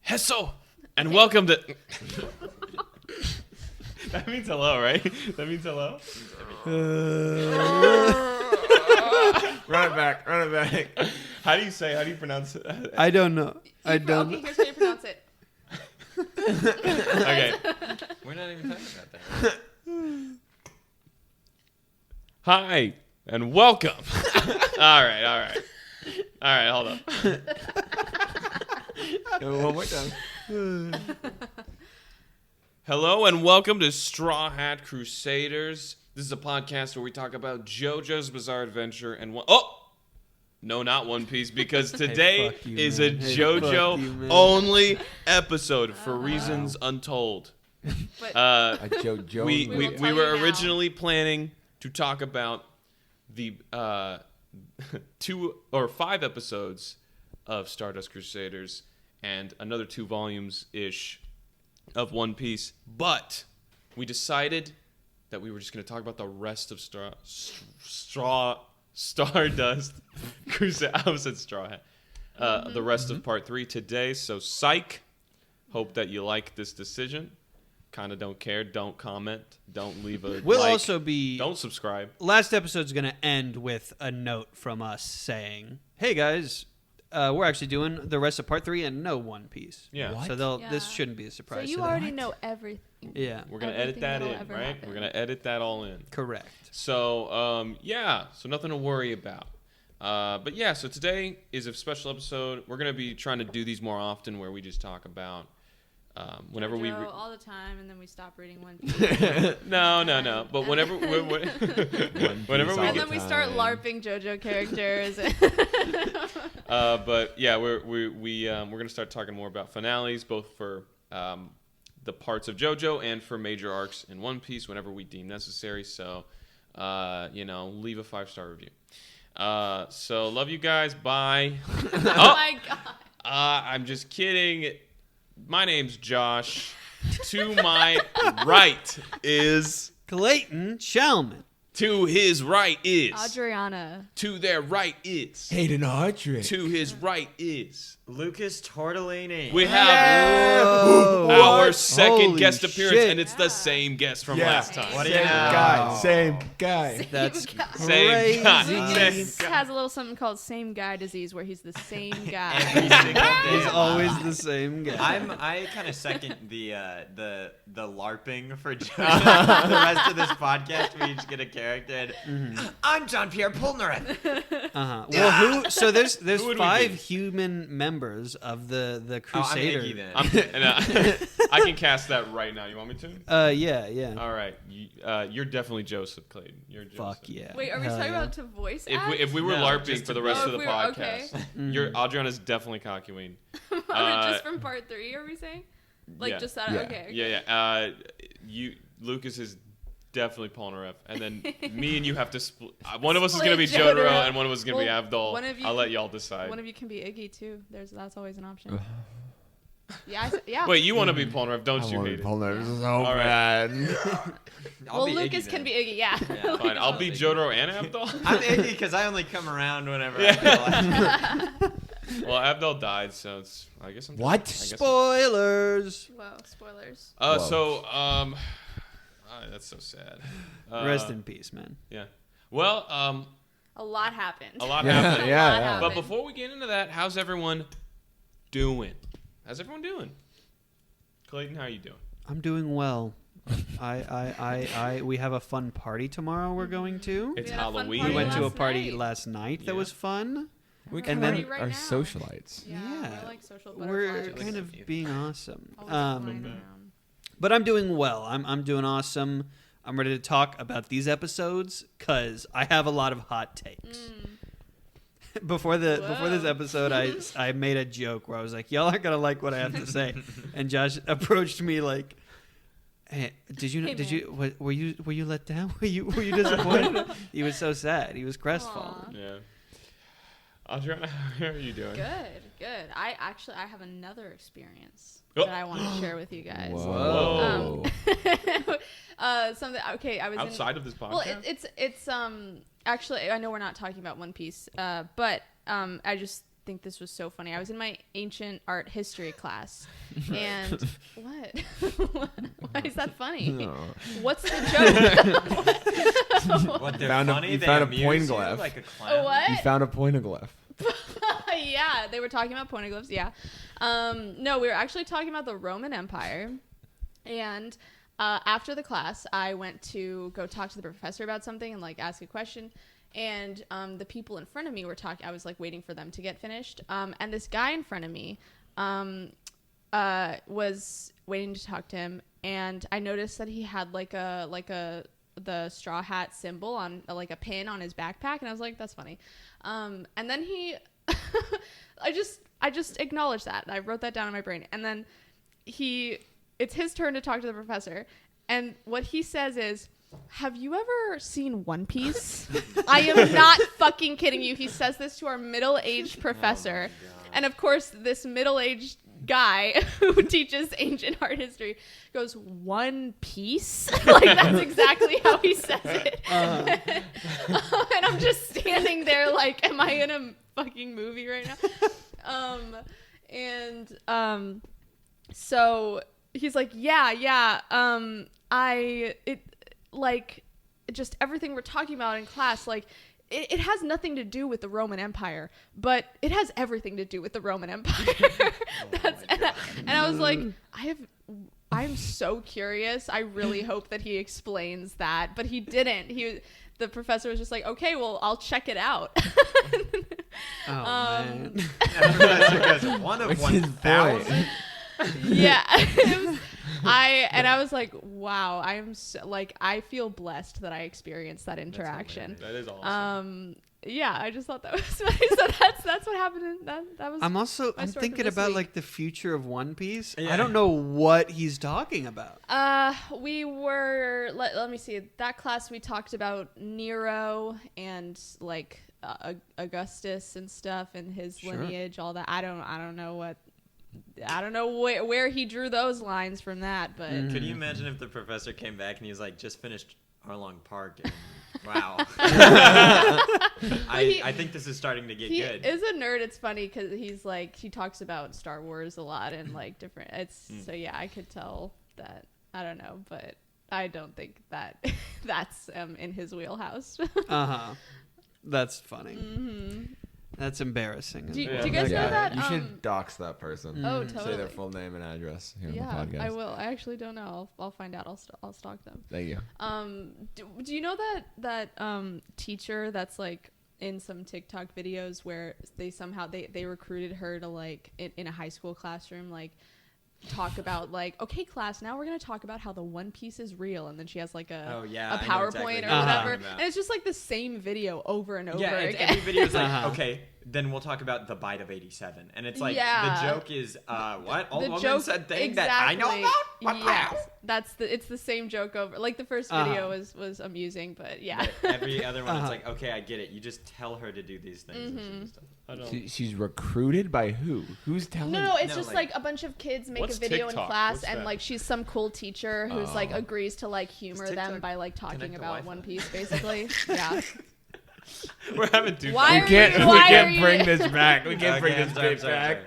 Hesso, and welcome to... That means hello, right? That means hello? Run it back. How do you pronounce it? I don't know. I don't Okay, here's how you pronounce it. Okay. We're not even talking about that. Hi, and welcome. All right, hold up. One more time. Hello, and welcome to Straw Hat Crusaders. This is a podcast where we talk about JoJo's Bizarre Adventure and no, not One Piece, because today fuck you, is man. a Hey, fuck you, JoJo man. only episode for reasons untold. But A JoJo. We will tell were you now. originally planning to talk about the 2 or 5 episodes of Stardust Crusaders and another 2 volumes-ish of One Piece, but we decided that we were just going to talk about the rest of Stardust Crusaders. I almost said Straw Hat. The rest of Part 3 today, so psych. Hope that you like this decision. Kind of don't care. Don't comment. Don't leave a We'll like. also be... Don't subscribe. Last episode's going to end with a note from us saying, hey, guys, we're actually doing the rest of Part 3 and no One Piece. Yeah. What? So Yeah. this shouldn't be a so surprise you to them. already know everything. Yeah, We're going to edit Everything that that'll in, ever right? happen. We're going to edit that all in. correct. So, so nothing to worry about. But yeah, so today is a special episode. We're going to be trying to do these more often where we just talk about whenever we... JoJo all the time, and then we stop reading One Piece. No. But whenever whenever we And get... then we start LARPing JoJo characters. But yeah, we're going to start talking more about finales, both for the parts of JoJo and for major arcs in One Piece whenever we deem necessary. So, leave a 5-star review. So love you guys. Bye. Oh my god. I'm just kidding. My name's Josh. To my right is... Clayton Shalman. To his right is... Adriana. To their right is... Hayden Audrey. To his right is... Lucas Tortellini. We have Whoa. our second Holy guest appearance, shit. and it's the same guest from Yeah. last time. What do you Same know? guy. Same guy. That's guy. Same guy. crazy. Same He has a little something called same guy disease, where he's the same guy. Every single day. He's always the same guy. I kind of second the LARPing for the rest of this podcast. We each get a character. And, I'm John Pierre Polnareff. Uh-huh. Well, so there's Who would we 5 be? human members of the Oh, I'm Crusader. Iggy then. I can cast that right now. You want me to? Yeah. All right. You're definitely Joseph Clayton. You're Joseph. Fuck yeah. Wait, are we Hell talking yeah. about to voice If we were No, LARPing just for the to- rest Oh, of the if we were- podcast, okay. Adriana's definitely Cockyween. just from part 3, are we saying? Like yeah. just that? Yeah. Okay. Yeah. Lucas is definitely Polnareff, and then me and you have to split. One of us is going to be Split Jotaro, Jotaro. and one of us is going to be Well, Abdul. one of you I'll let can- y'all decide. One of you can be Iggy too. That's always an option. Yeah. Wait, you want to be Polnareff, don't I you want hate to it? pull nerves so All right. bad. I'll Well, be Lucas Iggy can then. be Iggy. Yeah. Yeah. Fine, I'll be Jotaro and Abdul. I'm Iggy because I only come around whenever I feel like. Well, Abdul died, so it's. I guess I'm. What? I guess Spoilers. Whoa, spoilers. Whoa. That's so sad. Rest in peace, man. Yeah. Well, A lot happened. a lot Yeah, happened. yeah. But before we get into that, how's everyone doing? How's everyone doing? Clayton, how you doing? I'm doing well. We have a fun party tomorrow we're going to. It's had a fun Halloween. We party went to a last party night. last night that Yeah. was fun. We We're kind party of right are now. socialites. Yeah. Yeah. We're like social We're butterflies. kind of being awesome. Always flying around. But I'm doing well. I'm doing awesome. I'm ready to talk about these episodes because I have a lot of hot takes. Before this Whoa. episode, I made a joke where I was like, "Y'all aren't gonna like what I have to say," and Josh approached me like, "Hey, were you let down? Were you disappointed?" He was so sad. He was crestfallen. Yeah. Adriana, how are you doing? Good. I have another experience Oh. that I want to share with you guys. Whoa. Something. Okay, I was Outside of this podcast? Well, it's actually, I know we're not talking about One Piece, but I just think this was so funny. I was in my ancient art history class, and what? Why is that funny? No. What's the joke? What, they're Found a- funny? you They found a amuse pointglyph. you like a clown? What? You found a pointoglyph. Yeah, they were talking about poneglyphs. Yeah, no, we were actually talking about the Roman Empire, and after the class, I went to go talk to the professor about something and like ask a question. And the people in front of me were talking. I was like waiting for them to get finished. And this guy in front of me was waiting to talk to him. And I noticed that he had the straw hat symbol on like a pin on his backpack. And I was like, that's funny. And then I just acknowledged that. I wrote that down in my brain. And then it's his turn to talk to the professor. And what he says is, have you ever seen One Piece? I am not fucking kidding you. He says this to our middle-aged professor. And of course, this middle-aged guy who teaches ancient art history goes, One Piece? Like, that's exactly how he says it. And I'm just standing there like, am I in a fucking movie right now? So he's like, yeah, like just everything we're talking about in class, like it has nothing to do with the Roman Empire, but it has everything to do with the Roman Empire. And I was like, I'm so curious. I really hope that he explains that, but he didn't. The professor was just like, okay, well, I'll check it out. Man. One of What's his 1,000. Yeah. I was like, wow, I'm so, like, I feel blessed that I experienced that interaction. That is awesome. Yeah, I just thought that was funny. So that's what happened. That was. I'm story thinking for this about week. like the future of One Piece. Yeah. I don't know what he's talking about. We were let me see. That class we talked about Nero and like Augustus and stuff and his Sure. lineage, all that. I don't know where he drew those lines from that, but Could you imagine if the professor came back and he was like, just finished Arlong Park and wow. I think this is starting to get he good. is a nerd. It's funny because he's like, he talks about Star Wars a lot and like different. So yeah, I could tell that. I don't know, but I don't think that that's in his wheelhouse. That's funny. Mm-hmm. That's embarrassing. Do you guys know that? You should dox that person. Oh, Say totally. their full name and address here Yeah, on the podcast. I will. I actually don't know. I'll find out. I'll stalk them. Thank you. Do you know that teacher that's like in some TikTok videos where they somehow they recruited her to like in a high school classroom like talk about like, okay, class, now we're gonna talk about how the One Piece is real, and then she has like a I know PowerPoint exactly or what you're whatever, talking about. and it's just like the same video over and over Yeah, again. every video is like, okay, then we'll talk about the bite of 87. And it's like, Yeah. the joke is, what? Old The woman joke said thing that I know about? What? Yes, it's the same joke over. Like the first video was amusing, but yeah. But every other one, it's like, okay, I get it. You just tell her to do these things. And Mm-hmm. she just does it. I don't. She's recruited by who? Who's telling? No, it's No, just like- like a bunch of kids make a What's video in TikTok? class, What's and that? like she's some cool teacher who's like Oh. agrees to like humor Does them TikTok by like talking connect to about Wi-Fi? One Piece, basically. Yeah. We're having two. Why We can't. Why We are can't you- bring this back. We can't bring Okay, this I'm bit sorry, back.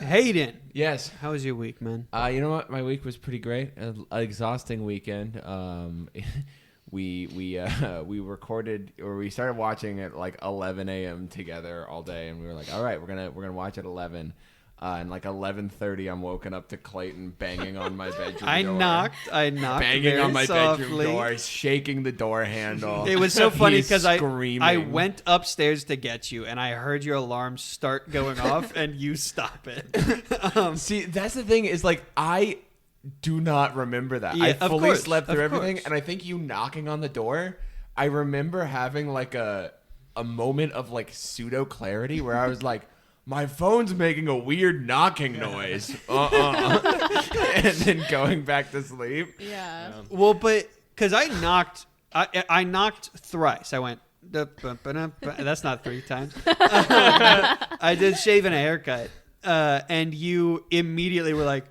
Hayden, Yes. how was your week, man? You know what? My week was pretty great. An exhausting weekend. We recorded or we started watching at like 11 a.m. together all day, and we were like, all right, we're gonna watch at 11. And like 11:30, I'm woken up to Clayton banging on my bedroom door. I knocked Banging very on my softly. bedroom door, shaking the door handle. It was so funny He's because I screaming. went upstairs to get you, and I heard your alarm start going off, and you stop it. See, that's the thing is like I do not remember that. Yeah, I of fully course, slept through of everything, course. and I think you knocking on the door. I remember having like a moment of like pseudo clarity where I was like, my phone's making a weird knocking noise. And then going back to sleep. Yeah. Well, but because I knocked thrice. I went. That's not 3 times. I did shave and a haircut, and you immediately were like,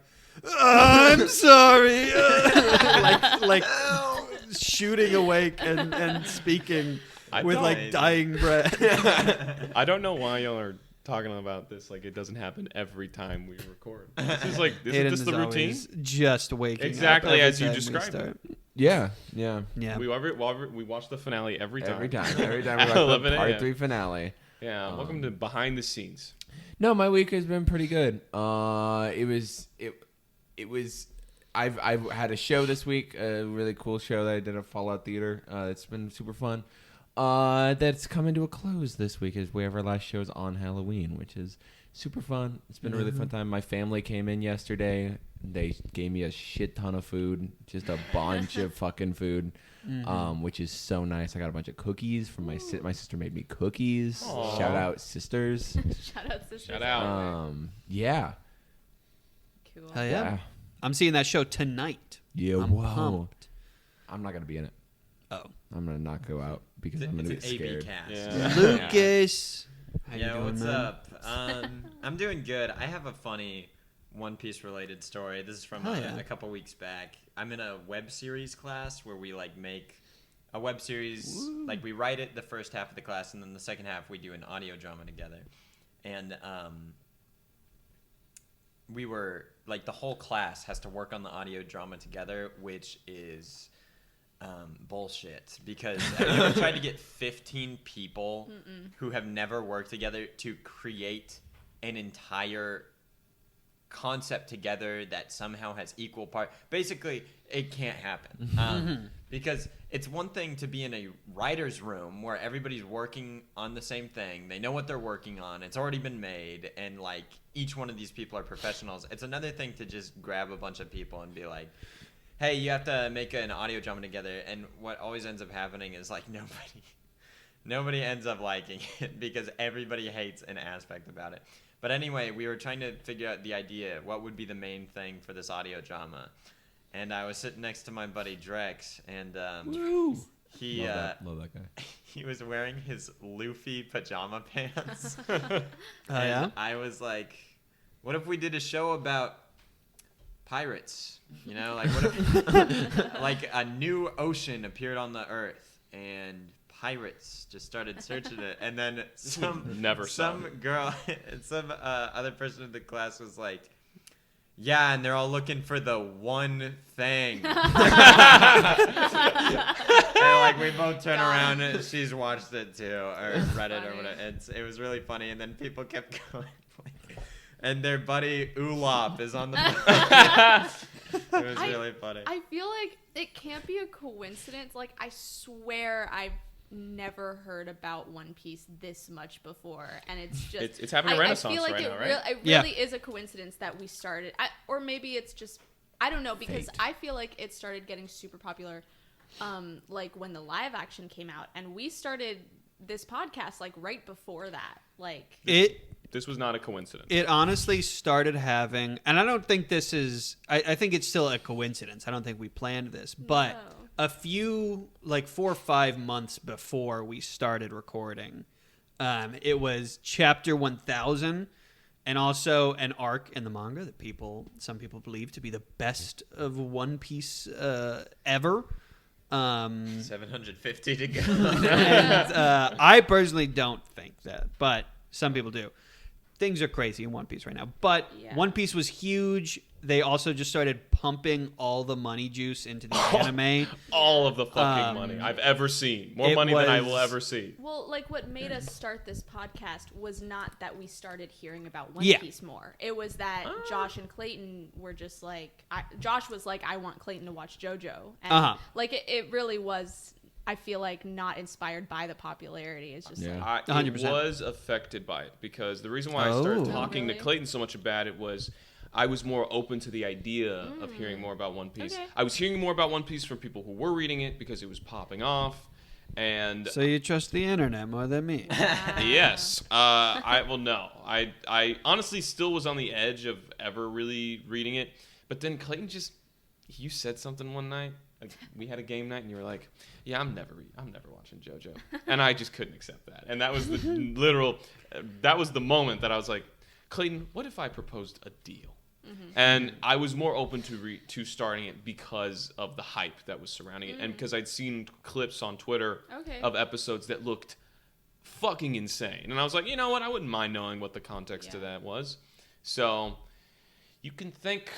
"I'm sorry," like shooting awake and speaking I with don't- like dying breath. I don't know why y'all are talking about this like it doesn't happen every time we record. This is like Hayden this is the routine? always just waking Exactly up every as you time we described it. start. Yeah. Yeah. We watch the finale every time. Every time we At watch 11 the part a.m. 3 finale. Yeah, welcome to behind the scenes. No, my week has been pretty good. I've had a show this week, a really cool show that I did at Fallout Theater. It's been super fun. That's coming to a close this week as we have our last shows on Halloween, which is super fun. It's been a really fun time. My family came in yesterday. They gave me a shit ton of food, just a bunch of fucking food, which is so nice. I got a bunch of cookies from my sister made me cookies. Aww. Shout out sisters. Shout out, sisters. Shout out. Yeah. Cool. Hell yeah. I'm seeing that show tonight. Yeah. I'm Whoa. pumped. I'm not gonna be in it. Oh. I'm gonna not go out because I'm gonna It's get an AB scared. cast. Yeah. Lucas. How you Yeah, doing, what's man? up? I'm doing good. I have a funny One Piece related story. This is from a couple weeks back. I'm in a web series class where we like make a web series. Woo. Like we write it the first half of the class, and then the second half we do an audio drama together. And we were like the whole class has to work on the audio drama together, which is bullshit because have you ever tried to get 15 people who have never worked together to create an entire concept together that somehow has equal part? Basically, it can't happen because it's one thing to be in a writer's room where everybody's working on the same thing. They know what they're working on. It's already been made, and like each one of these people are professionals. It's another thing to just grab a bunch of people and be like, hey, you have to make an audio drama together. And what always ends up happening is like nobody ends up liking it because everybody hates an aspect about it. But anyway, we were trying to figure out the idea, what would be the main thing for this audio drama. And I was sitting next to my buddy Drex, and he love that guy. he was wearing his Luffy pajama pants. Yeah? I was like, what if we did a show about pirates? You know, like what if like a new ocean appeared on the earth and pirates just started searching it, and then some girl, some other person in the class was like, yeah, and they're all looking for the one thing. And like we both turn around and she's watched it too, or read it or whatever. It was really funny, and then people kept going. And their buddy Ulopp is on the It was really funny. I feel like it can't be a coincidence. Like, I swear I've never heard about One Piece this much before, and it's just it's having a renaissance I feel like right it now, right? It really is a coincidence that we started, or maybe it's just, I don't know, because Fate. I feel like it started getting super popular, like when the live action came out, and we started this podcast like right before that. Like this was not a coincidence. It honestly started having, and I don't think this is, I think it's still a coincidence. I don't think we planned this, but No. a few, like 4 or 5 months before we started recording, it was chapter 1000, and also an arc in the manga that some people believe to be the best of One Piece ever. 750 to go. And I personally don't think that, but some people do. Things are crazy in One Piece right now, but Yeah. One Piece was huge. They also just started pumping all the money juice into the anime. All of the fucking money I've ever seen. More it money than I was- will ever see. Well, like what made us start this podcast was not that we started hearing about One Yeah. Piece more. It was that Josh and Clayton were just like, Josh was like, I want Clayton to watch JoJo. And like it really was, I feel like, not inspired by the popularity. It's just Yeah. like, It 100%. was affected by it because the reason why I started Oh. talking to Really? Clayton so much about it was I was more open to the idea of hearing more about One Piece. Okay. I was hearing more about One Piece from people who were reading it because it was popping off. And So you trust the internet more than me. yes, I honestly still was on the edge of ever really reading it. But then Clayton you said something one night. Like, we had a game night, and you were like, "Yeah, I'm never watching JoJo," and I just couldn't accept that. And that was the that was the moment that I was like, "Clayton, what if I proposed a deal?" And I was more open to starting it because of the hype that was surrounding it, and because I'd seen clips on Twitter Okay. of episodes that looked fucking insane. And I was like, you know what? I wouldn't mind knowing what the context to that was. So you can thank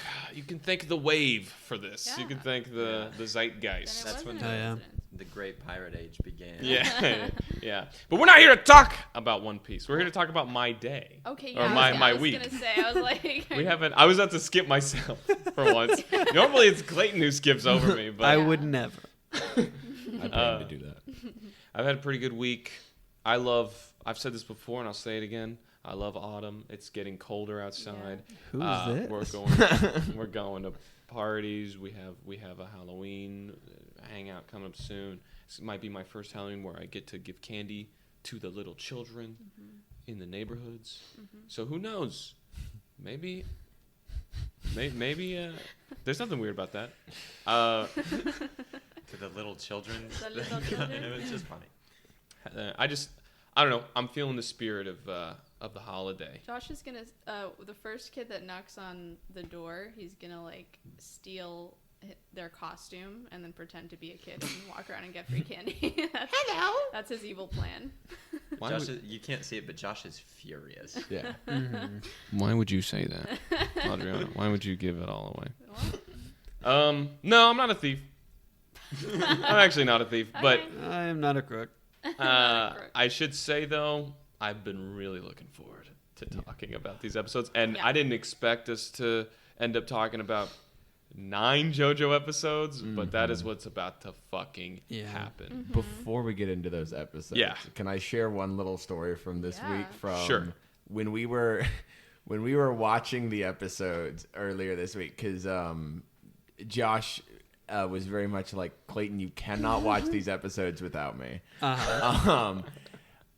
the wave for this. Yeah. You can thank the zeitgeist. That's when the great pirate age began. Yeah, yeah. But we're not here to talk about One Piece. We're here to talk about my day. Okay, Or yeah. my I was week. gonna say, I was like, We haven't. I was about to skip myself for once. Normally it's Clayton who skips over me, but I would never. I plan to do that. I've had a pretty good week. I've said this before and I'll say it again. I love autumn. It's getting colder outside. Who's this? We're going to parties. We have a Halloween hangout coming up soon. This might be my first Halloween where I get to give candy to the little children in the neighborhoods. So who knows? Maybe there's nothing weird about that. To the little children. The little children? It was just funny. I don't know. I'm feeling the spirit of the holiday. Josh is gonna the first kid that knocks on the door, he's gonna like steal their costume and then pretend to be a kid and walk around and get free candy. Hello. That's his evil plan. You can't see it, but Josh is furious. Yeah. Why would you say that, Adriana? Why would you give it all away? No, I'm not a thief. I'm actually not a thief, but I am not a crook. I should say though, I've been really looking forward to talking about these episodes, and I didn't expect us to end up talking about 9 JoJo episodes, but that is what's about to fucking happen. Before we get into those episodes, can I share one little story from this week from when we were watching the episodes earlier this week? Because Josh was very much like, Clayton, you cannot watch these episodes without me.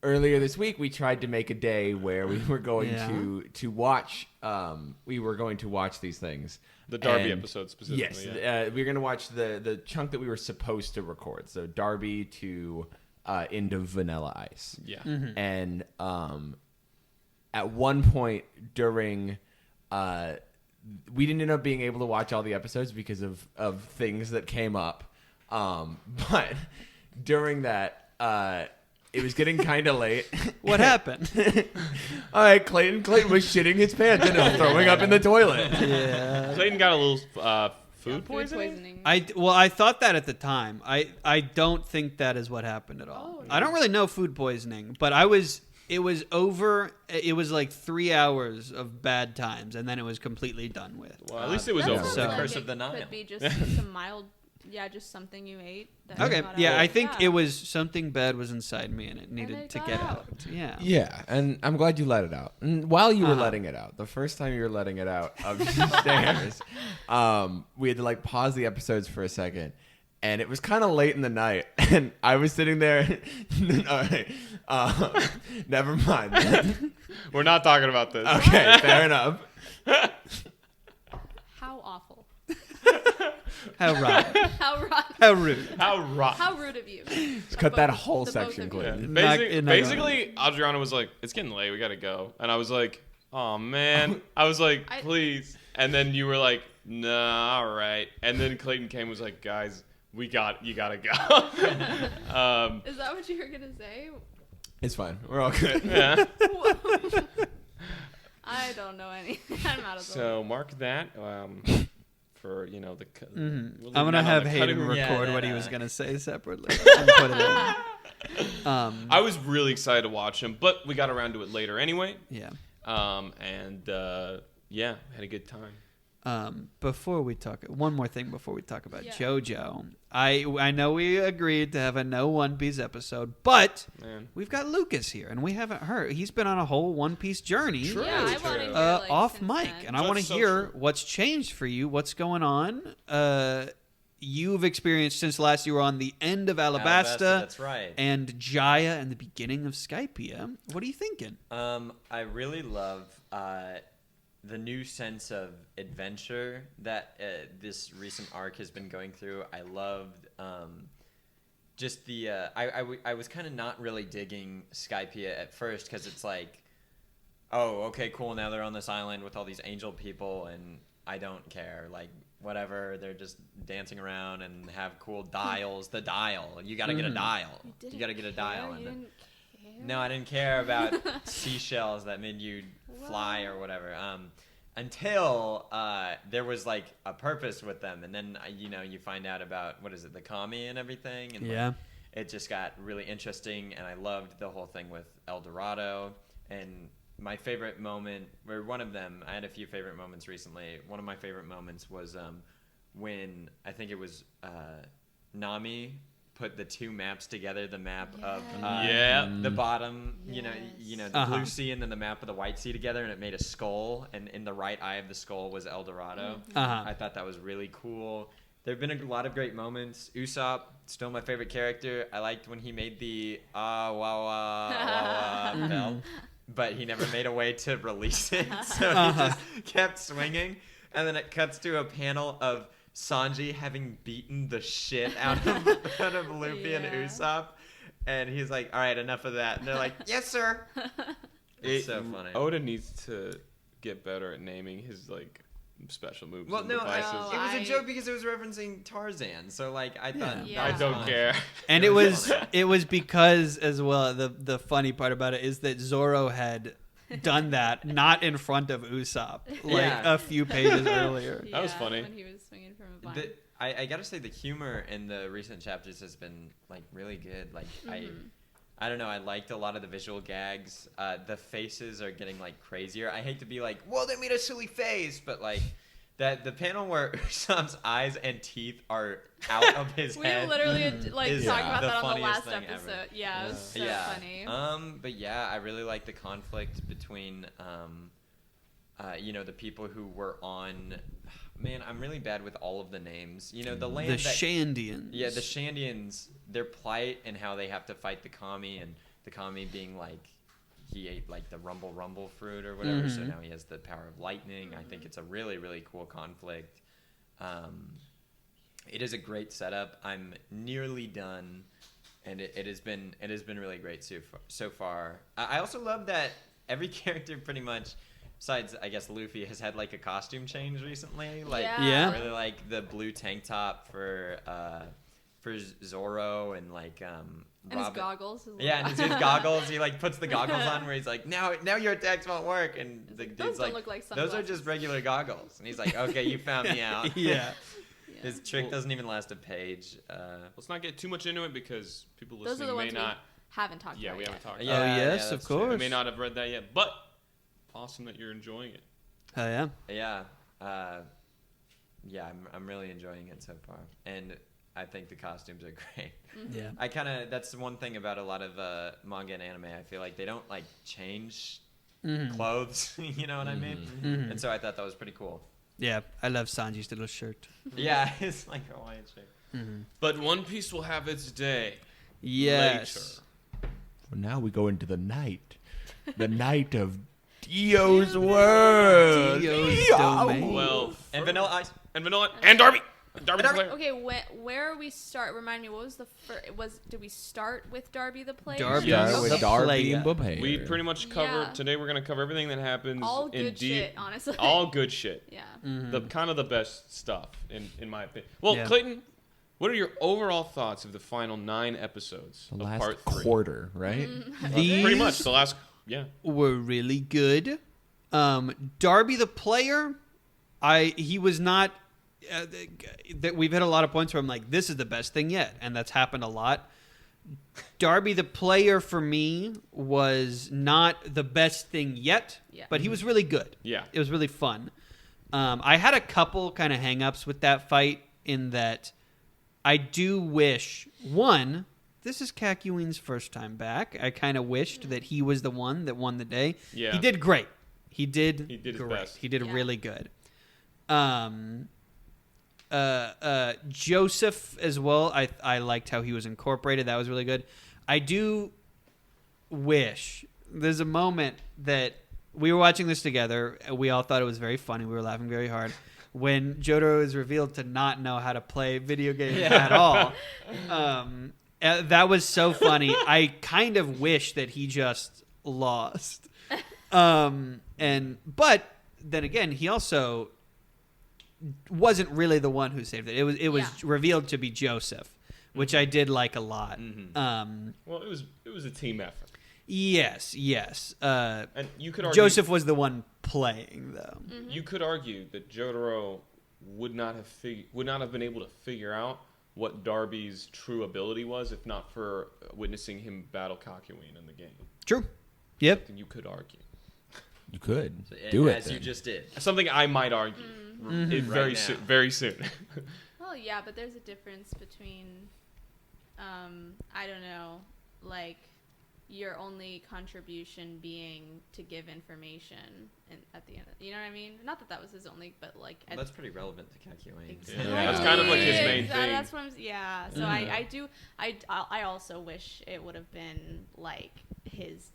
Earlier this week, we tried to make a day where we were going to watch. We were going to watch these things. The Darby episode specifically. Yes, we were going to watch the chunk that we were supposed to record. So Darby to into Vanilla Ice. Yeah. And at one point during, we didn't end up being able to watch all the episodes because of things that came up. But during that, it was getting kind of late. What happened? All right, Clayton was shitting his pants and throwing up in the toilet. Yeah. Clayton got a little food poisoning. I thought that at the time. I don't think that is what happened at all. Oh, I don't really know food poisoning, but it was over. It was like 3 hours of bad times, and then it was completely done with. Well, at least it was That over. sounds So- like Curse it of the Nile. could be just some mild, just something you ate. That Okay, got yeah, out. I think it was something bad was inside me, and it needed it to got get out. out. Yeah. Yeah, and I'm glad you let it out. And while you were letting it out, the first time you were letting it out upstairs, we had to like pause the episodes for a second. And it was kind of late in the night, and I was sitting there. All right, never mind. We're not talking about this. Okay, fair enough. How awful. How rotten. How rotten. How rude. How rotten. How rude of you. Let's cut that whole section, Yeah. Clayton. Basically, Adriana was like, "It's getting late. We gotta go." And I was like, "Oh man." I was like, "Please." And then you were like, "Nah, all right." And then Clayton came and was like, "Guys, you gotta go." Is that what you were gonna say? It's fine. We're all good. Yeah. I don't know anything. I'm out of the So mark that for the. We'll I'm leave gonna that on have the Hayden cutting room. record what he was gonna say separately and put it in. I was really excited to watch him, but we got around to it later anyway. Yeah. Had a good time. Before we talk, one more thing before we talk about Yeah. JoJo. I know we agreed to have a no One Piece episode, but Man. we've got Lucas here, and we haven't heard. He's been on a whole One Piece journey. True. Yeah, I want to hear Off since mic, then. and I want to That's so hear true. what's changed for you, what's going on. You've experienced since last you were on the end of Alabasta, That's right. and Jaya and the beginning of Skypiea. What are you thinking? I really love the new sense of adventure that this recent arc has been going through. I loved just the I was kind of not really digging Skypiea at first because it's like, oh, okay, cool, now they're on this island with all these angel people and I don't care, like whatever, they're just dancing around and have cool dials. The dial, you gotta get a dial, you gotta get a dial. You And didn't No, I didn't care about seashells that made you fly or whatever. Until there was like a purpose with them, and then you find out about what is it, the kami and everything, and Yeah. like, it just got really interesting, and I loved the whole thing with El Dorado. And my favorite moment, or one of them, I had a few favorite moments recently. One of my favorite moments was when I think it was Nami put the two maps together, the map of the bottom, the blue sea, and then the map of the white sea together, and it made a skull, and in the right eye of the skull was El Dorado. I thought that was really cool. There have been a lot of great moments. Usopp, still my favorite character. I liked when he made the bell, but he never made a way to release it, so he just kept swinging. And then it cuts to a panel of Sanji having beaten the shit out of Luffy and Usopp, and he's like, "All right, enough of that." And they're like, "Yes, sir." It's so funny. Oda needs to get better at naming his like special moves. Well, and no, devices. it was a joke because it was referencing Tarzan. So like, I thought Yeah. I that was don't fun. care. And it was because as well, the funny part about it is that Zoro had done that not in front of Usopp a few pages earlier. That was funny. When he was swinging from a vine. I gotta say the humor in the recent chapters has been like really good. Like I don't know, I liked a lot of the visual gags. The faces are getting like crazier. I hate to be like, well, they made a silly face, but like that the panel where Usopp's eyes and teeth are out of his head. We literally is talked about the that on the funniest last thing episode. ever. Yeah, it was so funny. But yeah, I really like the conflict between the people who were on. Man, I'm really bad with all of the names. The land. The Shandians. Yeah, the Shandians, their plight and how they have to fight the Kami, and the Kami being like, he ate like the rumble fruit or whatever, so now he has the power of lightning. I think it's a really, really cool conflict. It is a great setup. I'm nearly done, and it has been really great so far. I also love that every character pretty much, besides, I guess, Luffy, has had like a costume change recently. Like, Yeah. I really like the blue tank top for Zoro, and like And Robin. his goggles. Yeah, and his goggles. He like puts the goggles on where he's like, now your attacks won't work, and the Those dude's don't like, look like those are sunglasses." just regular goggles, and he's like, okay, you found me out. Yeah. His trick doesn't even last a page. Let's not get too much into it because people Those are listening the may ones not. we haven't talked about We yet. haven't talked. Yeah, about Oh, yes, that's of true. it. course. You may not have read that yet, but awesome that you're enjoying it. Oh, yeah. Yeah, I'm really enjoying it so far, and I think the costumes are great. Yeah. That's one thing about a lot of manga and anime. I feel like they don't like change Mhm. clothes. You know what I mean? Mhm. And so I thought that was pretty cool. Yeah, I love Sanji's little shirt. Yeah, it's like a Hawaiian shirt. But One Piece will have its day. Yes. Well, now we go into the night of DIO's world. DIO's Dio. domain. Well, And Vanilla Ice. and Vanilla and Darby. Darby the Darby. player. Okay, where we start? Remind me, what was the first? Did we start with Darby the player? Darby Yes. Start with the Darby player. and Babe. We pretty much cover Yeah. today. We're gonna cover everything that happens All in good shit, honestly. All good shit. Yeah. The kind of the best stuff in my opinion. Well, Yeah. Clayton, what are your overall thoughts of the final 9 episodes The of last part 3? quarter, right? These Pretty much the last. Yeah. were really good. Darby the player, he was not. That we've hit a lot of points where I'm like, this is the best thing yet, and that's happened a lot. Darby the player for me was not the best thing yet, Yeah. but he was really good. Yeah. It was really fun. I had a couple kind of hang-ups with that fight in that I do wish, one, this is Kakyoin's first time back. I kind of wished that he was the one that won the day. Yeah. He did great. He did his great. best. He did Yeah. really good. Joseph as well. I liked how he was incorporated. That was really good. I do wish there's a moment that we were watching this together. We all thought it was very funny. We were laughing very hard when Jotaro is revealed to not know how to play video games at all. That was so funny. I kind of wish that he just lost. But then again, he also wasn't really the one who saved it. It was revealed to be Joseph, which I did like a lot. Well, it was a team effort. Yes. And you could argue, Joseph was the one playing, though. You could argue that Jotaro would not have been able to figure out what Darby's true ability was if not for witnessing him battle Kakyoin in the game. True. Yep. And you could argue. You could So, do it. as you just did. Something I might argue very now. soon. Very soon. Well, yeah, but there's a difference between, I don't know, like your only contribution being to give information at the end. You know what I mean? Not that was his only, but like. Well, that's pretty relevant to Kakyoin. Exactly. Yeah, that's kind of like his main thing. That's what I'm. Yeah. So I also wish it would have been like his.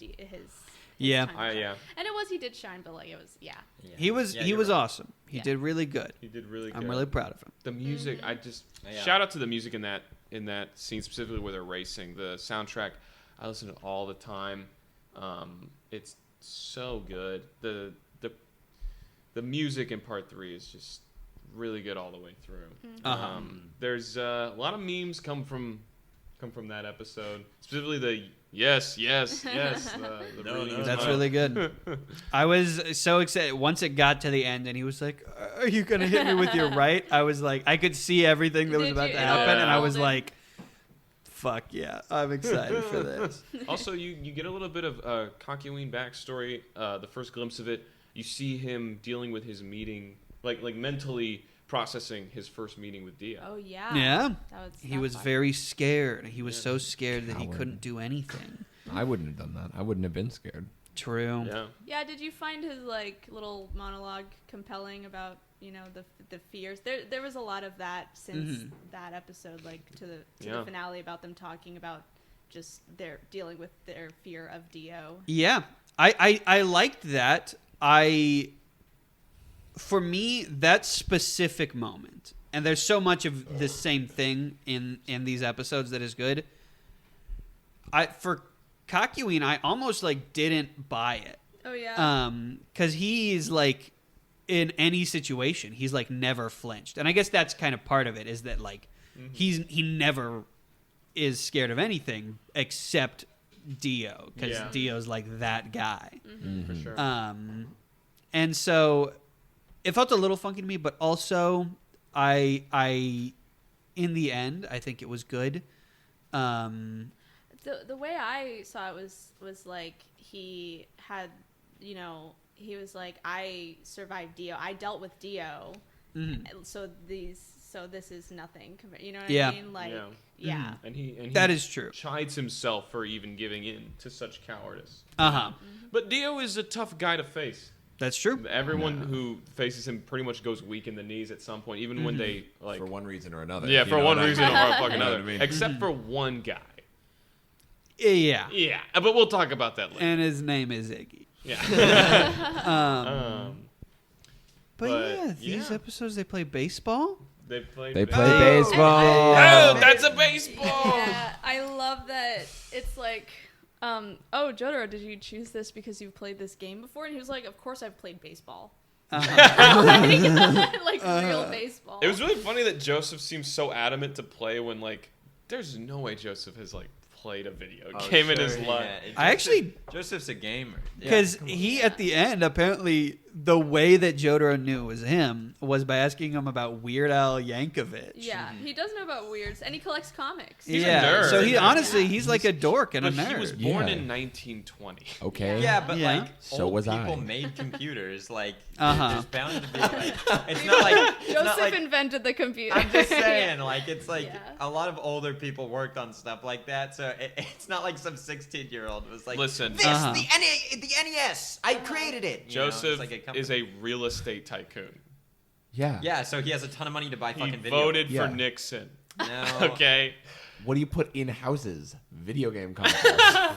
Yeah. time. Yeah. And he did shine, but like it was. Yeah. He was you're right. awesome. He Yeah. did really good. He did really good. I'm really proud of him. The music, I just Yeah. shout out to the music in that scene specifically where they're racing. The soundtrack, I listen to all the time. It's so good. The music in part 3 is just really good all the way through. Uh-huh. There's a lot of memes come from that episode. Specifically the yes. The breathing That's smile. really good. I was so excited once it got to the end, and he was like, "Are you gonna hit me with your right?" I was like, I could see everything that was Did about you? to It happen, all and I was unfolded. like, "Fuck yeah, I'm excited for this." Also, you get a little bit of Kakyoin backstory. The first glimpse of it, you see him dealing with his meeting, like mentally processing his first meeting with Dio. Oh yeah. Yeah, he that was part. very scared. He was Yeah. so scared that he Coward. couldn't do anything. I wouldn't have done that. I wouldn't have been scared. True. Yeah. Yeah, did you find his like little monologue compelling about the fears? There was a lot of that since that episode, like to the finale, about them talking about just their dealing with their fear of Dio. Yeah, I liked that. For me, that specific moment, and there's so much of the same thing in these episodes that is good. For Kakyoin, I almost like didn't buy it. Oh yeah. Because he's like in any situation, he's like never flinched, and I guess that's kind of part of it is that like he never is scared of anything except Dio, because Yeah. Dio's like that guy. For sure. And so it felt a little funky to me, but also I in the end, I think it was good. The way I saw it was like he had, he was like, I survived Dio. I dealt with Dio. So this is nothing. You know what Yeah. I mean? Like, Yeah. yeah. And he That is true. chides himself for even giving in to such cowardice. Uh-huh. But Dio is a tough guy to face. That's true. Everyone who faces him pretty much goes weak in the knees at some point, even when they like. For one reason or another. Yeah, you for know one what I reason or mean? fucking You know another. what I mean? Except for one guy. Yeah. Yeah, but we'll talk about that later. And his name is Iggy. Yeah. But But, yeah, these yeah. episodes, they play baseball. They play baseball. Oh, that's a baseball. Yeah, I love that. It's like, oh, Jotaro, did you choose this because you've played this game before? And he was like, of course I've played baseball. Like real baseball. It was really funny that Joseph seems so adamant to play when like there's no way Joseph has like played a video game in his life. I actually- Joseph's a gamer. Because he, at the end, apparently, the way that Jotaro knew it was him was by asking him about Weird Al Yankovic. Yeah, he does know about weirds, and he collects comics. He's a yeah. nerd. So he honestly, Yeah. he's like a dork and a But nerd. he was born Yeah. in 1920. Okay. Yeah, but Yeah. like So old was people I. made computers. Like Uh-huh. there's bound to be like it's not like it's Joseph not like invented the computer. I'm just saying, Yeah. like it's like Yeah. a lot of older people worked on stuff like that, so it's not like some 16-year-old was like, Listen, this Uh-huh. the NES, I created it. You know, it's Joseph like a company. is a real estate tycoon. Yeah. Yeah, so he has a ton of money to buy He fucking video. voted Yeah. for Nixon. No. Okay, What do you put in houses? Video game consoles. that's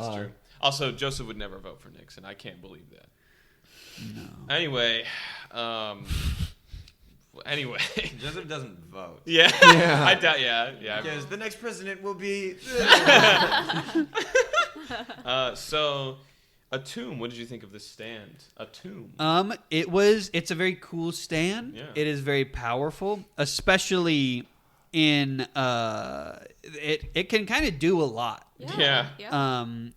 Duh. true. Also, Joseph would never vote for Nixon. I can't believe that. No. Anyway, anyway, Joseph doesn't vote. yeah, Yeah. I doubt. Yeah. Because the next president will be. So, a tomb. What did you think of this stand? A tomb. It's a very cool stand. Yeah. It is very powerful, especially in it can kind of do a lot. Yeah.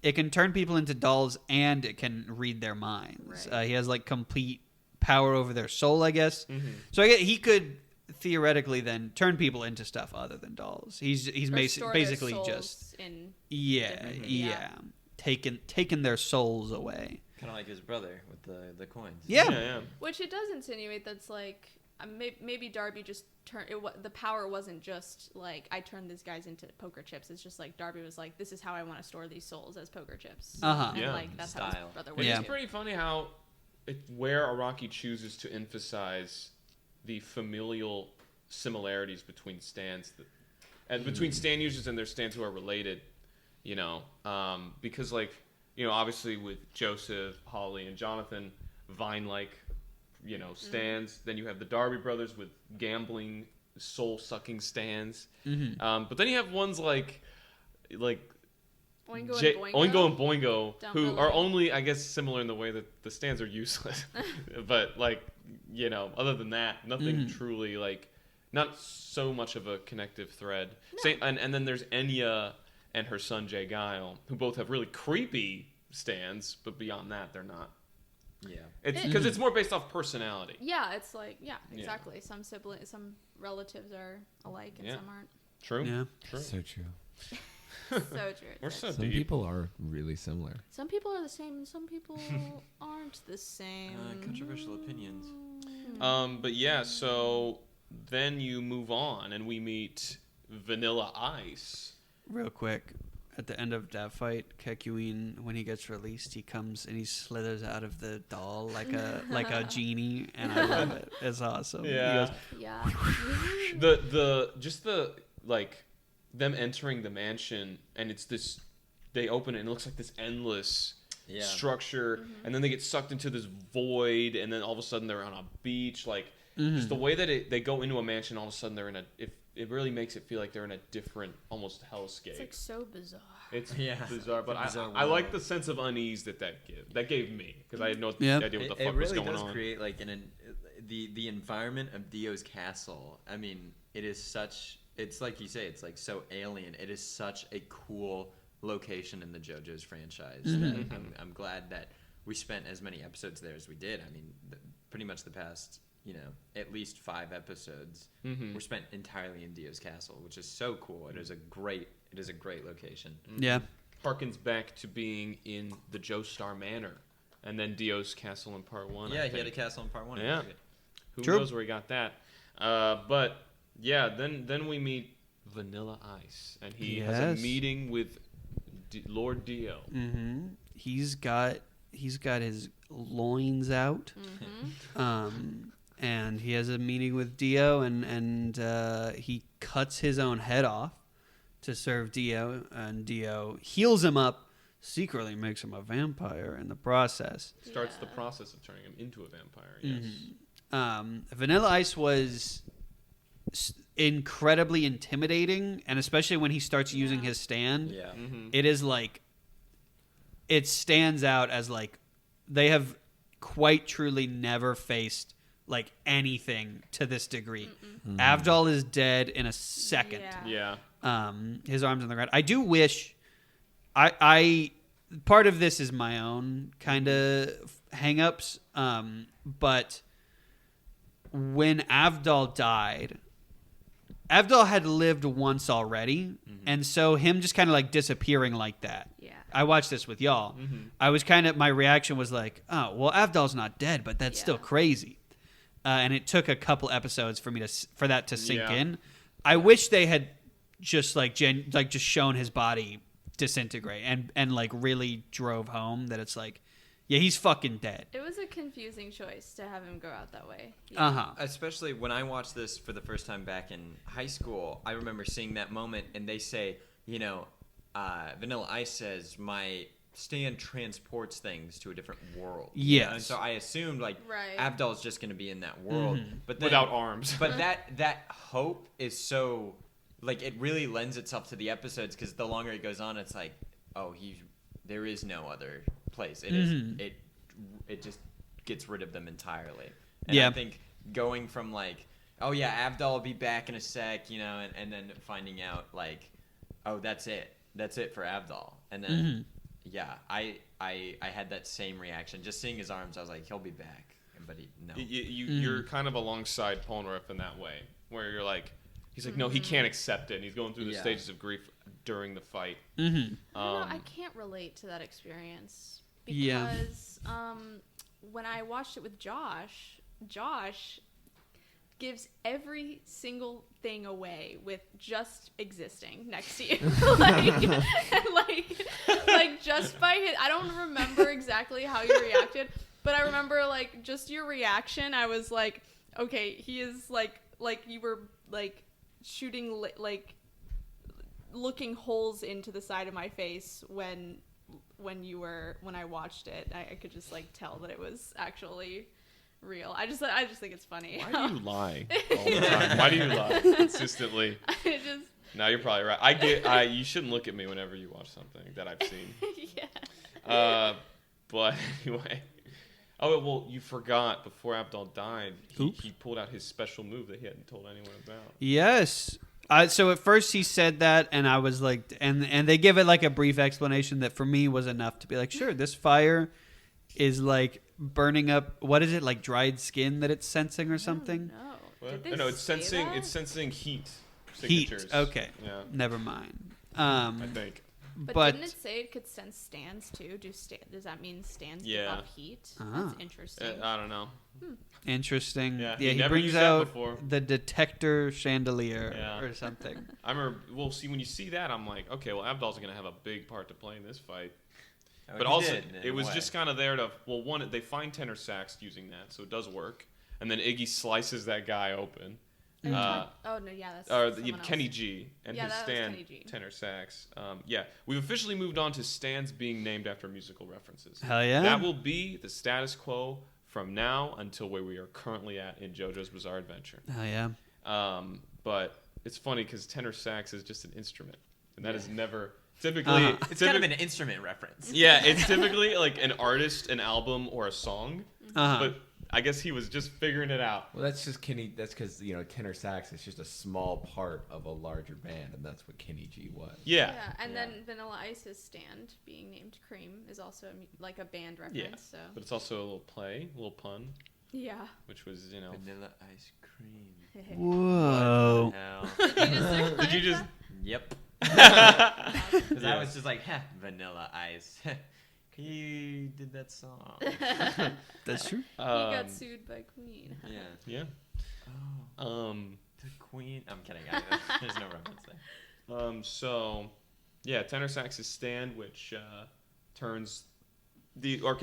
It can turn people into dolls and it can read their minds. Right. He has like complete power over their soul, I guess. Mm-hmm. So I guess he could theoretically then turn people into stuff other than dolls. He's Or store their basically souls just in yeah, yeah. taking their souls away. Kind of like his brother with the coins. Yeah. which it does insinuate that's like maybe Darby just turned the power wasn't just like I turned these guys into poker chips. It's just like Darby was like, this is how I want to store these souls as poker chips. Uh-huh. And Yeah. like that's how Style. his brother And was. Yeah. it's pretty funny how where Araki chooses to emphasize the familial similarities between stands and between stand users and their stands who are related, you know, because like, you know, obviously with Joseph, Holly, and Jonathan, Vine-like, you know, stands. Then you have the Darby brothers with gambling, soul-sucking stands. But then you have ones like Oingo and Boingo. Oingo and Boingo, Don't who really- are only, I guess, similar in the way that the stands are useless. But like, you know, other than that, nothing truly like, not so much of a connective thread. And then there's Enya and her son Jay Guile, who both have really creepy stands, but beyond that, they're not. Yeah. It's because it's more based off personality. Yeah, it's like exactly. Some relatives are alike and Yeah. some aren't. True. Yeah. True. So true. So true. We're so Some deep. people are really similar. Some people are the same and some people aren't the same. Controversial opinions. But yeah, so then you move on and we meet Vanilla Ice. Real quick, at the end of that fight, Kekuin, when he gets released, he comes and he slithers out of the doll like a genie, and I love it. It's awesome. Yeah. He goes, Yeah. the like them entering the mansion and it's this, they open it and it looks like this endless Yeah. structure, and then they get sucked into this void, and then all of a sudden they're on a beach. Like just the way that they go into a mansion, all of a sudden they're in a. It really makes it feel like they're in a different, almost hellscape. It's like so bizarre. It's Yeah. bizarre, but It's a bizarre I like world. the sense of unease that gave me, because I had no Yeah. idea what the fuck it was really going does on. create like the environment of Dio's castle. I mean, it is such. It's like you say. It's like so alien. It is such a cool location in the JoJo's franchise. That I'm glad that we spent as many episodes there as we did. I mean, pretty much the past, you know, at least 5 episodes were spent entirely in Dio's castle, which is so cool. It is a great location. yeah. Harkens back to being in the Joestar Manor, and then Dio's castle in part 1. Yeah, I he had a think. castle in part 1. I Yeah. forget. Who True. knows where he got that? But yeah, then we meet Vanilla Ice, and he has Yes. a meeting with Lord Dio. He's got his loins out, and he has a meeting with Dio, and he cuts his own head off to serve Dio, and Dio heals him up, secretly makes him a vampire in the process. Starts the Yeah. process of turning him into a vampire. Yes. Vanilla Ice was incredibly intimidating, and especially when he starts using his stand, Yeah. it is like, it stands out as like they have quite truly never faced like anything to this degree. Avdol is dead in a second. Yeah. Yeah. His arms on the ground. I do wish I part of this is my own kind of hang-ups, but when Avdol died, Avdol had lived once already, and so him just kind of like disappearing like that. Yeah. I watched this with y'all. I was kind of, my reaction was like, oh, well, Avdol's not dead, but that's still Yeah. crazy. And it took a couple episodes for me for that to sink Yeah. in. I wish they had just like just shown his body disintegrate and like really drove home that it's like, yeah, he's fucking dead. It was a confusing choice to have him go out that way. Especially when I watched this for the first time back in high school, I remember seeing that moment, and they say, you know, Vanilla Ice says, my stand transports things to a different world. You know? Yes. And so I assumed, like, Right. Avdol's just going to be in that world. But then, Without arms. But that hope is so, like, it really lends itself to the episodes, because the longer it goes on, it's like, oh, there is no other place. It is it just gets rid of them entirely. And Yeah. I think going from like oh yeah, Abdul will be back in a sec, and then finding out like, oh, that's it for Abdul, and then yeah, I had that same reaction just seeing his arms. I was like, he'll be back, but no. You're kind of alongside Polnareff in that way, where you're like, he's like, no, he can't accept it, and he's going through the stages of grief during the fight. I don't know, I can't relate to that experience because when I watched it with Josh gives every single thing away with just existing next to you. like just by his, I don't remember exactly how you reacted, but I remember like just your reaction. I was like, okay, he is like you were like shooting like looking holes into the side of my face when I watched it. I could just like tell that it was actually real. I just think it's funny. Why do you lie all the time? Why do you lie consistently? No, you're probably right. You shouldn't look at me whenever you watch something that I've seen. Yeah. But anyway. Oh, well, you forgot before Abdul died, he pulled out his special move that he hadn't told anyone about. Yes. So at first he said that, and I was like, and they give it like a brief explanation that for me was enough to be like, sure, this fire is like burning up. What is it, like dried skin that it's sensing or something? No, it's sensing heat Heat. signatures. Okay. Yeah. Never mind. I think. But didn't it say it could sense stands too? Does that mean stands give off heat? That's interesting. I don't know. Interesting. Yeah, he never brings used that out before. the detector chandelier or something. I remember. Well, see, when you see that, I'm like, okay, well, Abdul's going to have a big part to play in this fight. But also, it was just kind of there to. Well, one, they find tenor sax using that, so it does work. And then Iggy slices that guy open. Oh no, yeah, that's Kenny G and his stand tenor sax. We've officially moved on to stands being named after musical references. Hell yeah! That will be the status quo from now until where we are currently at in JoJo's Bizarre Adventure. Hell yeah! But it's funny because tenor sax is just an instrument, and that is never typically. It's kind of an instrument reference. Yeah, it's typically like an artist, an album, or a song, but. I guess he was just figuring it out. Well, that's just Kenny. That's because tenor sax is just a small part of a larger band, and that's what Kenny G was. Yeah. And then Vanilla Ice's stand being named Cream is also like a band reference. Yeah. So. But it's also a little play, a little pun. Yeah. Which was Vanilla Ice Cream. Whoa. Did you just? Yep. Because I was just like, Vanilla Ice. You did that song. That's true. He got sued by Queen. Yeah. Oh. The Queen. I'm kidding. There's no reference there. So, tenor sax's stand, which can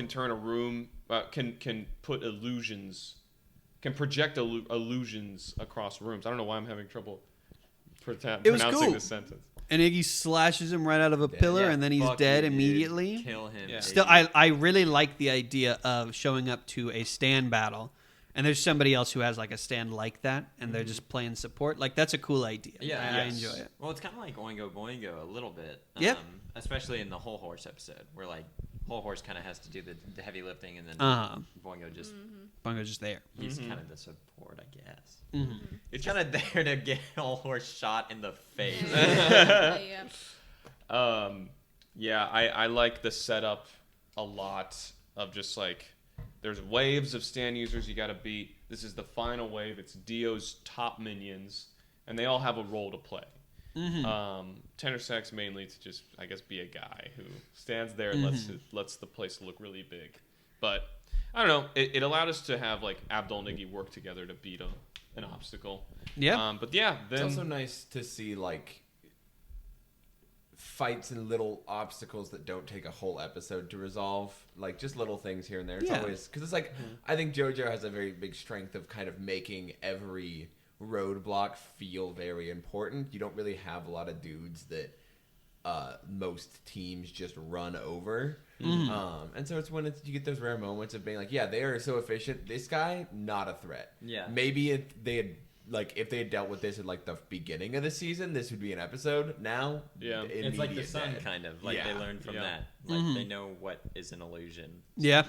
turn a room, can put illusions, can project illusions across rooms. I don't know why I'm having trouble pronouncing this sentence. And Iggy slashes him right out of a pillar, and then he's dead immediately. Kill him. Yeah. Still, I really like the idea of showing up to a stand battle, and there's somebody else who has like a stand like that, and they're just playing support. Like, that's a cool idea. Yeah, I enjoy it. Well, it's kind of like Oingo Boingo a little bit. Yep. Especially in the Whole Horse episode, where like Whole Horse kind of has to do the heavy lifting, and then Boingo just Bungo's just there. He's kind of the support, I guess. It's kind of there to get Whole Horse shot in the face. I like the setup a lot of just like there's waves of stand users you got to beat. This is the final wave. It's Dio's top minions, and they all have a role to play. Tenor sax mainly to just, I guess, be a guy who stands there and lets the place look really big. But I don't know. It allowed us to have like Abdul and Iggy work together to beat an obstacle. Yeah. Then It's also nice to see like fights and little obstacles that don't take a whole episode to resolve, like just little things here and there. It's always because it's like I think JoJo has a very big strength of kind of making every roadblock feel very important. You don't really have a lot of dudes that most teams just run over. And so it's when you get those rare moments of being like, they are so efficient. This guy, not a threat. Yeah. Maybe if they had dealt with this at like the beginning of the season, this would be an episode. Now, it's like the sun dead. kind of like they learned from that. Like they know what is an illusion. Yeah.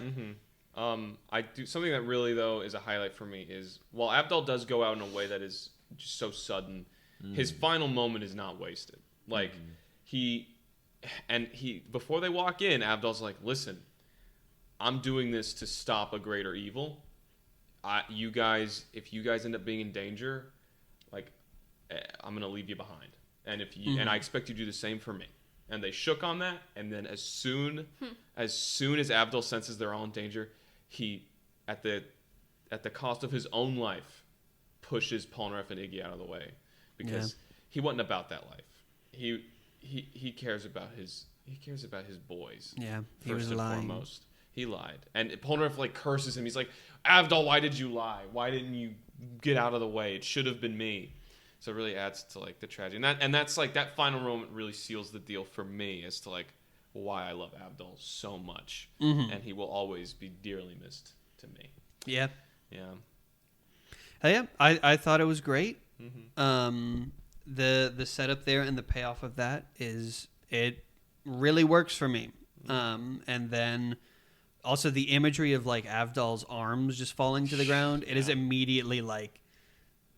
I do something that really though is a highlight for me is while Abdul does go out in a way that is just so sudden, his final moment is not wasted. Like he before they walk in, Abdul's like, "Listen, I'm doing this to stop a greater evil. If you guys end up being in danger, like I'm gonna leave you behind, and and I expect you to do the same for me." And they shook on that, and then as soon as Abdul senses they're all in danger, he, at the cost of his own life, pushes Polnareff and Iggy out of the way because he wasn't about that life. He cares about his boys. Yeah, he first was and lying. foremost. He lied, and Polnareff like curses him. He's like, "Abdul, why did you lie? Why didn't you get out of the way? It should have been me." So it really adds to like the tragedy, and that's like that final moment really seals the deal for me as to like why I love Abdul so much, and he will always be dearly missed to me. Yeah. Yeah. Yeah, I thought it was great. The setup there and the payoff of that it really works for me. And then also the imagery of like Avdol's arms just falling to the ground. It is immediately like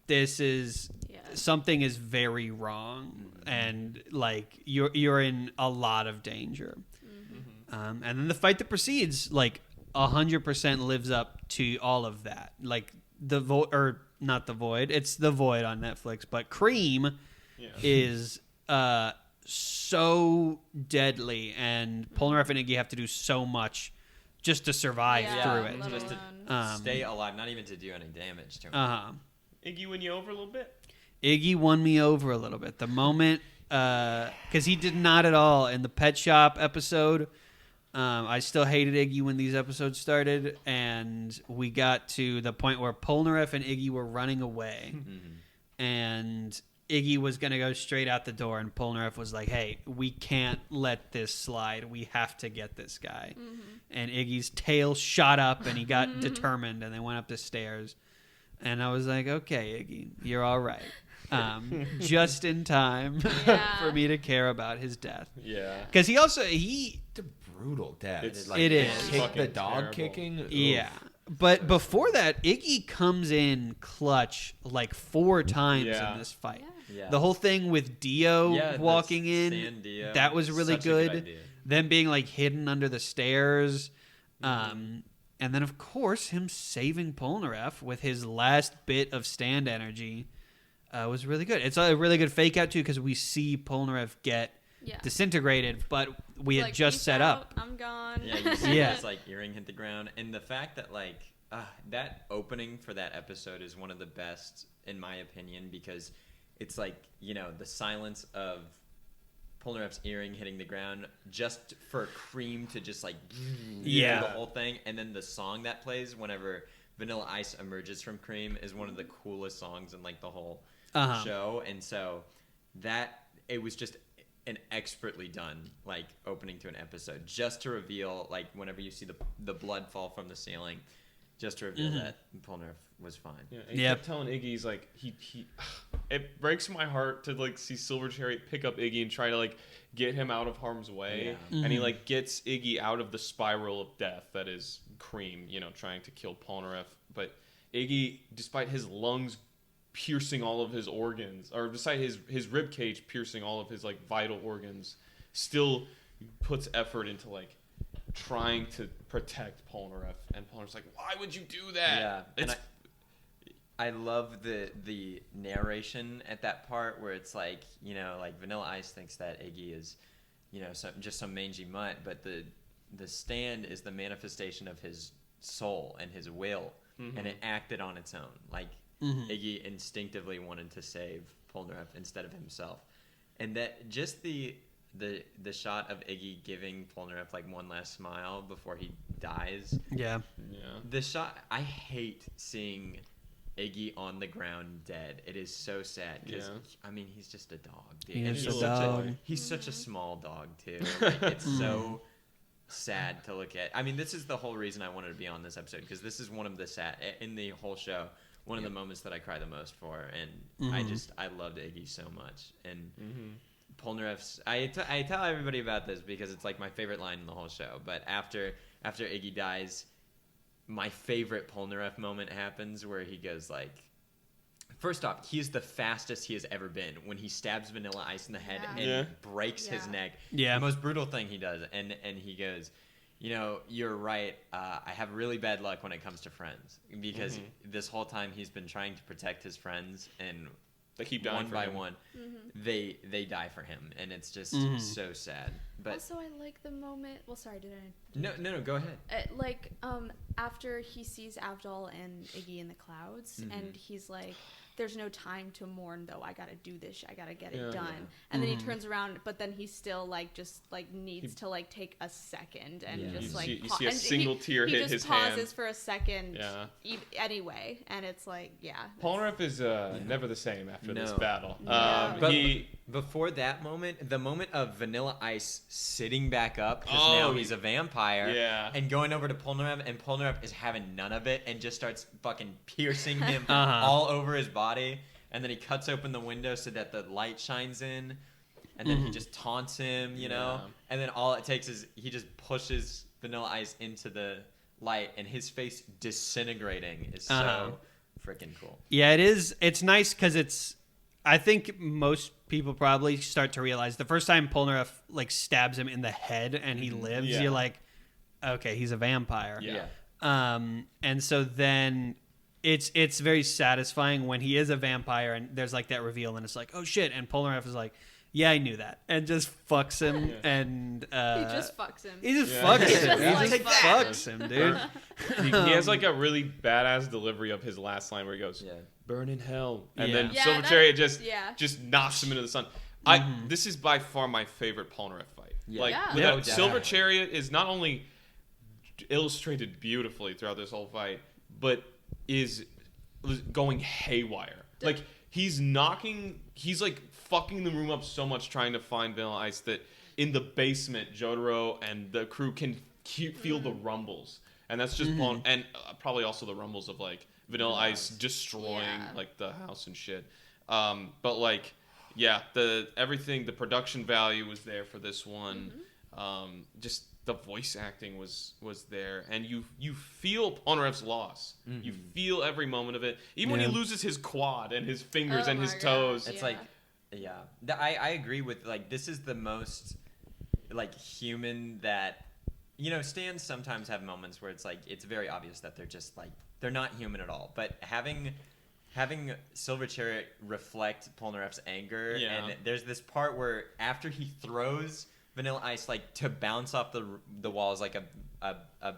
this is something is very wrong, and like you're in a lot of danger. And then the fight that proceeds like 100% lives up to all of that. Like the not the Void, it's the Void on Netflix, but Cream is so deadly, and Polnareff and Iggy have to do so much just to survive through it. Just to stay alive, not even to do any damage to him. Iggy win you over a little bit? Iggy won me over a little bit. The moment, because he did not at all in the Pet Shop episode. I still hated Iggy when these episodes started, and we got to the point where Polnareff and Iggy were running away, and Iggy was going to go straight out the door, and Polnareff was like, "Hey, we can't let this slide. We have to get this guy." And Iggy's tail shot up, and he got determined, and they went up the stairs. And I was like, "Okay, Iggy, you're all right." Just in time for me to care about his death. Yeah. Because it's a brutal death. It is. The dog terrible. kicking. Yeah. But before that, Iggy comes in clutch like 4 times in this fight. Yeah. The whole thing with Dio walking in, Dio, that was really such a good. idea. Them being like hidden under the stairs. And then, of course, him saving Polnareff with his last bit of stand energy was really good. It's a really good fake out, too, because we see Polnareff get disintegrated, but we had just set up. I'm gone. Yeah, you see his like earring hit the ground. And the fact that like that opening for that episode is one of the best, in my opinion, because it's like, you know, the silence of Polnareff's earring hitting the ground just for Cream to just like the whole thing, and then the song that plays whenever Vanilla Ice emerges from Cream is one of the coolest songs in like the whole show. And so that it was just an expertly done like opening to an episode, just to reveal like whenever you see the blood fall from the ceiling, just to reveal that Polnareff was fine. Yeah, and he kept telling Iggy, he's like, he it breaks my heart to like see Silver Chariot pick up Iggy and try to like get him out of harm's way, and he like gets Iggy out of the spiral of death that is Cream, you know, trying to kill Polnareff. But Iggy, despite his lungs piercing all of his organs, or despite his rib cage piercing all of his like vital organs, still puts effort into like trying to protect Polnareff. And Polnareff's like, why would you do that? Yeah, and I love the narration at that part where it's like, you know, like Vanilla Ice thinks that Iggy is, you know, just some mangy mutt, but the stand is the manifestation of his soul and his will, and it acted on its own. Like Iggy instinctively wanted to save Polnareff instead of himself, and that just the shot of Iggy giving Polnareff like one last smile before he dies. Yeah. The shot, I hate seeing Iggy on the ground dead. It is so sad because I mean he's just a dog, dude. He's such a small dog too. Like, it's so sad to look at. I mean, this is the whole reason I wanted to be on this episode, because this is one of the sad in the whole show. One of the moments that I cry the most for, and I loved Iggy so much. And Polnareff's, I tell everybody about this because it's like my favorite line in the whole show. But after Iggy dies, my favorite Polnareff moment happens where he goes like, first off, he is the fastest he has ever been when he stabs Vanilla Ice in the head and breaks his neck. Yeah. The most brutal thing he does. And he goes, you know, you're right. I have really bad luck when it comes to friends because this whole time he's been trying to protect his friends, and They keep dying one for by him. one, they die for him, and it's just so sad. But Also, I like the moment. Well, sorry, did I? no, go ahead. After he sees Avdol and Iggy in the clouds, and he's like, "There's no time to mourn, though. I gotta do this. I gotta get it done." And then he turns around, but then he still like just like needs to like take a second and just like you see a single tear he hit just his pauses hand. for a second. Yeah. Anyway, and it's like, Polnareff is never the same after this No. battle. No. But before that moment, the moment of Vanilla Ice sitting back up because now he's a vampire, and going over to Polnareff, and Polnareff is having none of it and just starts fucking piercing him all over his body, and then he cuts open the window so that the light shines in, and then he just taunts him, you know, and then all it takes is he just pushes Vanilla Ice into the light, and his face disintegrating is so freaking cool. Yeah, it is. It's nice because it's. I think most people probably start to realize the first time Polnareff like stabs him in the head and he lives, you're like, okay, he's a vampire. Yeah. And so then it's very satisfying when he is a vampire and there's like that reveal and it's like, oh shit, and Polnareff is like, yeah, I knew that, and just fucks him and he just fucks him. he just fucks him. He He just just fucks him, dude. he has like a really badass delivery of his last line where he goes, "Burn in hell," and then Yeah, Silver that- Chariot just yeah. knocks him into the sun. This is by far my favorite Polnareff fight. Yeah. Like Yeah. without Yeah. Silver Chariot is not only illustrated beautifully throughout this whole fight, but is going haywire. Like he's like fucking the room up so much trying to find Vanilla Ice that in the basement, Jotaro and the crew can feel the rumbles, and that's just and probably also the rumbles of like Vanilla Ice destroying like the house and shit. But like, the production value was there for this one. Just the voice acting was there, and you feel Polnareff's loss. You feel every moment of it, even when he loses his quad and his fingers and his toes. It's like, I agree with, like, this is the most, like, human that, you know, stands sometimes have moments where it's like, it's very obvious that they're just, like, they're not human at all. But having Silver Chariot reflect Polnareff's anger, and there's this part where after he throws Vanilla Ice, like, to bounce off the walls like a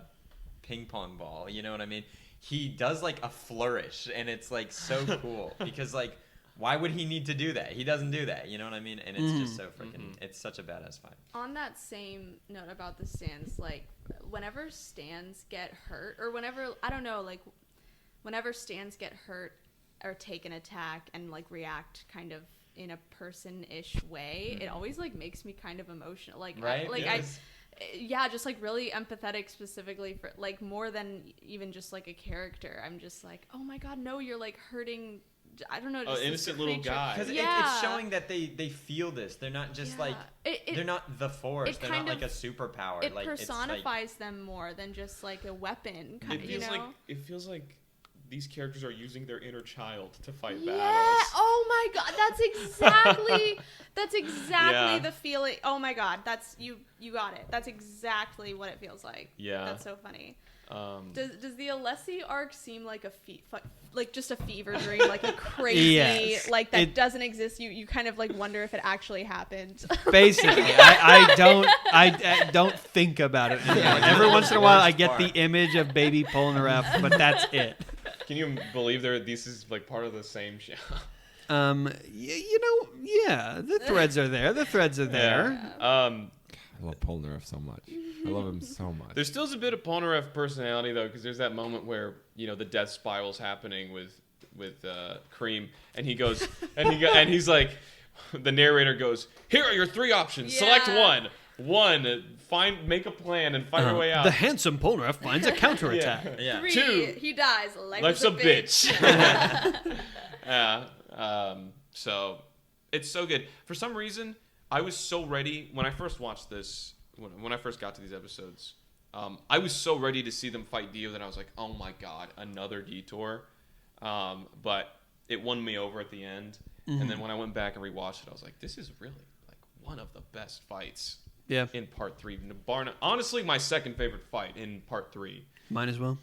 ping pong ball, you know what I mean? He does, like, a flourish, and it's, like, so cool because, like, why would he need to do that? He doesn't do that, you know what I mean? And it's just so freaking, it's such a badass fight. On that same note about the stands, like, whenever stands get hurt, or whenever, I don't know, like, whenever stands get hurt or take an attack and, like, react kind of in a person-ish way, it always, like, makes me kind of emotional. Like, right? Just, like, really empathetic specifically for, like, more than even just, like, a character. I'm just like, oh my god, no, you're, like, hurting, I don't know, just innocent this little creature. guy. Because it's showing that they feel this. They're not just like, they're not the Force. They're not like a superpower. It like, personifies it's them more than just like a weapon. It feels like these characters are using their inner child to fight Yeah. battles. Oh my god, that's exactly the feeling. Oh my god, that's you got it. That's exactly what it feels like. Yeah. That's so funny. Does the Alessi arc seem like just a fever dream, like a crazy, like that doesn't exist? You kind of like wonder if it actually happened. Basically, I don't think about it anymore. Every once in a while, I get the image of baby Polnareff, but that's it. Can you believe this is like part of the same show? The threads are there. The threads are there. I love Polnareff so much. I love him so much. There still is a bit of Polnareff personality though, because there's that moment where the death spiral's happening with Cream, and he goes and he's like, the narrator goes, "Here are your three options. Select one. One, make a plan and find your way out. The handsome Polnareff finds a counterattack. Yeah. 3, Two, he dies. Life's a bitch." So it's so good. For some reason, I was so ready when I first watched this. When I first got to these episodes, I was so ready to see them fight Dio that I was like, oh my god, another detour. But it won me over at the end. And then when I went back and rewatched it, I was like, this is really like one of the best fights in part 3. Honestly, my second favorite fight in part 3. Mine as well.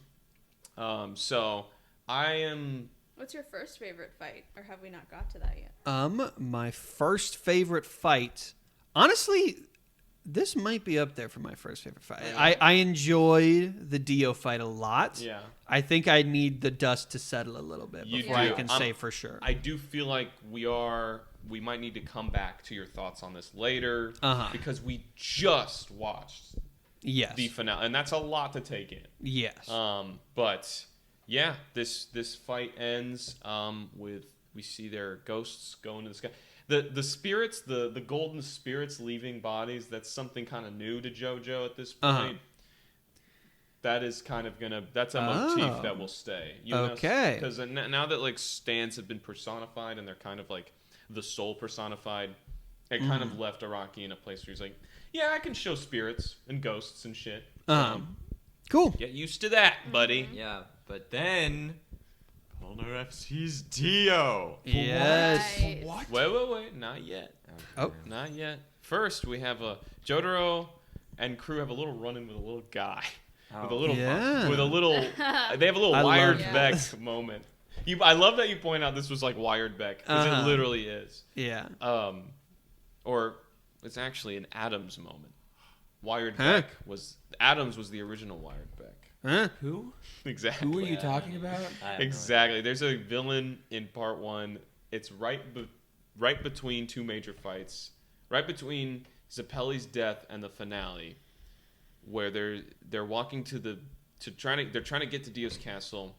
So I am... What's your first favorite fight? Or have we not got to that yet? My first favorite fight... Honestly, this might be up there for my first favorite fight. I enjoyed the Dio fight a lot. Yeah. I think I need the dust to settle a little bit You before do. I can say for sure. I do feel like we might need to come back to your thoughts on this later. Because we just watched the finale. And that's a lot to take in. Yes. But yeah, this fight ends with we see their ghosts going to the sky. The spirits, the golden spirits leaving bodies, that's something kind of new to JoJo at this point. That is kind of that's a motif that will stay. Okay. Because now that like stands have been personified and they're kind of like the soul personified, it kind of left Araki in a place where he's like, yeah, I can show spirits and ghosts and shit. Cool. Get used to that, buddy. Yeah, but then Polnareff sees Dio. Yes. What? Wait, not yet. Oh. Not yet. First, we have Jotaro and crew have a little run-in with a little guy. With a little, they have a little I Wired love Beck that. moment. I love that you point out this was like Wired Beck because it literally is. Yeah. Or it's actually an Adams moment. Wired Beck Adams was the original Wired Beck. Huh? Who? Exactly. Who are you talking about? Exactly. There's a villain in part 1. It's right between two major fights, right between Zappelli's death and the finale, where they're walking they're trying to get to Dio's castle,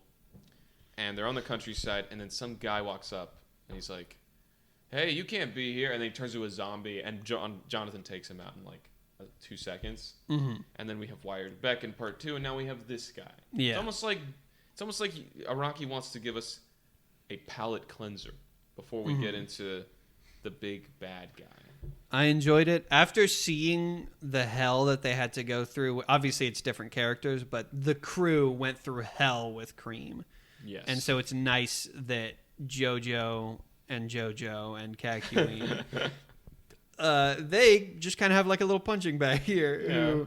and they're on the countryside, and then some guy walks up and he's like, "Hey, you can't be here," and then he turns into a zombie, and Jonathan takes him out in like 2 seconds. And then we have Wired Beck in part 2, and now we have this guy. Yeah. It's almost like Araki wants to give us a palate cleanser before we get into the big bad guy. I enjoyed it. After seeing the hell that they had to go through, obviously it's different characters, but the crew went through hell with Cream. Yes. And so it's nice that JoJo and Kakyoin, they just kind of have like a little punching bag here.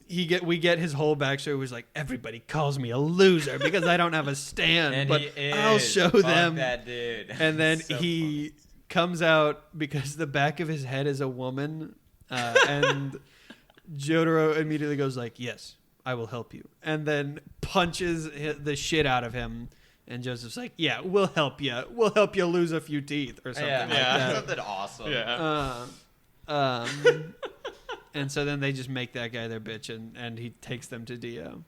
Yeah. We get his whole backstory was like, everybody calls me a loser because I don't have a stand, And but I'll show Fuck them. that dude. And then So he comes out because the back of his head is a woman, and Jotaro immediately goes like, "Yes, I will help you," and then punches the shit out of him. And Joseph's like, "Yeah, we'll help you. We'll help you lose a few teeth or something like that." Something awesome. Yeah. And so then they just make that guy their bitch, and he takes them to Dio.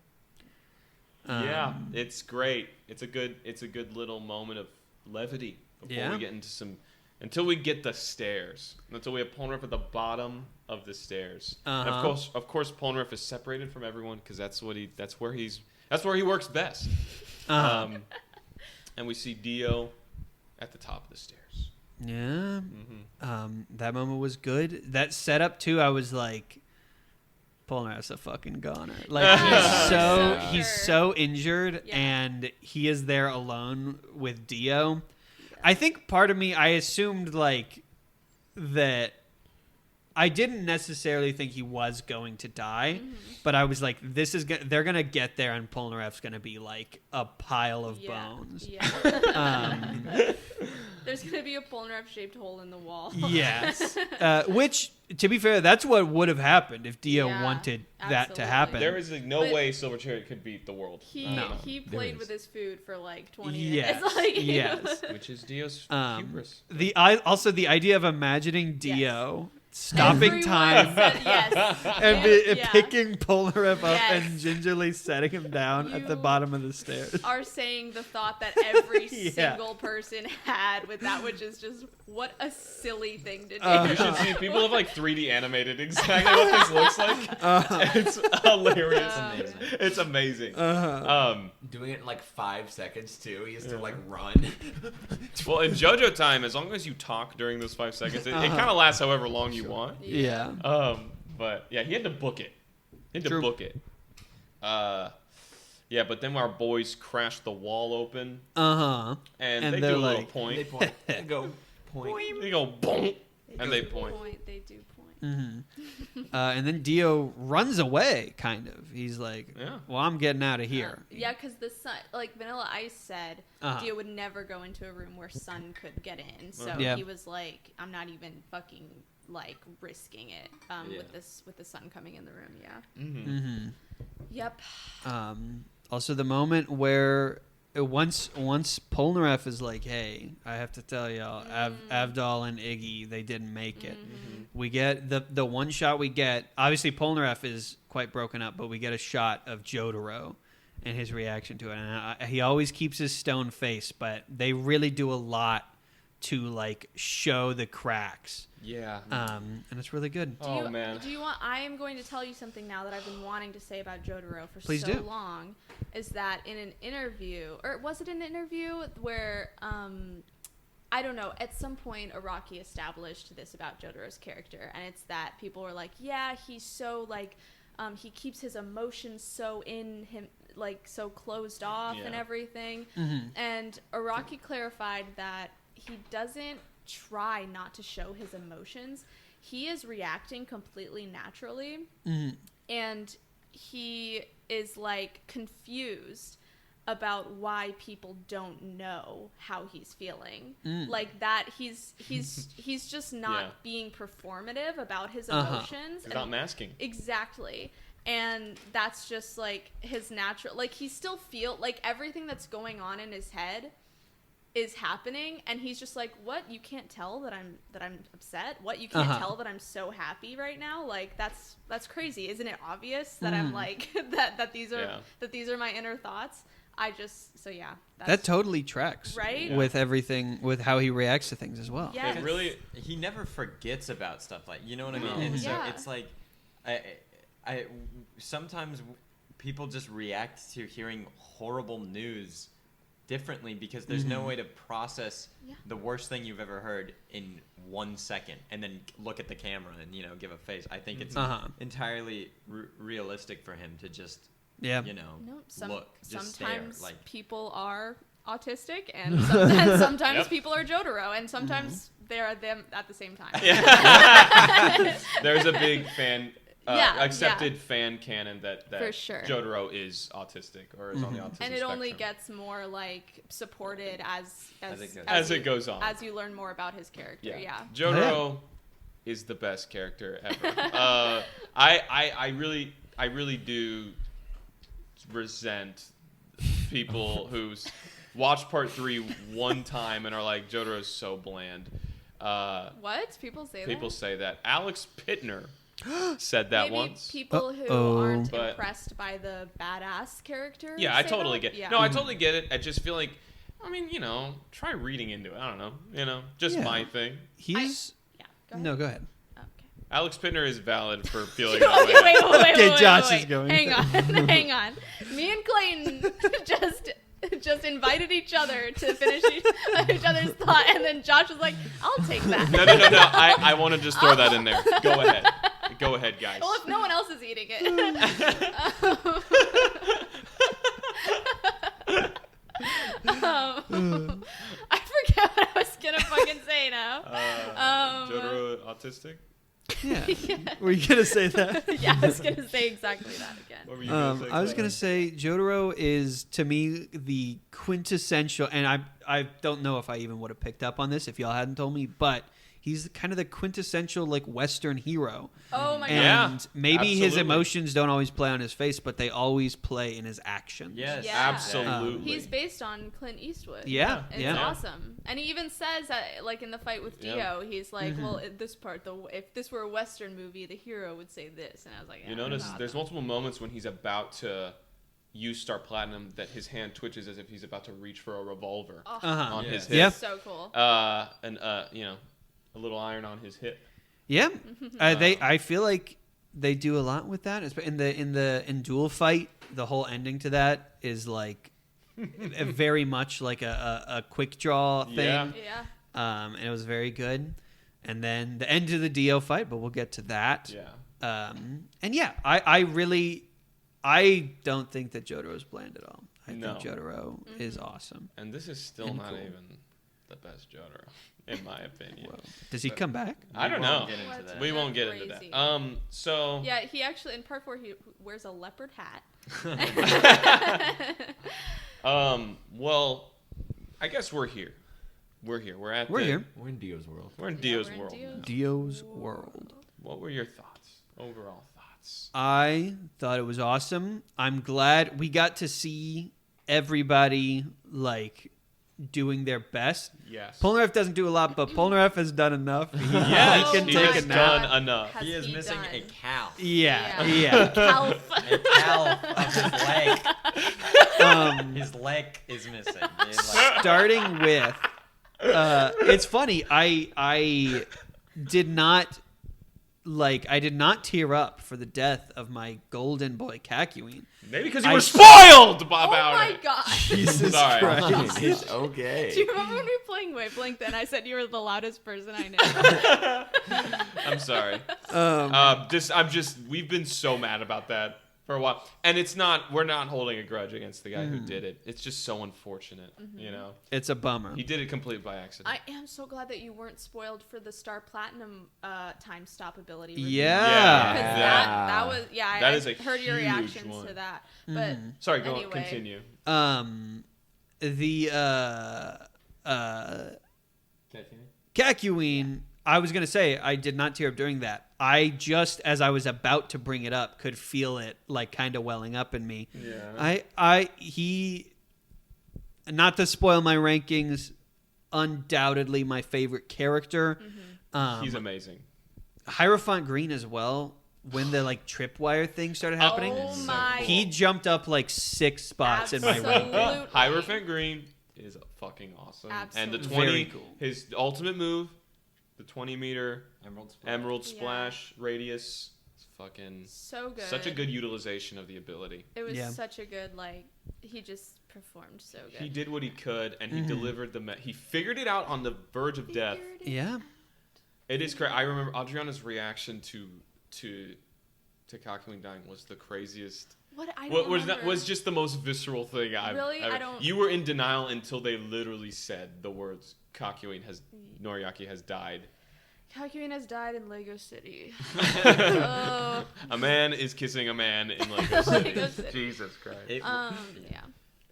Yeah, it's great. It's a good little moment of levity before we get into until we get the stairs. Until we have Polnareff at the bottom of the stairs. And of course, Polnareff is separated from everyone because that's where he works best. And we see Dio at the top of the stairs. Yeah. That moment was good. That setup too, I was like, Polnareff's a fucking goner. Like he's so injured, and he is there alone with Dio. I think part of me, I assumed like that. I didn't necessarily think he was going to die, but I was like, they're gonna get there, and Polnareff's gonna be like a pile of bones. Yeah. There's gonna be a Polnareff-shaped hole in the wall. Yes. Which, to be fair, that's what would have happened if Dio wanted that to happen. There is no way Silverchair could beat the world. He played with his food for like 20 Yes. minutes. Like, Yes. Which is Dio's hubris. Also the idea of imagining Dio stopping Everyone time said yes. and Yeah. picking Polnareff up Yes. and gingerly setting him down at the You bottom of the stairs. Are saying the thought that every Yeah. single person had with that, which is just what a silly thing to do. You should see people have like 3D animated exactly what this looks like. It's hilarious. amazing. It's amazing. Doing it in like 5 seconds too. He has to like run. Well, in JoJo time, as long as you talk during those 5 seconds, it kind of lasts however long you want. Yeah. But yeah, he had to book it. Need to True. book it. Yeah, but then our boys crash the wall open, Uh-huh. and And they they're do a little like- point. They point. They go point. They go boom, and they do point. They do point. And then Dio runs away, kind of. He's like, Yeah. well, I'm getting out of here. Yeah, because the sun, like Vanilla Ice said, Uh-huh. Dio would never go into a room where sun could get in. So Yeah. he was like, I'm not even fucking like risking it Yeah. with the sun coming in the room. Yeah. Mm-hmm. Yep. Also, the moment where once Polnareff is like, "Hey, I have to tell y'all, Avdol and Iggy, they didn't make it." We get the one shot we get. Obviously, Polnareff is quite broken up, but we get a shot of Jotaro and his reaction to it. And he always keeps his stone face, but they really do a lot to like show the cracks. Yeah. And it's really good. Oh, man. Do you want? I am going to tell you something now that I've been wanting to say about Jotaro for Please so do. long. Is that in an interview, or was it an interview where I don't know. At some point, Araki established this about Jotaro's character, and it's that people were like, "Yeah, he's so like." He keeps his emotions so in him, like so closed off and Yeah. everything. And Araki clarified that he doesn't try not to show his emotions. He is reacting completely naturally, and he is like confused about why people don't know how he's feeling. Like that he's just not Yeah. being performative about his Uh-huh. emotions. Without masking. Exactly. And that's just like his natural, like he still feel like everything that's going on in his head is happening, and he's just like, what, you can't tell that I'm upset? What, you can't tell that I'm so happy right now? Like that's crazy. Isn't it obvious that I'm like that these are my inner thoughts? That totally tracks Right? with everything, with how he reacts to things as well. Yeah. It really. He never forgets about stuff like, you know what I mean? No. And so Yeah. it's like, I sometimes people just react to hearing horrible news differently because there's no way to process the worst thing you've ever heard in 1 second and then look at the camera and give a face. I think it's entirely realistic for him to just Yeah. look, just sometimes stare. Like, people are autistic, and sometimes Yep. people are Jotaro, and sometimes they are them at the same time. There's a big accepted yeah. fan canon that For sure. Jotaro is autistic or is on the autism And it only spectrum. gets more like supported As it goes on. as you learn more about his character. Yeah. Jotaro is the best character ever. I really do resent people who watch part 3 one time and are like, Jotaro's so bland. What? People say that? People say that. Alex Pittner said that Maybe once. people who aren't impressed by the badass character. Yeah, I say totally that? get it. Yeah. No, I totally get it. I just feel like, try reading into it. I don't know. Just Yeah. my thing. He's Yeah. Go ahead. no, go ahead. Okay. Alex Pittner is valid for feeling that way. Wait, Okay, Josh is going. Hang on, hang on. Me and Clayton just invited each other to finish each other's thought, and then Josh was like, "I'll take that." No. I want to just throw that in there. Go ahead. Go ahead, guys. Well, if no one else is eating it. I forget what I was gonna fucking say now. Jotaro autistic? Yeah. Were you gonna say that? Yeah, I was gonna say exactly that again. What were you going to say? I was gonna say Jotaro is to me the quintessential, and I don't know if I even would have picked up on this if y'all hadn't told me, but he's kind of the quintessential like Western hero. Oh my god. And maybe his absolutely. emotions don't always play on his face, but they always play in his actions. yes, Yeah. Absolutely. He's based on Clint Eastwood. Yeah, It's yeah. awesome. And he even says that, like in the fight with Dio, Yeah. he's like, well, at this part, if this were a Western movie, the hero would say this. And I was like, yeah, You notice that's there's awesome. multiple moments when he's about to use Star Platinum that his hand twitches as if he's about to reach for a revolver Oh, Uh-huh. on his Yeah. hip. Yep. so cool. A little iron on his hip. Yeah, I feel like they do a lot with that. In duel fight, the whole ending to that is like very much like a quick draw thing. Yeah. Yeah. And it was very good. And then the end of the Dio fight, but we'll get to that. Yeah. And yeah, I don't think that Jotaro's bland at all. I No. think Jotaro is awesome. And this is still And not cool. even the best Jotaro, in my opinion. Whoa. Does he come back? I don't We won't know. get into What? that. We won't get That's into crazy. that. So Yeah, he actually in part 4 he wears a leopard hat. well, I guess we're here. We're here. We're at. We're the- here. We're in Dio's world. We're in Yeah, Dio's we're in world. Dio's Dio's world. What were your thoughts? Overall thoughts. I thought it was awesome. I'm glad we got to see everybody like doing their best. Yes. Polnareff doesn't do a lot, but Polnareff has done enough. Yes, he can he take has a nap. done enough. Has He is he missing done? a cow. Yeah. Calf. A cow of his leg. His leg is missing. It's like- Starting with, it's funny. I did not tear up for the death of my golden boy Kakyoin. Maybe because you I- were spoiled Oh about my it. gosh. Jesus Sorry. Christ. It's okay. Do you remember when we were playing Wavelength and I said you were the loudest person I knew? I'm sorry. We've been so mad about that for a while, and we're not holding a grudge against the guy who did it. It's just so unfortunate, you know. It's a bummer. He did it completely by accident. I am so glad that you weren't spoiled for the Star Platinum time stop ability. review. Yeah. Because Yeah. that was That I is a heard your huge reactions one. to that. But Sorry, go on, anyway. continue. The Kakyoin, I was gonna say I did not tear up during that. I just, as I was about to bring it up, could feel it like kind of welling up in me. Yeah. He, not to spoil my rankings, undoubtedly my favorite character. He's amazing. Hierophant Green as well. When the like tripwire thing started happening, Oh my. he jumped up like 6 spots in my Absolutely. ranking. Hierophant Green is fucking awesome. And the Absolutely. 20, Very cool. his ultimate move, the 20-meter Emerald Splash. Emerald Yeah. Splash radius, is fucking So good. such a good utilization of the ability. It was Yeah. such a good he just performed so good. He did what he could, and he delivered he figured it out on the verge of death. Yeah. It is crazy. I remember Adriana's reaction to Kakyoin dying was the craziest. What I don't remember. Was just the most visceral thing I've Really? ever. I don't- You were in denial until they literally said the words Noriaki has died. Kakyoin has died in Lego City. Oh. A man is kissing a man in Lego City. Lego City. Jesus Christ. Yeah.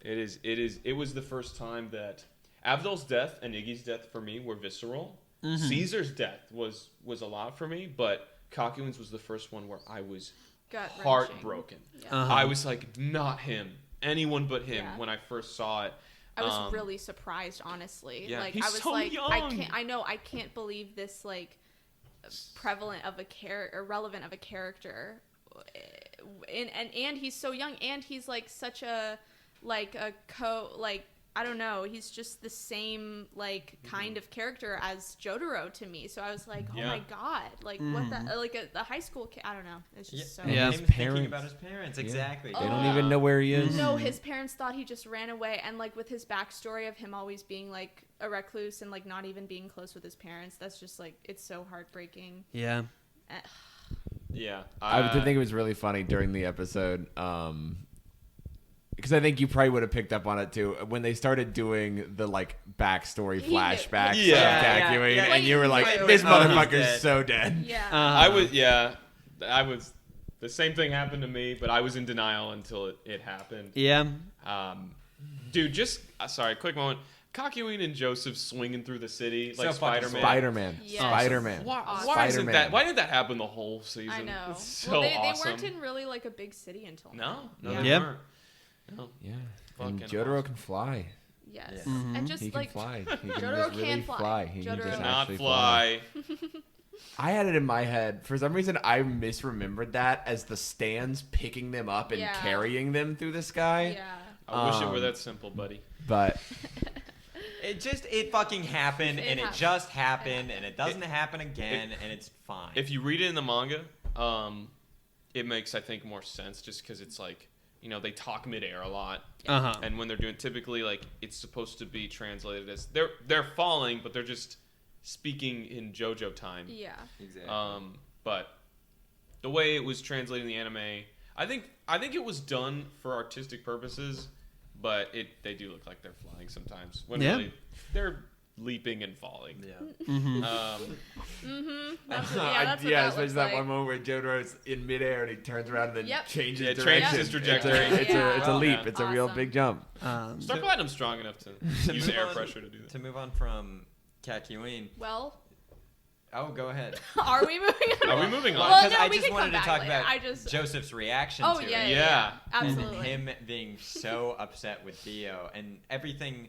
It was the first time that Abdul's death and Iggy's death for me were visceral. Caesar's death was a lot for me, but Kakyoin's was the first one where I was Gut-wrenching. heartbroken. Yeah. I was like, not him, anyone but him. Yeah. When I first saw it, I was really surprised, honestly. Yeah, like he's I was so like, young. I can't believe this like prevalent of a character, relevant of a character, and he's so young, and he's like such a I don't know, he's just the same like kind of character as Jotaro to me. So I was like, oh Yeah. my god, like what the like a high school kid. I don't know. It's just so. Yeah. Him His thinking parents. about his parents. Yeah. Exactly. They don't even know where he is. No, his parents thought he just ran away, and like with his backstory of him always being like a recluse and like not even being close with his parents, that's just like it's so heartbreaking. Yeah. Eh, yeah. I did think it was really funny during the episode, because I think you probably would have picked up on it too when they started doing the like backstory He knew. flashbacks Yeah. of Yeah, Kakyoin, yeah, and you were like, yeah. "This Oh, he's motherfucker's dead. so dead." Yeah. I was. The same thing happened to me, but I was in denial until it happened. Yeah. Dude, just sorry, quick moment. Kakyoin and Joseph swinging through the city So like fucking Spider-Man. Spider-Man. Yes. Spider-Man. Why Awesome. isn't that? Why didn't that happen the whole season? I know. It's so well, they awesome. weren't in really like a big city until No, now. they Yep. weren't. No. Yeah. Fucking And Jotaro awesome. can fly. Yes. Yeah. And just He can like fly. He can Jotaro just really can fly. He Jotaro can just can Not actually fly. I had it in my head. For some reason, I misremembered that as the stands picking them up and Yeah. carrying them through the sky. yeah. I wish it were that simple, buddy. But It fucking happened, It and it happened. just happened, and it doesn't happen again, and it's fine. If you read it in the manga, it makes I think more sense just because it's like they talk midair a lot, and when they're doing typically like it's supposed to be translated as they're falling, but they're just speaking in JoJo time. Yeah. exactly. But the way it was translated in the anime, I think it was done for artistic purposes, but they do look like they're flying sometimes. When really they're leaping and falling. Yeah. That's what that especially looks that like. one moment where Jotaro's in midair and he turns around and then changes Yeah, direction. changes his trajectory. It's a leap. Yeah. It's a real Awesome. big jump. Star Platinum's strong enough to use move air on- pressure to do that. To move on from Kakyoin. Well, Oh, go ahead. are we moving on? Are we moving on? Well, Because no, I we just can wanted come to back talk later. about I just- Joseph's reaction Oh, to yeah, it. Yeah. Absolutely. Him being so upset with Dio and everything.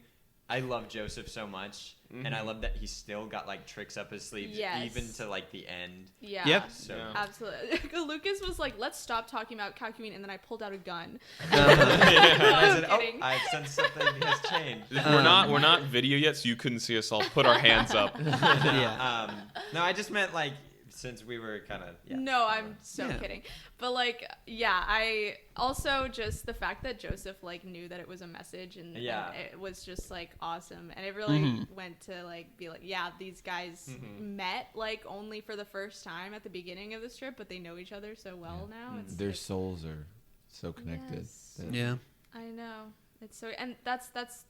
I love Joseph so much, and I love that he still got like tricks up his sleeves, Yes. even to like the end. Yeah. Yep. So Yeah. Absolutely. Lucas was like, let's stop talking about Kakyoin, and then I pulled out a gun. and I said, I'm "Oh, kidding. I've sensed something has changed." We're not video yet, so you couldn't see us all put our hands up. Yeah. No, I just meant like since we were kind of No, I'm so Yeah. kidding. But like, yeah, I also just the fact that Joseph like knew that it was a message and it was just like awesome. And it really went to like be like, yeah, these guys met like only for the first time at the beginning of this trip, but they know each other so well now. It's Their like, souls are so connected. Yes. that- Yeah. I know. It's so, and that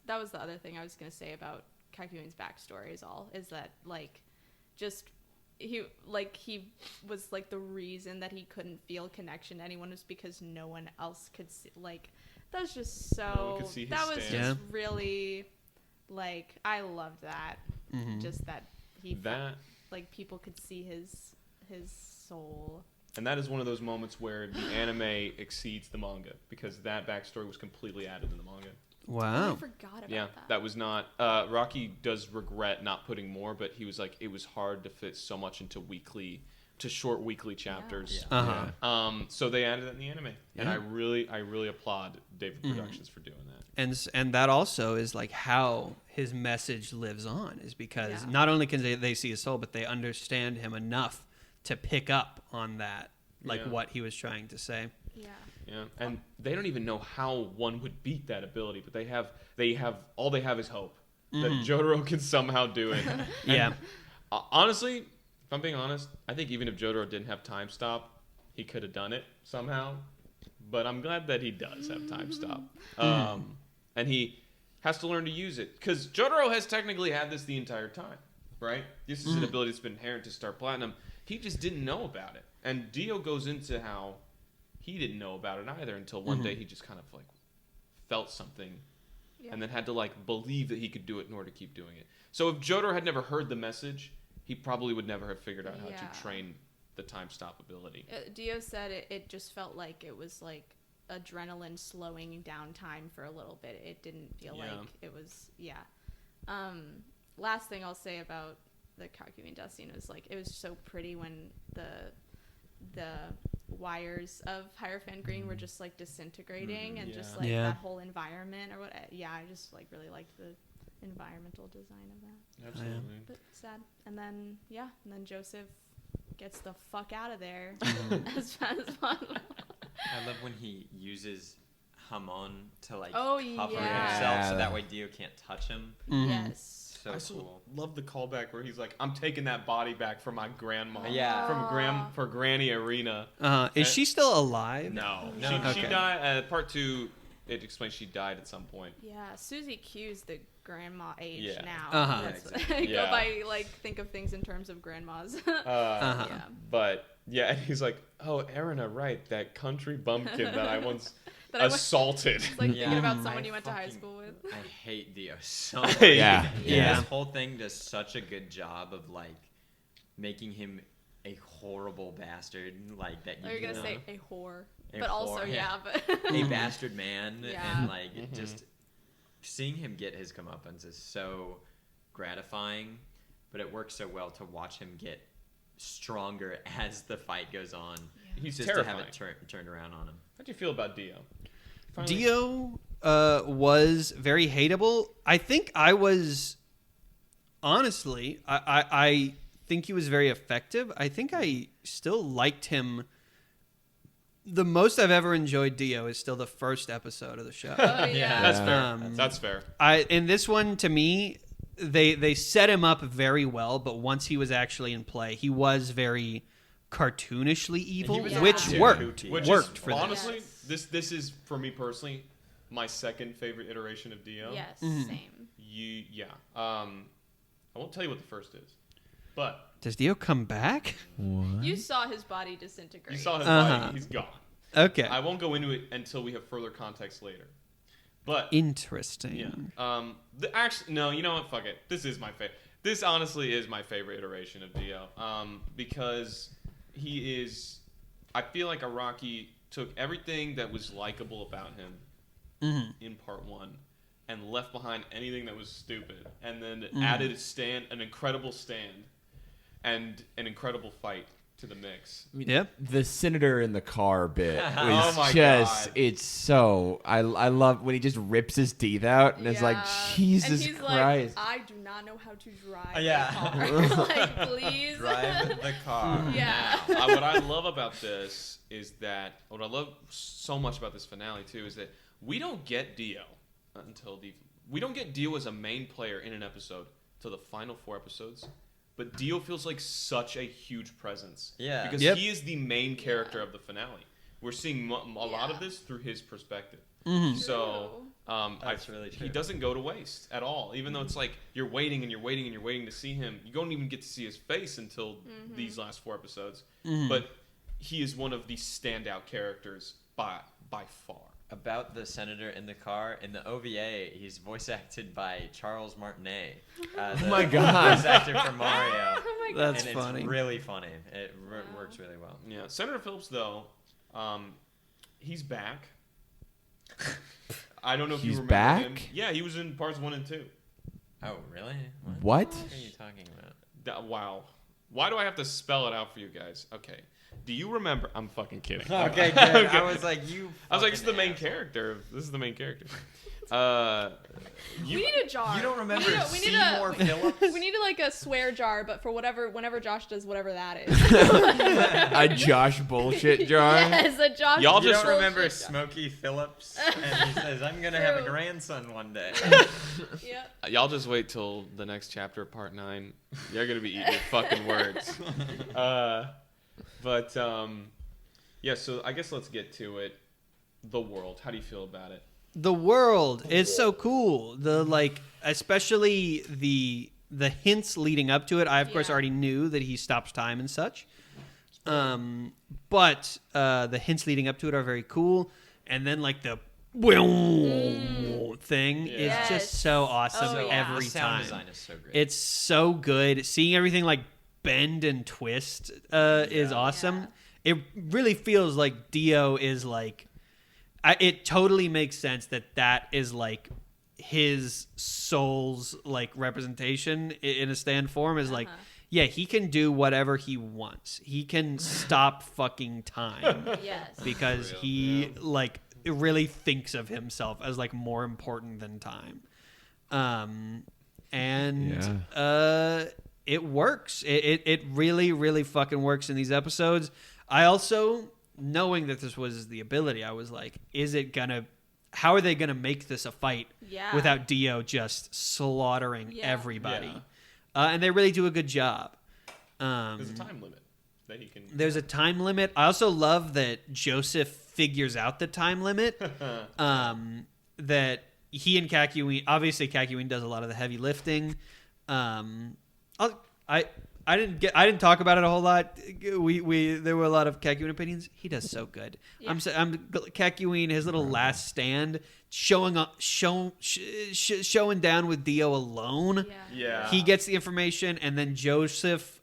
was the other thing I was gonna say about Kakyoin's backstory is that like, just he was like the reason that he couldn't feel connection to anyone was because no one else could see. Like, that's just No so. one could see his That was stance. just really, like, I loved that. Just that he felt like people could see his soul. And that is one of those moments where the anime exceeds the manga because that backstory was completely added in the manga. Wow. I forgot about Yeah, that. that was not. Rocky does regret not putting more, but he was like, it was hard to fit so much into short weekly chapters. Uh huh. So they added it in the anime, and Yeah. I really applaud David Productions for doing that. And that also is like how his message lives on is because Yeah. not only can they see his soul, but they understand him enough to pick up on that, like Yeah. what he was trying to say. Yeah. Yeah, and they don't even know how one would beat that ability, but they have all they have is hope that Jotaro can somehow do it. And, Yeah. honestly, if I'm being honest, I think even if Jotaro didn't have time stop, he could have done it somehow. But I'm glad that he does have time stop, and he has to learn to use it because Jotaro has technically had this the entire time, right? This is an ability that's been inherent to Star Platinum. He just didn't know about it, and Dio goes into how he didn't know about it either until one day he just kind of like felt something Yeah. and then had to like believe that he could do it in order to keep doing it. So if Jotaro had never heard the message, he probably would never have figured out how Yeah. to train the time stop ability. Dio said it just felt like it was like adrenaline slowing down time for a little bit. It didn't feel Yeah. like it was, last thing I'll say about the Kakyoin Dust scene was like, it was so pretty when the wires of Hierophant Green were just like disintegrating and just like Yeah. that whole environment or what. Yeah, I just like really liked the environmental design of that. Absolutely. But sad. And then Joseph gets the fuck out of there as fast as possible. I love when he uses Hamon to like Oh, cover yeah. himself so that way Dio can't touch him. Yes. So I also cool. love the callback where he's like, "I'm taking that body back for my grandma." Yeah. For Granny Arena. Is she still alive? No, No. she Okay. died. Part 2, it explains she died at some point. Yeah, Susie Q's the grandma age Yeah. now. Uh-huh. That's Yeah, what exactly. I go Yeah. by, like, think of things in terms of grandmas. Uh-huh. Yeah. But yeah, and he's like, "Oh, Erina, right? That country bumpkin that I once That I went- assaulted." It's like Yeah. thinking about someone I you went to high fucking- school with. I hate Dio so much. Yeah. Yeah. This whole thing does such a good job of like making him a horrible bastard, like that. Oh, you're going to know, say a whore. A But also, whore, yeah, yeah. but... a bastard man, Yeah. and like just seeing him get his comeuppance is so gratifying. But it works so well to watch him get stronger as the fight goes on. He's just terrifying. to have it turned around on him. How'd you feel about Dio? Finally- Dio was very hateable. I think I was, honestly, I think he was very effective. I think I still liked him. The most I've ever enjoyed Dio is still the first episode of the show. Oh, yeah. That's fair. Um, That's fair. In this one, to me, they set him up very well, but once he was actually in play, he was very cartoonishly evil, He was a which cartoon. worked. Which worked is, for them. honestly, Yes. this is for me personally my second favorite iteration of Dio. Yes, Mhm. same. I won't tell you what the first is, but Does Dio come back? What? You saw his body disintegrate. you saw his Uh-huh. body. He's gone. Okay. I won't go into it until we have further context later. But Interesting. yeah. Actually, no. You know what? Fuck it. This is my favorite. This honestly is my favorite iteration of Dio. Because he is. I feel like Araki took everything that was likable about him Mhm. in part 1 and left behind anything that was stupid, and then Mm. added an incredible stand, and an incredible fight to the mix. Yeah. The senator in the car bit was Oh my just, God. it's so, I love when he just rips his teeth out and it's like, Yeah. Jesus and he's Christ. Like, I do not know how to drive Yeah. a car. Like, please. Drive the car. Yeah. What I love about this is that what I love so much about this finale too is that we don't get Dio we don't get Dio as a main player in an episode till the final 4 episodes. But Dio feels like such a huge presence. Yeah. Because Yep. he is the main character of the finale. We're seeing a lot of Yeah. this through his perspective. Mhm. So That's really true. he doesn't go to waste at all. Even though it's like you're waiting and you're waiting and you're waiting to see him. You don't even get to see his face until these last 4 episodes. Mhm. But he is one of the standout characters by far. About the senator in the car, in the OVA, he's voice acted by Charles Martinet. Oh my God. Voice actor for Mario. Oh my That's and funny. it's really funny. It Wow. works really well. Yeah, Senator Phillips though, he's back. I don't know if He's you remember him. back? Yeah, he was in parts 1 and 2. Oh, really? What? What are you talking about? Wow. Why do I have to spell it out for you guys? Okay. Do you remember? I'm fucking kidding. Okay, good. Okay. I was like, you. I was like, this is the fucking main asshole. character. This is the main character. We need a jar. You don't remember we need Seymour Phillips? We need like a swear jar, but for whenever Josh does whatever that is. A Josh bullshit jar? Yes, a Josh. Y'all You just don't remember bullshit jar. Smokey Phillips? And he says, I'm going to have a True. grandson one day. Yep. Y'all just wait till the next chapter, part 9. You're gonna be eating your fucking words. Yeah. So I guess let's get to it. The world. How do you feel about it? The world is so cool. Especially the hints leading up to it. I of course Yeah. already knew that he stops time and such. But the hints leading up to it are very cool. And then like the thing is Yes. just so awesome Oh, yeah. every The sound time. design is so great. It's so good. Seeing everything like bend and twist is awesome. It really feels like Dio is like. It totally makes sense that is like his soul's like representation in a stand form is like, yeah, he can do whatever he wants. He can stop fucking time Yes. because Real, he like really thinks of himself as like more important than time. It works. It really, really fucking works in these episodes. I also, knowing that this was the ability, I was like, how are they gonna make this a fight Yeah. without Dio just slaughtering Yeah. everybody? Yeah. And they really do a good job. There's a time limit that he can. There's a time limit. I also love that Joseph figures out the time limit. That he and Kakyoin does a lot of the heavy lifting. I didn't talk about it a whole lot. There were a lot of Kakyoin opinions. He does so good. Yeah. I'm Kakyoin, his little last stand, showing down with Dio alone. Yeah. He gets the information, and then Joseph,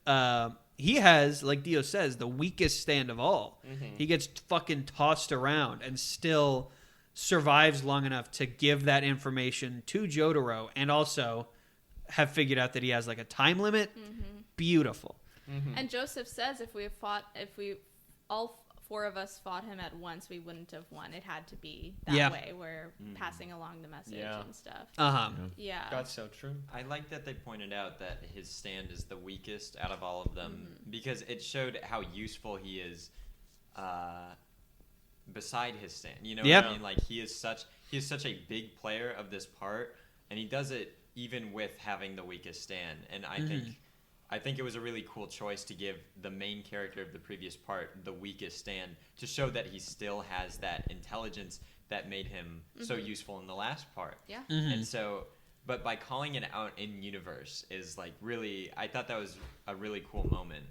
he has, like Dio says, the weakest stand of all. He gets fucking tossed around and still survives long enough to give that information to Jotaro, and also have figured out that he has like a time limit. Beautiful. And Joseph says if we all 4 of us fought him at once, we wouldn't have won. It had to be that way. We're passing along the message and stuff. Yeah. That's so true. I like that they pointed out that his stand is the weakest out of all of them because it showed how useful he is beside his stand. You know what I mean? Like he is such a big player of this part, and he does it even with having the weakest stand. And I think I think it was a really cool choice to give the main character of the previous part the weakest stand to show that he still has that intelligence that made him so useful in the last part. Yeah. And so, but by calling it out in universe is like really, I thought that was a really cool moment.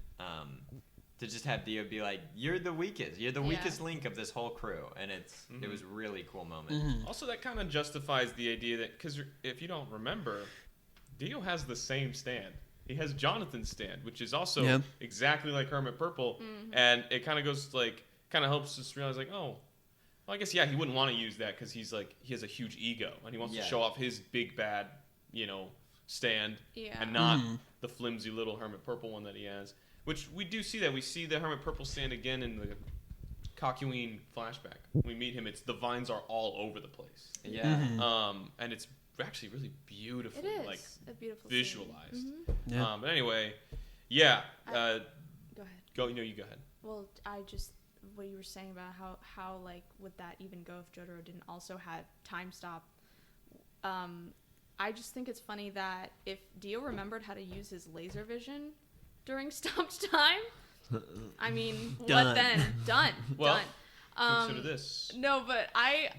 To just have Dio be like, "You're the weakest. You're the weakest link of this whole crew," and it was a really cool moment. Also, that kind of justifies the idea that, because if you don't remember, Dio has the same stand. He has Jonathan's stand, which is also exactly like Hermit Purple, and it kind of goes kind of helps us realize oh, well, I guess he wouldn't want to use that because he has a huge ego and he wants to show off his big bad, stand, and not the flimsy little Hermit Purple one that he has. Which we do see that. We see the Hermit Purple stand again in the Kakyoin flashback. We meet him. The vines are all over the place. Yeah. And it's actually really beautifully It is a beautiful visualized. scene. But anyway, yeah. Go ahead. You go ahead. Well, what you were saying about how like would that even go if Jotaro didn't also have time stop? I just think it's funny that if Dio remembered how to use his laser vision during stopped time, I mean, Done. what then? Done. Well, Done. consider this. No, but I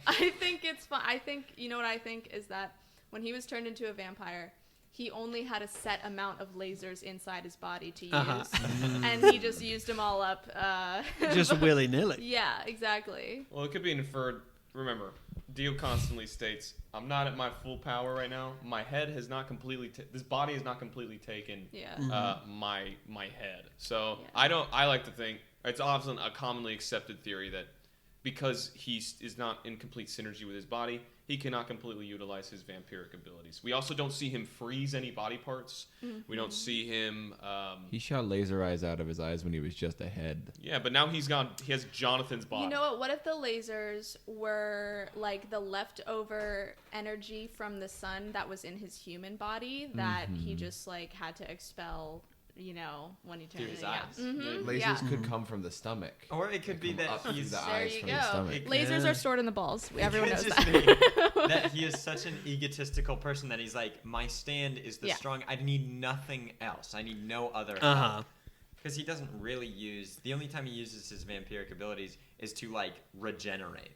think it's fun. I think, you know what I think is that when he was turned into a vampire, he only had a set amount of lasers inside his body to use, and he just used them all up. Just willy-nilly. Yeah, exactly. Well, it could be inferred. Remember, Dio constantly states, "I'm not at my full power right now. My head has not completely. This body has not completely taken my head." So I like to think it's often a commonly accepted theory that because he is not in complete synergy with his body, he cannot completely utilize his vampiric abilities. We also don't see him freeze any body parts. We don't see him. He shot laser eyes out of his eyes when he was just a head. Yeah, but now he has Jonathan's body. You know what? What if the lasers were like the leftover energy from the sun that was in his human body that he just like had to expel? When he turned Through his it, eyes. Lasers could come from the stomach. Or it could be that Up through he's the There eyes you from the go. stomach. Lasers are stored in the balls. Everyone knows It's that. just me, that he is such an egotistical person that he's like, my stand is the strong. I need nothing else. I need no other help. Because he doesn't really use. The only time he uses his vampiric abilities is to like regenerate.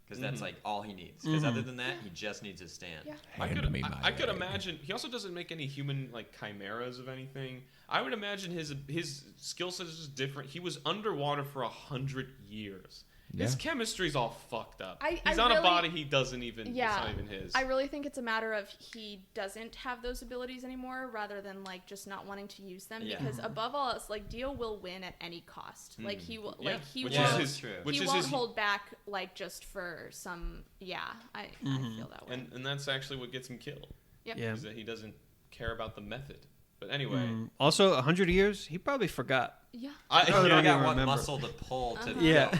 Because that's like all he needs. Because other than that, he just needs his stand. Yeah. I could imagine he also doesn't make any human like chimeras of anything. I would imagine his skill set is just different. He was underwater for 100 years. His chemistry's all fucked up. He's on a body he doesn't even. It's not even his. I really think it's a matter of he doesn't have those abilities anymore, rather than like just not wanting to use them. Yeah. Because above all else, like Dio will win at any cost. Like he will. Yeah. Like he Which won't. is his true. Which he is won't his, hold back like just for some. Yeah, I feel that way. and that's actually what gets him killed. Yep. Yeah. Is that he doesn't care about the method. But anyway, Also, 100 years, he probably forgot. Yeah. I don't got even what remember. muscle to pull to. Yeah.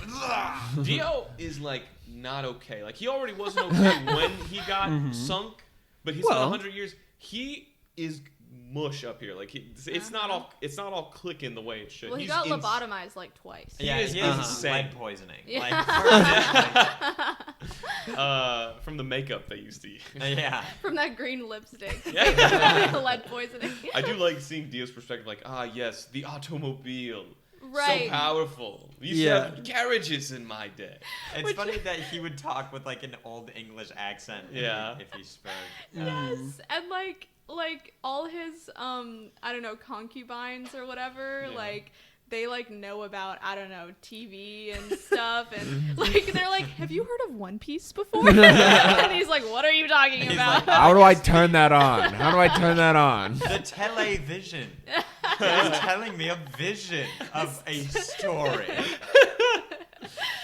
Dio is like not okay. Like he already wasn't okay when he got sunk, but he's got 100 years. He is mush up here. Like it's not all clicking the way it should. Well, he He's got lobotomized like twice. Yeah, is he has insane. lead poisoning. Yeah. Like, from the makeup they used to use. yeah. From that green lipstick. Yeah. Lead poisoning. I do like seeing Dio's perspective. Like, yes, the automobile. Right. So powerful. We used to have carriages in my day. It's funny that he would talk with like an old English accent. If he spoke. Yes, and like all his I don't know, concubines or whatever, like they like know about, I don't know, TV and stuff, and like they're like, have you heard of One Piece before? And he's like, what are you talking He's about? like, How do I turn that on? How do I turn that on? The television. He's telling me a vision of a story.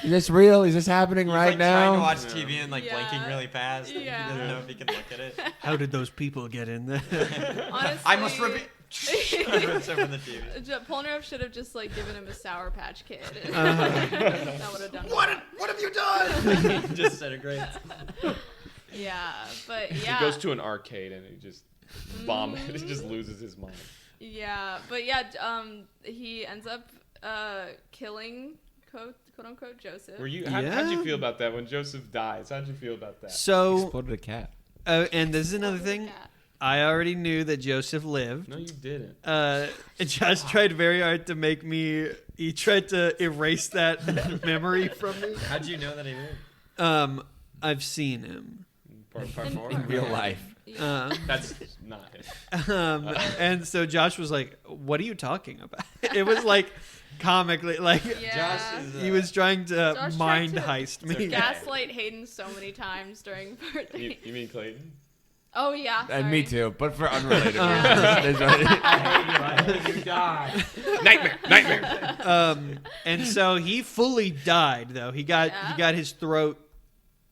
Is this real? Is this happening He's right like now? trying to watch TV and like Yeah. blinking really fast. Yeah. He doesn't know if he can look at it. How did those people get in there? Honestly, I must reveal. It's over the TV. Polnareff should have just like given him a Sour Patch Kid. That would have done. What have you done? Disintegrates. Yeah, but He yeah. goes to an arcade and he just vomits. He just loses his mind. Yeah, but yeah, he ends up killing quote unquote Joseph. Were you? How'd you feel about that when Joseph dies? How'd you feel about that? So, Exploded a cat. and this is another thing. I already knew that Joseph lived. No, you didn't. Josh tried very hard to make me. He tried to erase that memory from me. How'd you know that he did? I've seen him. Part 4. In real life. That's not it. And so Josh was like, "What are you talking about?" It was like comically, like Yeah. Josh is, he was trying to Josh mind tried to heist me. okay. Gaslight Hayden so many times during part 3. You mean Clayton? Oh yeah. And me sorry. too, but for unrelated reasons. I hate you. You die. Nightmare. And so he fully died, though. He got his throat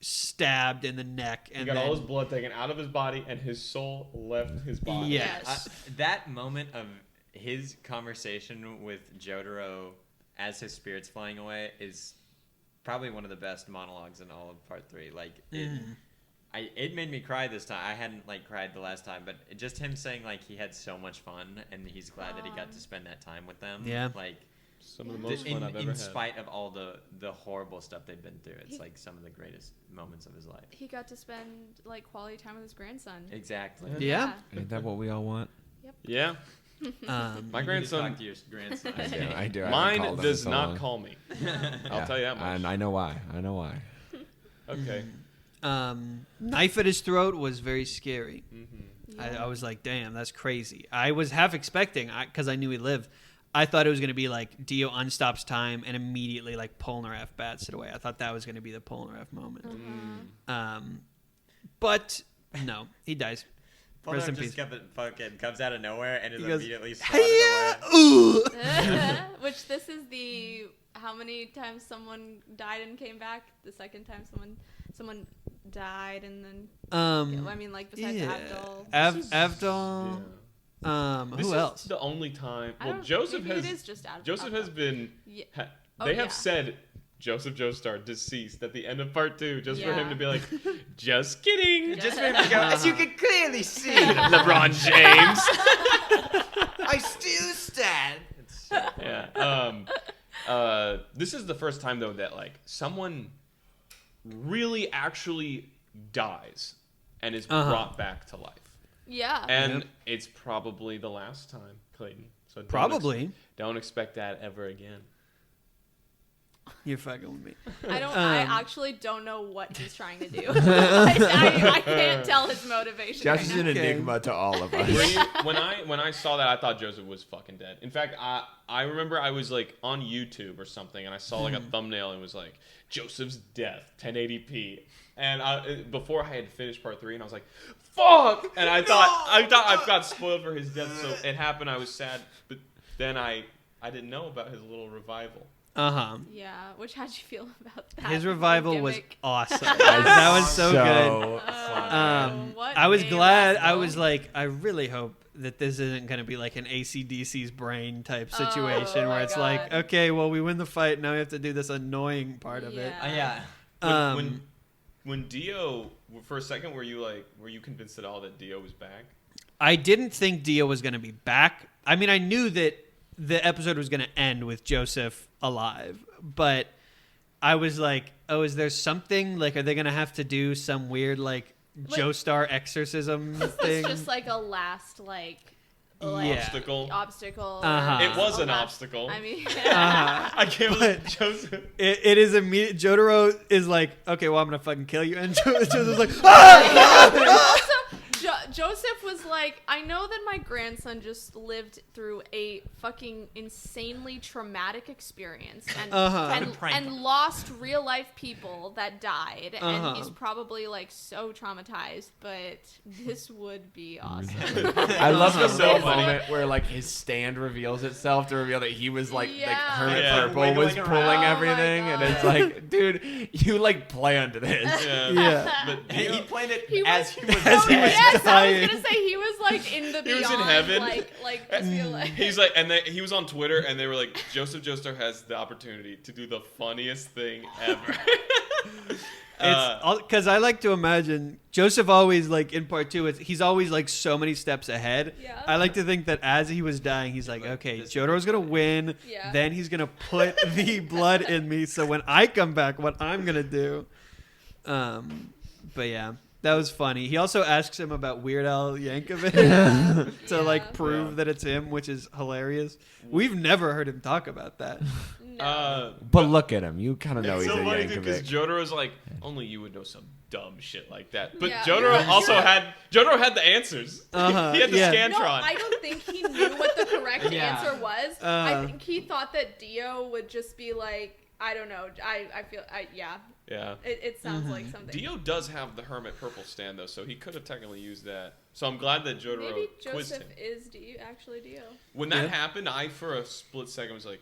stabbed in the neck, and He got then, all his blood taken out of his body, and his soul left his body. Yes. That moment of his conversation with Jotaro as his spirit's flying away is probably one of the best monologues in all of part 3. Like it made me cry this time. I hadn't cried the last time, but just him saying he had so much fun and he's glad that he got to spend that time with them. Yeah. Some of the most fun I've ever in had. spite of all the horrible stuff they've been through, it's some of the greatest moments of his life. He got to spend quality time with his grandson. Exactly. Yeah. Ain't that what we all want? Yeah. My You need to grandson. talk to your grandson. I do. I haven't Mine called him in does so not long. call me. I'll Yeah, tell you that much. And I know why. Okay. Knife at his throat was very scary. Yeah. I was like, damn, that's crazy. I was half expecting, because I knew he lived, I thought it was going to be Dio unstops time and immediately Polnareff bats it away. I thought that was going to be the Polnareff moment. But no, he dies. Rest in peace. Fucking comes out of nowhere and is He goes, immediately swatted away. Ooh. Which this is the how many times someone died and came back? The second time someone died and then besides Abdul. Avdol. Yeah. This Who is else? the only time. I Well, don't- Joseph maybe has. it is just Abdul. Joseph has been. Yeah. They yeah. have said Joseph Joestar deceased at the end of part 2, just for him Yeah. to be like, just kidding. Just for him to go, as you can clearly see, LeBron James. I still stand. Yeah. This is the first time though that someone really actually dies and is brought back to life. Yeah. And it's probably the last time, Clayton. So don't expect that ever again. You're fucking with me. I actually don't know what he's trying to do. I can't tell his motivation. Josh right is now. an enigma to all of us. When I saw that, I thought Joseph was fucking dead. In fact, I remember I was on YouTube or something, and I saw a thumbnail and it was Joseph's death, 1080p. And before I had finished part 3, and I was like, "Fuck!" And I thought I've got spoiled for his death, so it happened. I was sad, but then I didn't know about his little revival. Yeah. How'd you feel about that? His revival was gimmick? awesome. That was so good. What I was a glad. I rascal. was I really hope that this isn't going to be an AC/DC's brain type situation where my it's God. okay, well, we win the fight. Now we have to do this annoying part of it. Yeah. When Dio, for a second, were you convinced at all that Dio was back? I didn't think Dio was going to be back. I mean, I knew that the episode was going to end with Joseph alive, but I was like, oh, is there something? Are they going to have to do some weird Joestar exorcism thing? It's just a last Yeah. obstacle. Uh-huh. It was a an last- obstacle. I mean, I can't believe Joseph. It is immediate. Jotaro is okay, well, I'm going to fucking kill you. And Joseph's like, ah! also, Joseph was like, I know that my grandson just lived through a fucking insanely traumatic experience and lost real life people that died, and he's probably so traumatized. But this would be awesome. I love the So funny. moment where his stand reveals itself to reveal that he was Yeah. Hermit Yeah. Purple was Wiggling pulling around. everything, Oh and my it's dude, you planned this. Yeah. But He Dio, planned it He as was- he was As he was Yes, I dying. was gonna say he was in the He was beyond, in heaven. just feel he's he was on Twitter, and they were like, Joseph Joestar has the opportunity to do the funniest thing ever. It's because I like to imagine Joseph always in part 2. He's always so many steps ahead. Yeah. I like to think that as he was dying, he's okay, this- Jotaro's gonna win. Yeah. Then he's gonna put the blood in me. So when I come back, what I'm gonna do. But yeah, That was funny. He also asks him about Weird Al Yankovic to like prove that it's him, which is hilarious. We've never heard him talk about that. No. But look at him. You kind of know It's he's so a funny because Yankovic. Jotaro's like, only you would know some dumb shit like that. But Yeah. Jotaro also had the answers. Uh-huh, He had the yeah. Scantron. No, I don't think he knew what the correct Yeah. answer was. I think he thought that Dio would just be like, I don't know. Yeah. Yeah. It sounds like something. Dio does have the Hermit Purple stand though, so he could have technically used that. So I'm glad that Jotaro Maybe quizzed Joseph him. is actually Dio. When that happened, I for a split second was like,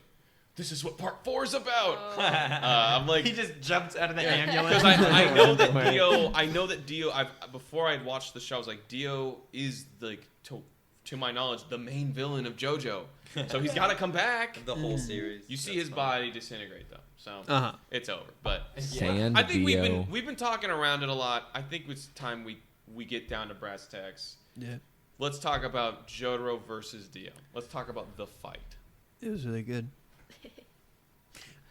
"This is what Part 4 is about." Oh. I'm like, He just jumps out of the ambulance. because I know that Dio. I know that Dio. Before I'd watched the show, I was like, Dio is like to my knowledge the main villain of JoJo, so he's got to come back. the whole series. You see That's his fun. body disintegrate though, so it's over. But Sand I think Dio. we've been talking around it a lot. I think it's time we get down to brass tacks. Yeah. Let's talk about Jotaro versus Dio. Let's talk about the fight. It was really good.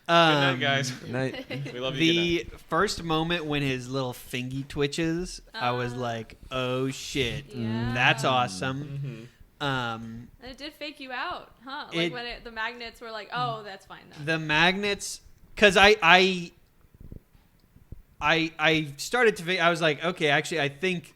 Good night, guys. Night. We love you. Good night. The first moment when his little fingy twitches, I was like, "Oh shit, Yeah. that's awesome." And it did fake you out, huh? Like when the magnets were like, "Oh, that's fine then." The magnets, because I started to. I was like, okay, actually, I think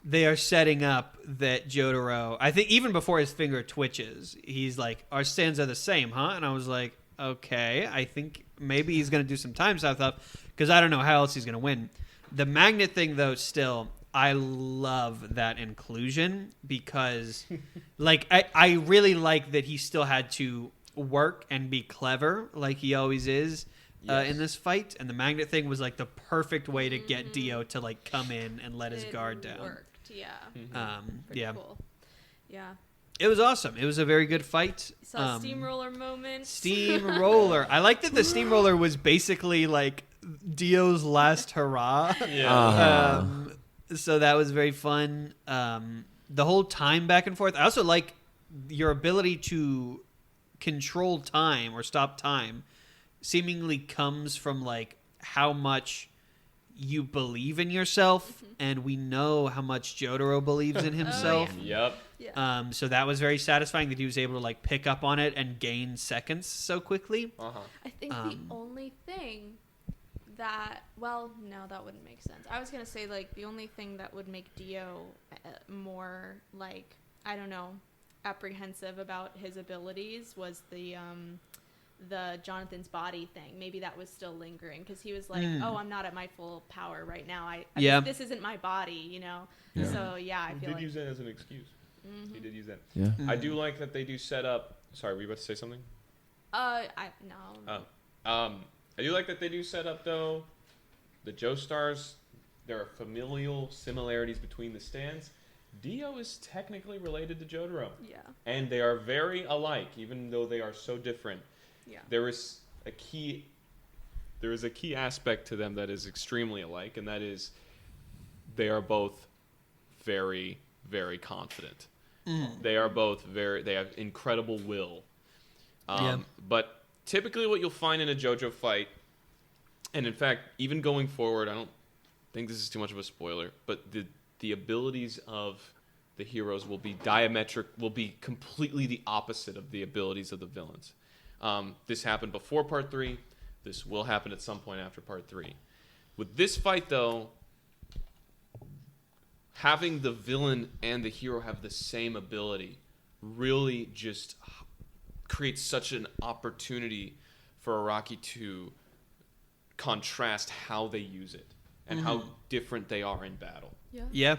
they are setting up that Jotaro. I think even before his finger twitches, he's like, "Our stands are the same, huh?" And I was like, okay, I think maybe he's gonna do some time stuff because I don't know how else he's gonna win. The magnet thing, though, still. I love that inclusion because, like, I really like that he still had to work and be clever like he always is in this fight. And the magnet thing was, like, the perfect way to get Dio to, like, come in and let his guard down. Worked, yeah. Yeah. Cool. Yeah. It was awesome. It was a very good fight. Saw a steamroller moment. Steamroller. I like that the steamroller was basically, like, Dio's last hurrah. Yeah. So that was very fun. The whole time back and forth. I also like your ability to control time or stop time seemingly comes from like how much you believe in yourself, and we know how much Jotaro believes in himself. Yep. Yeah. So that was very satisfying that he was able to like pick up on it and gain seconds so quickly. I think the only thing that, well, no, that wouldn't make sense. I was going to say, like, the only thing that would make Dio more, like, I don't know, apprehensive about his abilities was the Jonathan's body thing. Maybe that was still lingering because he was like, oh, I'm not at my full power right now. This isn't my body, you know? Yeah. So, yeah, I feel like... use that as an excuse. He did use that. Yeah. I do like that they do set up... Sorry, were you about to say something? No. I do like that they do set up, though, the Joestars. There are familial similarities between the stands. Dio is technically related to Jotaro. Yeah. And they are very alike, even though they are so different. Yeah. There is a key aspect to them that is extremely alike, and that is they are both very, very confident. They are both they have incredible will. But typically what you'll find in a JoJo fight, and in fact, even going forward, I don't think this is too much of a spoiler, but the abilities of the heroes will be completely the opposite of the abilities of the villains. This happened before Part 3. This will happen at some point after Part 3. With this fight, though, having the villain and the hero have the same ability really just creates such an opportunity for Araki to contrast how they use it and how different they are in battle. Yeah.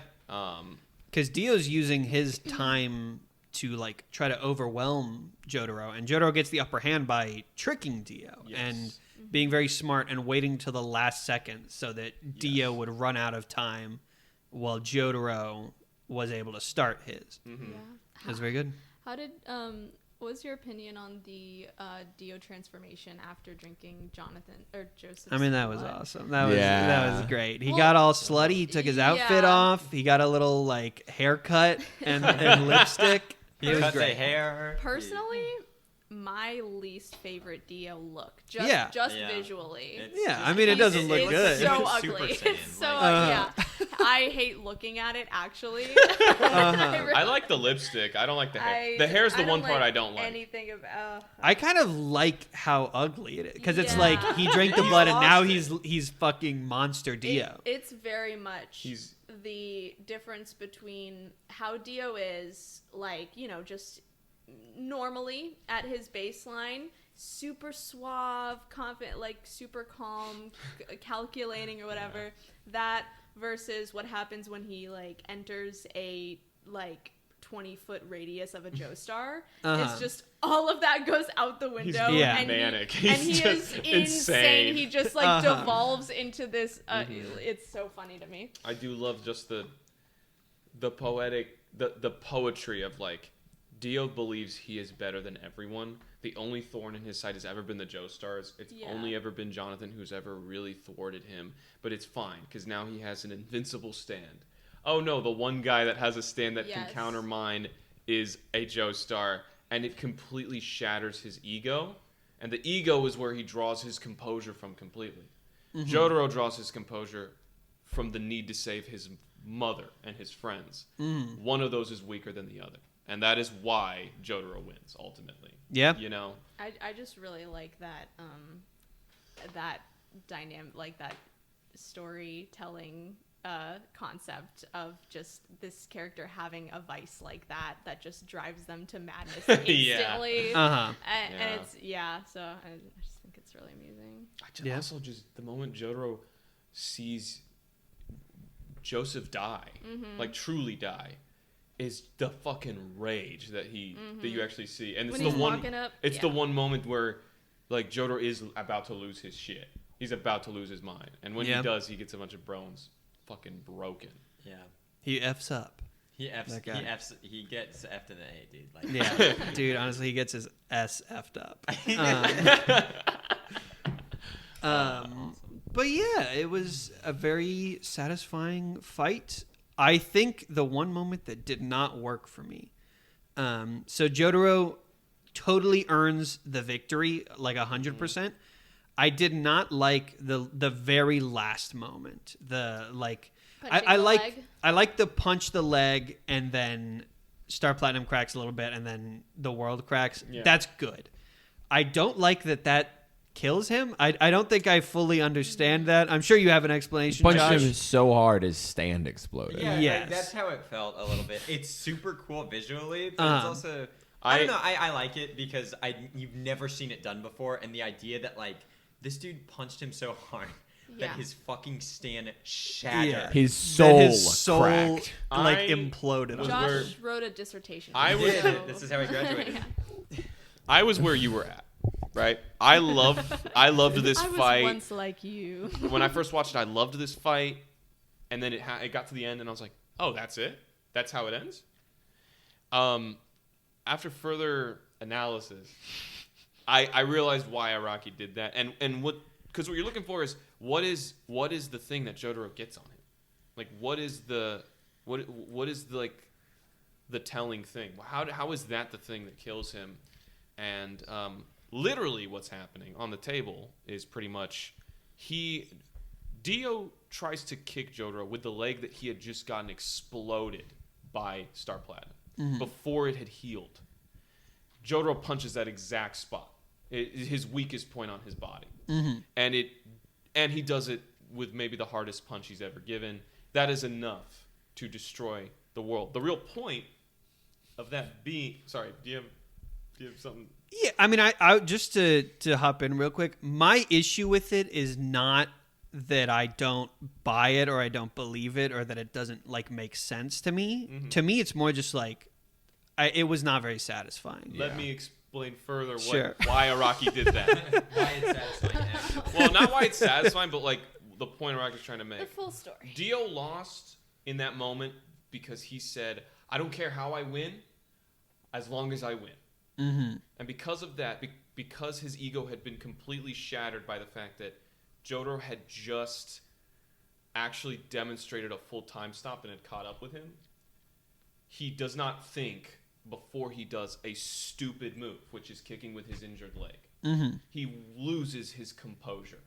Because Dio's using his time to like try to overwhelm Jotaro, and Jotaro gets the upper hand by tricking Dio and being very smart and waiting till the last second so that Dio would run out of time while Jotaro was able to start his. Yeah. That was very good. How did what was your opinion on the Dio transformation after drinking Joseph's I mean, that was blood? awesome. That was great. He Well, got all slutty. He took his outfit off. He got a little like haircut and lipstick. He It was cut the great. hair. Personally, my least favorite Dio look. Just Yeah. visually. It's Yeah, just- I mean, it doesn't look it's good. so It's Super ugly. Saiyan, It's so like- yeah. I hate looking at it. Actually, I like the lipstick. I don't like the hair. The hair's the one part I don't like. Anything about. I kind of like how ugly it is because it's Yeah. like he drank the blood and now lost he's fucking monster Dio. It's very much He's- the difference between how Dio is, like, just normally at his baseline, super suave, confident, like super calm, calculating or whatever. That versus what happens when he like enters a like 20-foot radius of a Joestar. It's just all of that goes out the window. Yeah. and manic. He, and He's he just is insane. insane. He just like devolves into this. It's so funny to me. I do love just the poetic, the poetry of like, Dio believes he is better than everyone. The only thorn in his side has ever been the Joestars. It's only ever been Jonathan who's ever really thwarted him. But it's fine, because now he has an invincible stand. Oh no, the one guy that has a stand that can counter mine is a Joestar, and it completely shatters his ego. And the ego is where he draws his composure from completely. Jotaro draws his composure from the need to save his mother and his friends. One of those is weaker than the other. And that is why Jotaro wins, ultimately. Yeah. I just really like that that dynamic, like that storytelling concept of just this character having a vice like that just drives them to madness instantly. And it's so I just think it's really amusing. Also, just the moment Jotaro sees Joseph die, like truly die, is the fucking rage that you actually see, and it's When the he's one. walking up, It's the one moment where, like, Jotaro is about to lose his shit. He's about to lose his mind, and when he does, he gets a bunch of bones fucking broken. Yeah. He F's up. He gets F'd in the A, dude. Like, Yeah, dude. Honestly, he gets his S F'd up. But yeah, it was a very satisfying fight. I think the one moment that did not work for me. So Jotaro totally earns the victory, like 100%. I did not like the very last moment. I like the punch the leg and then Star Platinum cracks a little bit and then the world cracks. Yeah. That's good. I don't like that kills him. I don't think I fully understand that. I'm sure you have an explanation. Punched Josh. him so hard his stand exploded. Yeah, yes. like, that's how it felt a little bit. It's super cool visually, but it's also I don't know. I like it because you've never seen it done before, and the idea that like this dude punched him so hard that his fucking stand shattered. Yeah. His soul cracked. Like imploded. Josh wrote a dissertation. This is how he graduated. I was where you were at. Right, I loved this fight. I was once like you. When I first watched it, I loved this fight, and then it got to the end, and I was like, "Oh, that's it? That's how it ends?" After further analysis, I realized why Araki did that, and because what you're looking for is what is the thing that Jotaro gets on him, like what is the like the telling thing? How is that the thing that kills him? And literally what's happening on the table is pretty much Dio tries to kick Jotaro with the leg that he had just gotten exploded by Star Platinum before it had healed. Jotaro punches that exact spot, his weakest point on his body, and he does it with maybe the hardest punch he's ever given. That is enough to destroy the world. The real point of that being, sorry, do you have something? Yeah, I mean, I just to hop in real quick, my issue with it is not that I don't buy it or I don't believe it or that it doesn't like make sense to me. To me, it's more just like it was not very satisfying. Let me explain further Sure. why Araki did that. Why it's satisfying. Well, not why it's satisfying, but like the point Araki's trying to make. The full story. Dio lost in that moment because he said, "I don't care how I win, as long as I win." And because of that, because his ego had been completely shattered by the fact that Jotaro had just actually demonstrated a full time stop and had caught up with him, he does not think before he does a stupid move, which is kicking with his injured leg. He loses his composure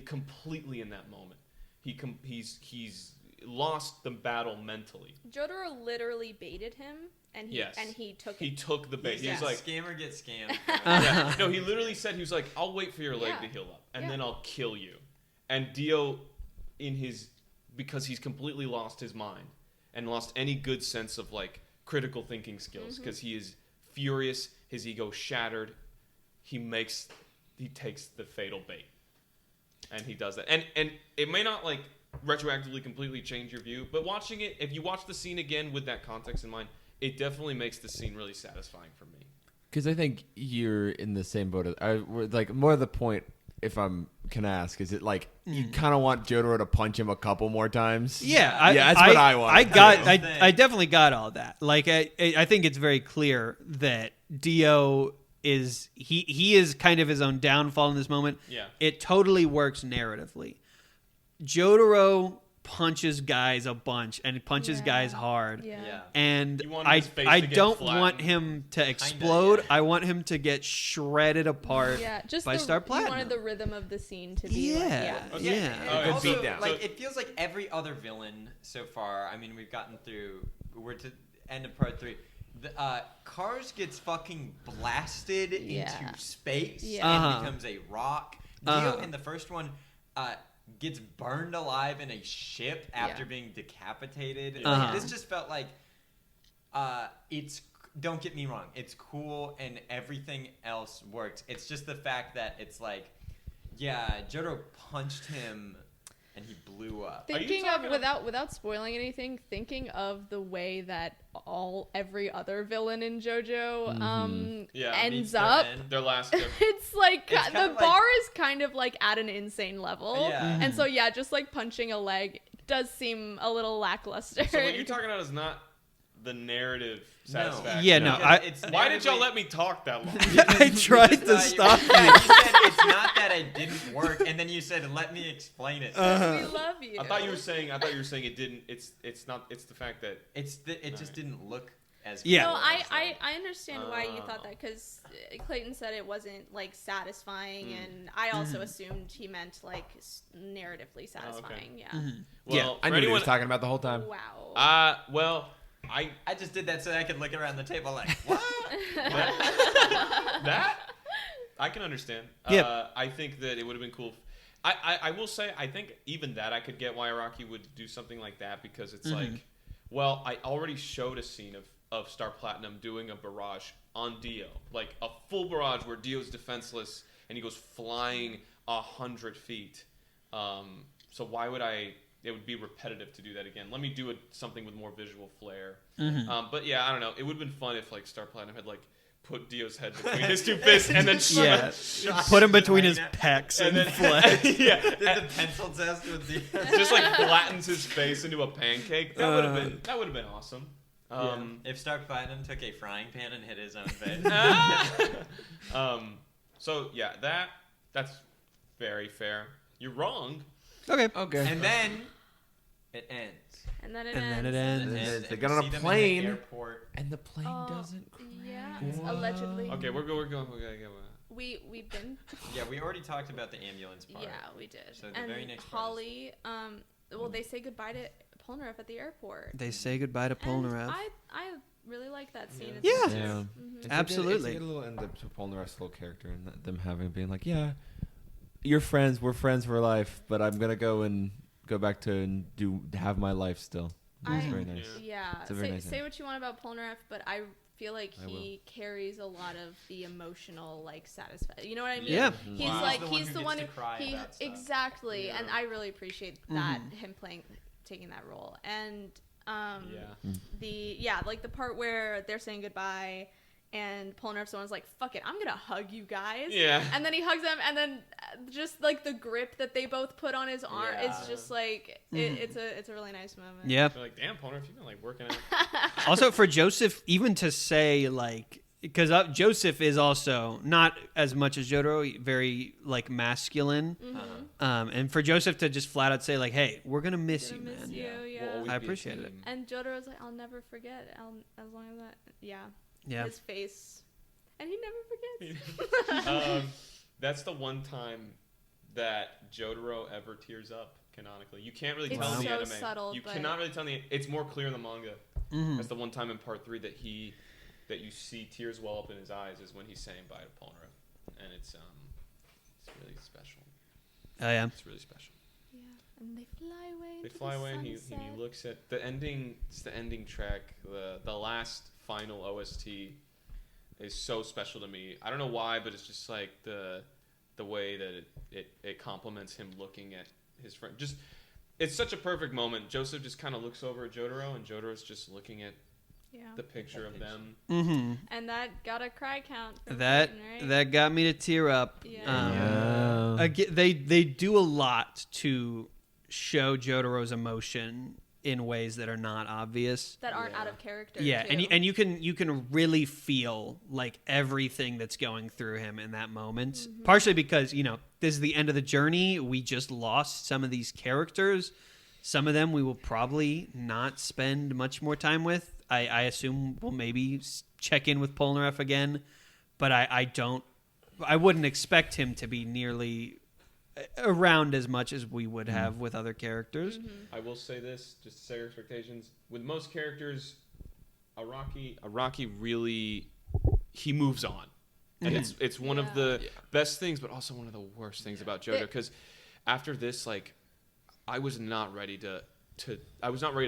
completely in that moment. He's lost the battle mentally. Jotaro literally baited him, and he took He it. took the bait. He's He's like, scammer gets scammed. yeah. No, he literally said, he was like, I'll wait for your leg Yeah. to heal up, and Yeah. then I'll kill you. And Dio, because he's completely lost his mind and lost any good sense of like critical thinking skills, because he is furious, his ego shattered. He takes the fatal bait, and he does that. And it may not like retroactively completely change your view, but watching it, if you watch the scene again with that context in mind, it definitely makes the scene really satisfying for me. Because I think you're in the same boat. Like more of the point, if can ask, is it like you kind of want Jotaro to punch him a couple more times? Yeah, that's what I want. I definitely got all that. Like, I think it's very clear that Dio is he is kind of his own downfall in this moment. Yeah. It totally works narratively. Jotaro punches guys a bunch and punches guys hard. Yeah. And You want I his face I to get don't flattened. want him to explode. yeah. I want him to get shredded apart Just by Star Platinum. You wanted the rhythm of the scene to be Yeah. like, Yeah. Oh, Good Also, beatdown. like it feels like every other villain so far. I mean, we've gotten through. We're to end of part 3. The Cars gets fucking blasted into space Yeah. and becomes a rock. Dio in the first one gets burned alive in a ship after being decapitated. Like, this just felt like it's. Don't get me wrong, it's cool and everything else works. It's just the fact that it's like, yeah, Jotaro punched him and he blew up. Thinking of without spoiling anything, thinking of the way that every other villain in JoJo ends up. Their last. It's like It's the kind of bar like- is kind of like at an insane level. Yeah. And so just like punching a leg does seem a little lackluster. So what you're talking about is not the narrative satisfaction. Yeah, no, It's Why did y'all narratively- let me talk that long? I tried to stop you. you. You said it's not that it didn't work, and then you said, "Let me explain it." We love you. I thought you were saying it didn't. It's not. It's the fact that It just didn't look as. Yeah. No, cool as that. I understand why you thought that, because Clayton said it wasn't like satisfying, and I also assumed he meant like narratively satisfying. Yeah. well, I for knew what he anyone. was talking about the whole time. Wow. Well, I just did that so I could look around the table like, what? that I can understand. Yep. I think that it would have been cool. I will say, I think even that I could get why Araki would do something like that, because it's like, well, I already showed a scene of Star Platinum doing a barrage on Dio, like a full barrage where Dio's defenseless and he goes flying 100 feet. So why would it would be repetitive to do that again. Let me do something with more visual flair. But yeah, I don't know. It would have been fun if like Star Platinum had like put Dio's head between his two fists and then Put him between his pecs and then flesh. Did the pencil test with the. just like flattens his face into a pancake. That would have been awesome. If Star Platinum took a frying pan and hit his own face. So yeah, that's very fair. You're wrong. Okay. And then it ends. And then it And ends. then it ends. And They you get on a see them in the plane. airport. And the plane doesn't crash. Yeah, allegedly. Okay, we're going. We've been. Yeah, we already talked about the ambulance part. Yeah, we did. So the and very next part Holly, well, they say goodbye to Polnareff at the airport. They say goodbye to And Polnareff. I really like that scene. Yeah. It's Yeah. Mhm. Absolutely. It's a little end up to Polnareff's little character and them being like, yeah, you're friends. We're friends for life, but I'm gonna go back to and have my life still. It's very nice. Yeah. It's a very nice say end. what you want about Polnareff, but I feel like I he carries a lot of the emotional like satisfaction. You know what I mean? Yeah. He's Wow. like He's the one who he's gets the to one cry he about stuff. exactly, Yeah. and I really appreciate that him taking that role. And like the part where they're saying goodbye. And Polnareff's the one's like, fuck it, I'm gonna hug you guys. Yeah. And then he hugs them, and then just like the grip that they both put on his arm, Yeah. it's just like it's a really nice moment. Yeah. They're like, damn, Polnareff, you've been like working out. Also, for Joseph, even to say like, because Joseph is also not as much as Jotaro, very like masculine, and for Joseph to just flat out say like, "Hey, we're gonna miss you, Miss man." you, yeah. We'll always I be a appreciate it. team. And Jotaro's like, I'll never forget. As long as that, yeah. Yeah. His face, and he never forgets. That's the one time that Jotaro ever tears up canonically. You can't really It's tell in the so anime. subtle, You but- cannot really tell in the. It's more clear in the manga. Mhm. That's the one time in part 3 that you see tears well up in his eyes is when he's saying bye to Polnareff, and it's really special. Oh yeah. It's really special. Yeah, and they fly away. They into fly the away, and he sunset. looks at the ending. It's the ending track. The last final OST is so special to me. I don't know why, but it's just like the way that it complements him looking at his friend. Just it's such a perfect moment. Joseph just kind of looks over at Jotaro, and Jotaro's just looking at Yeah. the picture of them. Mm-hmm. And that got a cry count. From That Peyton, right? that got me to tear up. Yeah. Again, they do a lot to show Jotaro's emotion in ways that are not obvious. that aren't Yeah. out of character. Yeah, too. and you can really feel like everything that's going through him in that moment. Mm-hmm. Partially because this is the end of the journey. We just lost some of these characters. Some of them we will probably not spend much more time with. I assume we'll maybe check in with Polnareff again, but I wouldn't expect him to be nearly around as much as we would have with other characters. I will say this, just to set your expectations. With most characters, Araki really he moves on, and it's one of the best things, but also one of the worst things about JoJo. Because after this, like, I was not ready to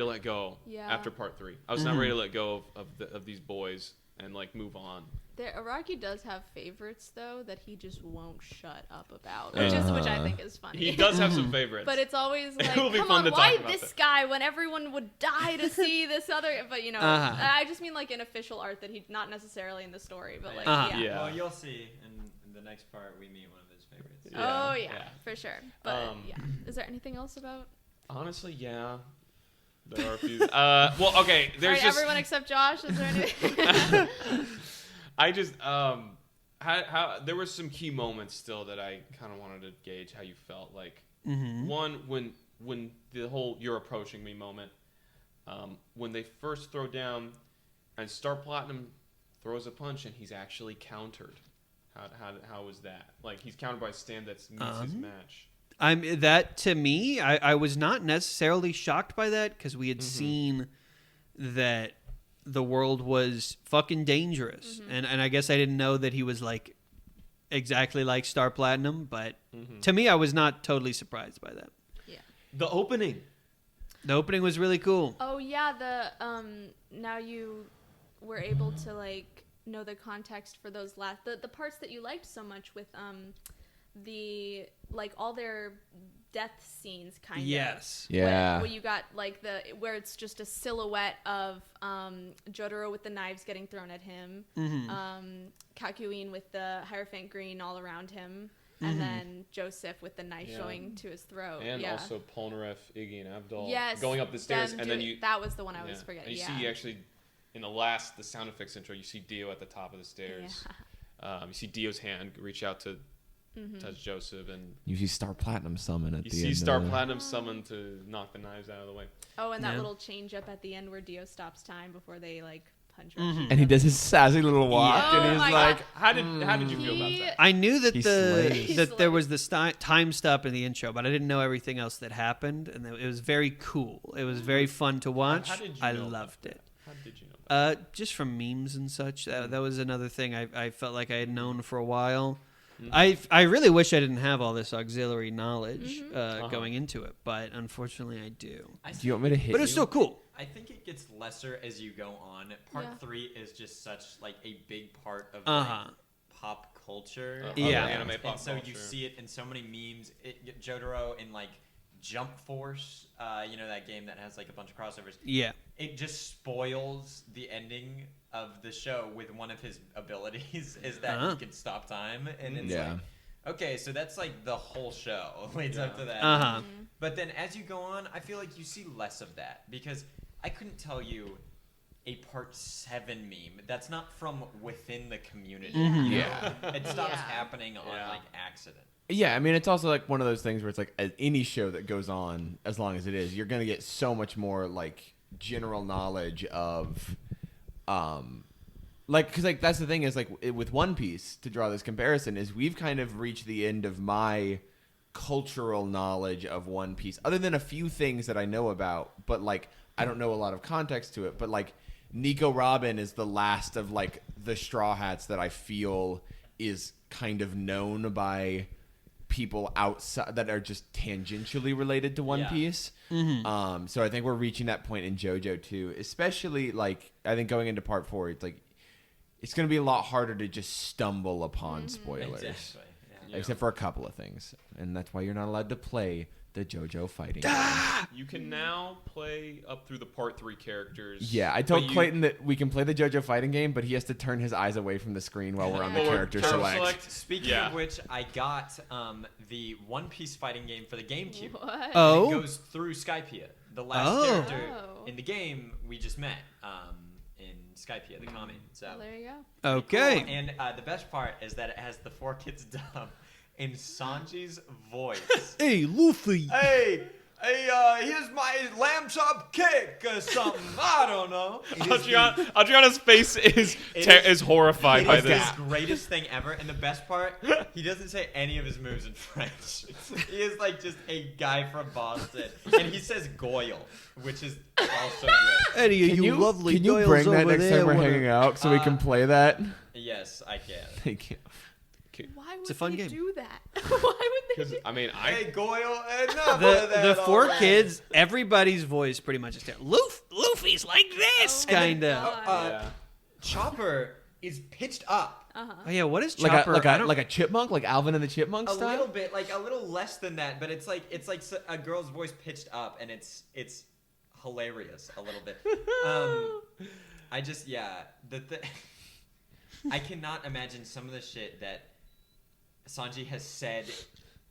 let go Yeah. after part 3. I was not ready to let go of these boys and like move on. Araki does have favorites though that he just won't shut up about, which I think is funny. He does have some favorites, But it's always like, will be come fun on, to talk why about this that. guy when everyone would die to see this other? But I just mean like in official art that he not necessarily in the story, but like Yeah. Well, you'll see in the next part we meet one of his favorites. Oh Yeah. yeah, for sure. But is there anything else about? honestly, yeah. There are a few. Well, okay. All There's right, just everyone except Josh. Is there anything? I just how there were some key moments still that I kind of wanted to gauge how you felt. Like one when the whole "you're approaching me" moment, when they first throw down, and Star Platinum throws a punch and he's actually countered. How was that? Like he's countered by a stand that meets his match. That to me, I was not necessarily shocked by that because we had seen that the world was fucking dangerous, and I guess I didn't know that he was like exactly like Star Platinum, but to me, I was not totally surprised by that. Yeah. The opening. The opening was really cool. Oh yeah, now you were able to like know the context for those the parts that you liked so much with the like all their death scenes kind of. Yes. Yeah. Where you got like where it's just a silhouette of Jotaro with the knives getting thrown at him, Kakuin with the Hierophant green all around him, and then Joseph with the knife going to his throat. And yeah. also Polnareff, Iggy, and Abdul Yes, going up the stairs, them and then doing- you that was the one I was forgetting. And you yeah. see actually in the sound effects intro, you see Dio at the top of the stairs. You see Dio's hand reach out to touch Joseph, and You see Star Platinum summon at you the see end. Star Platinum summon to knock the knives out of the way. Oh, and that Yeah. little change up at the end where Dio stops time before they like punch. And he does his sassy little walk, Oh and he's my like, God. How did you feel about that? I knew that He slays. that there was the time stop in the intro, but I didn't know everything else that happened, and it was very cool. It was very fun to watch. How did you I know about loved that? it. How did you know about Just from memes and such. That was another thing I felt like I had known for a while. Mm-hmm. I really wish I didn't have all this auxiliary knowledge going into it, but unfortunately I do. "Do you want me to hit But it's you?" still cool. I think it gets lesser as you go on. Part Yeah. 3 is just such like a big part of Uh-huh. like, pop culture. Yeah. Anime pop and so you culture. see it in so many memes. Jotaro in like Jump Force, that game that has like a bunch of crossovers. Yeah. It just spoils the ending of the show with one of his abilities is that he can stop time, and it's Yeah. like, okay, so that's like the whole show leads up to that. Uh-huh. But then as you go on, I feel like you see less of that because I couldn't tell you a part 7 meme that's not from within the community. Yeah. you know? Yeah. It stops Yeah. happening on Yeah. like accident. Yeah, I mean, it's also like one of those things where it's like any show that goes on, as long as it is, you're gonna get so much more like general knowledge of, because like that's the thing is like with One Piece, to draw this comparison, is we've kind of reached the end of my cultural knowledge of One Piece, other than a few things that I know about, but like I don't know a lot of context to it. But like Nico Robin is the last of like the Straw Hats that I feel is kind of known by people outside that are just tangentially related to One Piece. So I think we're reaching that point in JoJo too, especially like I think going into part 4, it's like it's going to be a lot harder to just stumble upon spoilers. Exactly. Yeah. Except for a couple of things, and that's why you're not allowed to play the JoJo fighting game. You can now play up through the part 3 characters. Yeah, I told Clayton that we can play the JoJo fighting game, but he has to turn his eyes away from the screen while we're on the character select. Speaking of which, I got the One Piece fighting game for the GameCube. What? Oh. It goes through Skypiea. The last character in the game we just met in Skypiea, the common. So Well, there you go. Okay. cool. And the best part is that it has the 4Kids dub in Sanji's voice. Hey, Luffy. Hey, here's my lamb chop kick or something. I don't know. Adriana's face is horrified by It's this. the greatest thing ever, and the best part, he doesn't say any of his moves in French. He is like just a guy from Boston, and he says Goyle, which is also great. Eddie, Can you lovely can you doyles bring that over next there time we're wanna- hanging out so we can play that? Yes, I can. Thank you. Why would a fun they game. do that? Why would they Because do I mean, Hey, Goyle, enough The of that 4 already. kids, everybody's voice pretty much is terrible. Luffy's like this, Oh my kind of. God. yeah. Chopper is pitched up. Oh yeah, what is Like Chopper? like a chipmunk, like Alvin and the Chipmunk A style. little bit, like a little less than that, but it's like a girl's voice pitched up, and it's hilarious a little bit. I just I cannot imagine some of the shit that Sanji has said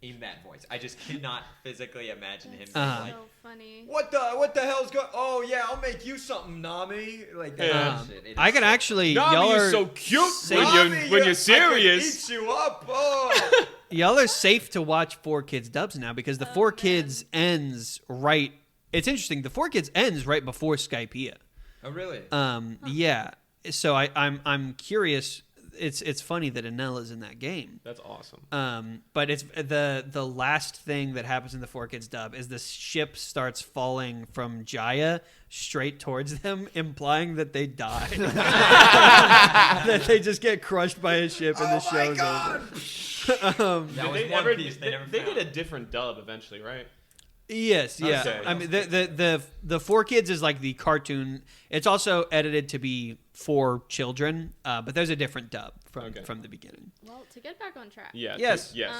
in that voice. I just cannot physically imagine him being Uh-huh. like, so funny? what the hell's going? Oh yeah, I'll make you something, Nami. Like that kind of shit. It is I can so actually, Nami y'all is are so cute safe- when you're I serious. could eat you up. Oh. y'all are safe to watch 4 Kids dubs now because the 4 Kids ends right. It's interesting. The 4 Kids ends right before Skypiea. Oh really? Yeah. So I'm curious. It's funny that Enel is in that game. That's awesome. But it's the last thing that happens in the 4 Kids dub is the ship starts falling from Jaya straight towards them, implying that they died. That they just get crushed by a ship and the show's over. That was They One Piece. They never did found. a different dub eventually, right? Yes, yeah. Okay. I mean, the 4 Kids is like the cartoon. It's also edited to be for children, but there's a different dub from the beginning. Well, to get back on track. Yeah. Yes. Yes.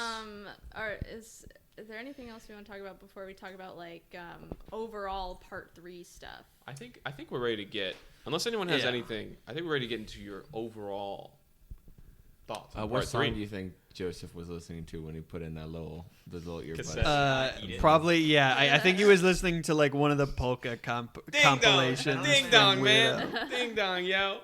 Is there anything else we want to talk about before we talk about like overall part 3 stuff? I think we're ready to get. Unless anyone has Yeah. anything, I think we're ready to get into your overall thoughts. on What part song 3. do you think Joseph was listening to when he put in those little Cassette. earbuds? Eat it. Probably, yeah. I think he was listening to like one of the polka compilations. Ding from dong, Weirdo. man. Ding dong, yo.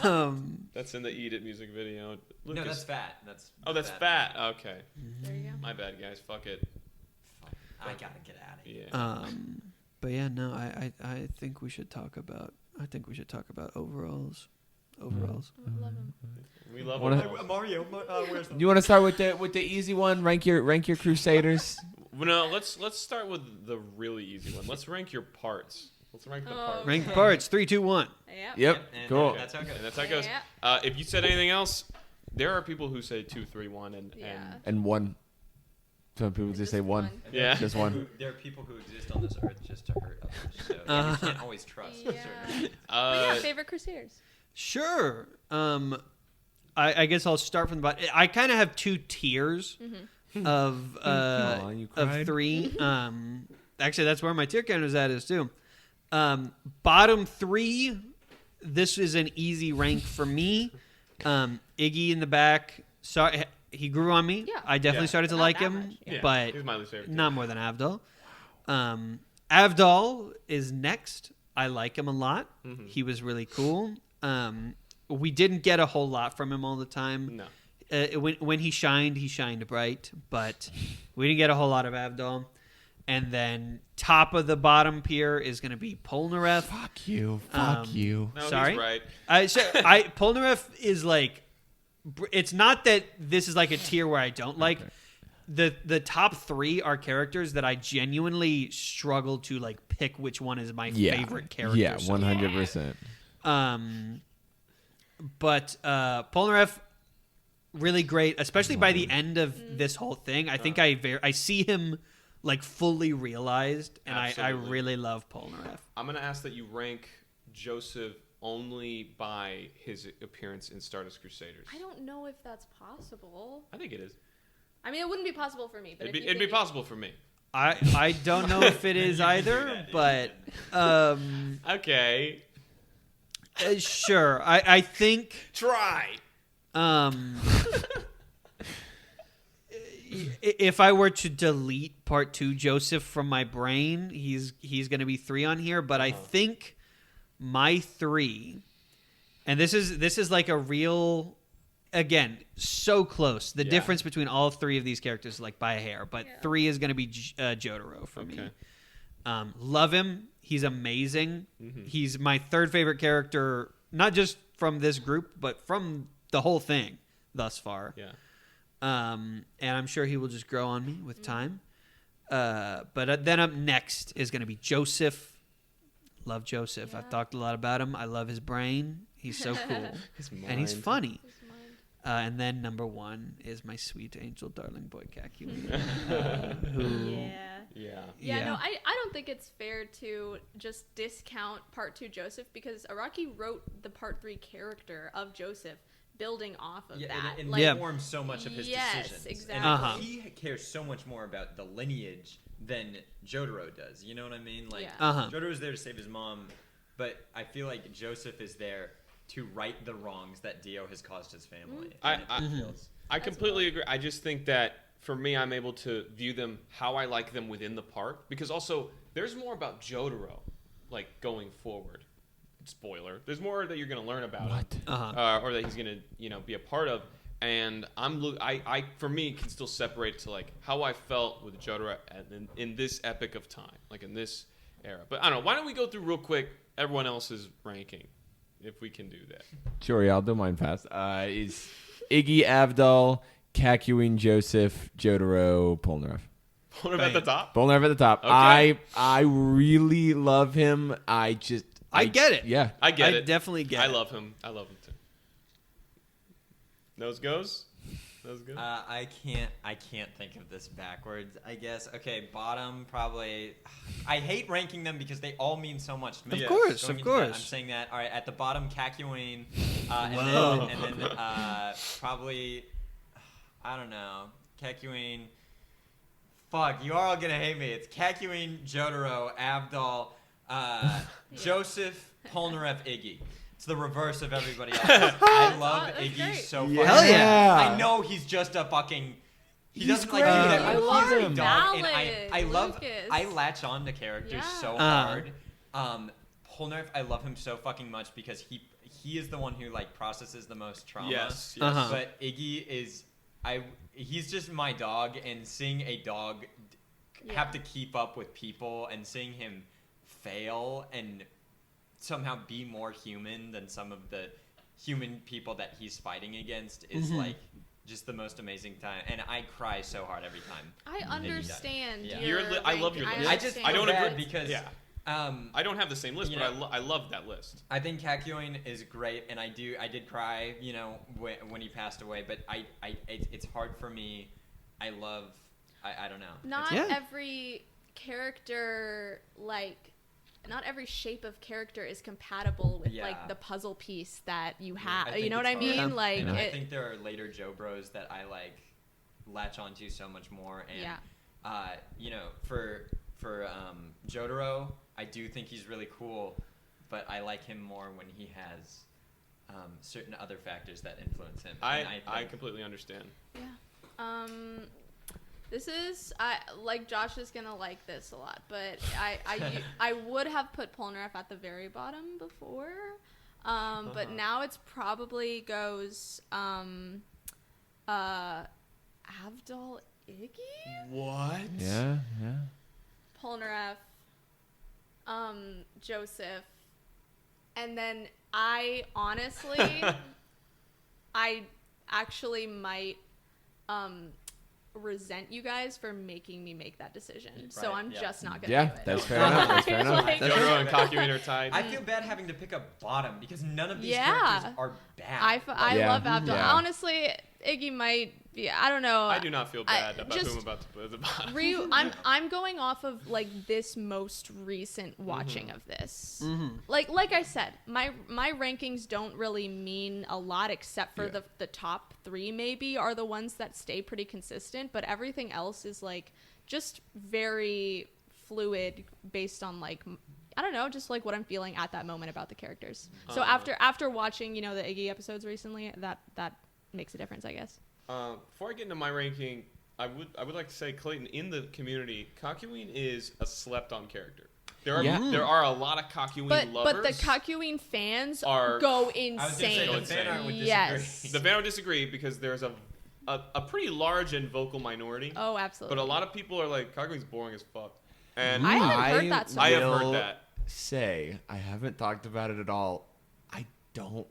Um, That's in the Eat It music video. No, Lucas. that's fat. That's fat. Okay. There you go. My bad, guys. Fuck it. I gotta get out of here. Yeah. but yeah, no. I think we should talk about. Overalls. Overalls. Love him. We love Wanna- them. Mario, where's the... You want to start with the easy one? Rank your Crusaders. No, let's start with the really easy one. Let's rank your parts. Let's rank the parts. Okay. Rank parts. 3, 2, 1. Yep. Yep. And Cool. That's how it goes. And that's how it goes. Yeah. If you said anything else, there are people who say 2, 3, 1, and And one. Some people just say one. Yeah. Just one. There are people who exist on this earth just to hurt others. So you can't always trust Yeah. certain. But yeah, favorite Crusaders. Sure. I guess I'll start from the bottom. I kind of have 2 tiers of Aw, you cried? 3. Actually, that's where my tier count is too. Bottom 3. This is an easy rank for me. Iggy in the back. Sorry, he grew on me. Yeah. I definitely Yeah. started to Not like that him, much, yeah. but He's my least favorite. not more than Avdol. Avdol is next. I like him a lot. He was really cool. We didn't get a whole lot from him all the time. No. When he shined bright, but we didn't get a whole lot of Avdol. And then top of the bottom pier is going to be Polnareff. Fuck you. No, Sorry? he's right. Polnareff is like, it's not that this is like a tier where I don't like. the top 3 are characters that I genuinely struggle to like pick which one is my favorite character. Yeah, 100%. But Polnareff, really great, especially by the end of this whole thing. I think I see him like fully realized, and I Absolutely. really love Polnareff. I'm gonna ask that you rank Joseph only by his appearance in Stardust Crusaders. I don't know if that's possible. I think it is. I mean, it wouldn't be possible for me, but It'd be possible for me. I don't know if it is either, but Okay. sure. I think Try. if I were to delete part 2 Joseph from my brain, he's going to be 3 on here, but I think my 3, and this is like a real, again, so close. The difference between all 3 of these characters is like by a hair, but 3 is going to be Jotaro for me. Love him. He's amazing. Mm-hmm. He's my 3rd favorite character, not just from this group, but from the whole thing thus far. Yeah. And I'm sure he will just grow on me with time. But then up next is going to be Joseph. Love Joseph. Yeah. I've talked a lot about him. I love his brain. He's so cool. His And he's mind. funny. Who's mine? And then number 1 is my sweet angel darling boy Kakyoin. Who Yeah. Yeah. No, I don't think it's fair to just discount part 2 Joseph, because Araki wrote the part 3 character of Joseph building off of that. It Like, informs so much of his decisions. Exactly. And he cares so much more about the lineage than Jotaro does. You know what I mean? Like, Jotaro's there to save his mom, but I feel like Joseph is there to right the wrongs that Dio has caused his family. I completely agree. I just think that for me, I'm able to view them how I like them within the part, because also there's more about Jotaro, like going forward. Spoiler: there's more that you're going to learn about him, or that he's going to be a part of. And I for me can still separate it to like how I felt with Jotaro in this epic of time, like in this era. But I don't know. Why don't we go through real quick everyone else's ranking, if we can do that? Sure, yeah, I'll do mine fast. Is Iggy, Avdol, Kakyoin, Joseph, Jotaro, Polnareff. Polnareff at the top. Polnareff at the top. Okay. I really love him. I get it. Yeah. I get it. Definitely get it. I love him too. Nose goes. I can't think of this backwards, I guess. Okay, bottom probably. I hate ranking them because they all mean so much to me. Of course. Going into that, I'm saying that. All right, at the bottom, Kakyoin, and then probably, I don't know, Kakyoin. Fuck, you are all gonna hate me. It's Kakyoin, Jotaro, Avdol, Joseph, Polnareff, Iggy. It's the reverse of everybody else. I love that's Iggy great. so fucking Hell yeah. much. I know he's just a fucking. He doesn't great. like do that. I but love he's a him. dog, and Valid, I love. Lucas. I latch on to characters Yeah. so hard. Polnareff, I love him so fucking much because he is the one who like processes the most trauma. Yes. But Iggy is he's just my dog, and seeing a dog have to keep up with people and seeing him fail and somehow be more human than some of the human people that he's fighting against is like just the most amazing time, and I cry so hard every time. I understand. Yeah. Your I love your ranking. list. I just I don't feel bad agree because I don't have the same list, you but know, I love that list. I think Kakyoin is great, and I did cry, when he passed away. But it's hard for me. I don't know. Not Yeah. every character, not every shape of character is compatible with like the puzzle piece that you have. think You know what it's I mean? hard. Like, And I it, think there are later Joe Bros that I like latch onto so much more. And for Jotaro, I do think he's really cool, but I like him more when he has certain other factors that influence him. And I completely understand. yeah. This is like Josh is gonna like this a lot, but I would have put Polnareff at the very bottom before, but now it's probably goes Avdol, Iggy, What? Yeah. Polnareff, Joseph, and then I honestly, I actually might resent you guys for making me make that decision. Right, So I'm yeah. just not gonna Yeah, do it. that's fair enough. That's fair enough. Like, Jotaro and Kakyoin are tied. I feel bad having to pick a bottom because none of these Yeah. characters are bad. I Yeah. love Abdul. Yeah. Honestly, Iggy might be. I don't know. I do not feel bad about just- who I'm about to put at the bottom. I'm going off of like this most recent watching of this. Mm-hmm. Like I said, my rankings don't really mean a lot except for Yeah. the top 3 maybe are the ones that stay pretty consistent, but everything else is like just very fluid based on like I don't know, just like what I'm feeling at that moment about the characters. So after watching, the Iggy episodes recently, that makes a difference, I guess. Before I get into my ranking, I would like to say, Clayton, in the community, Kakyoin is a slept-on character. There are a lot of Kakyoin lovers. But the Kakyoin fans are- go I was gonna say insane. the fan art would disagree. Yes. The fan would disagree because there's a pretty large and vocal minority. Oh, absolutely. But a lot of people are like, Kakyoin's boring as fuck. And I haven't heard that so I have will heard that. Say, I haven't talked about it at all. I don't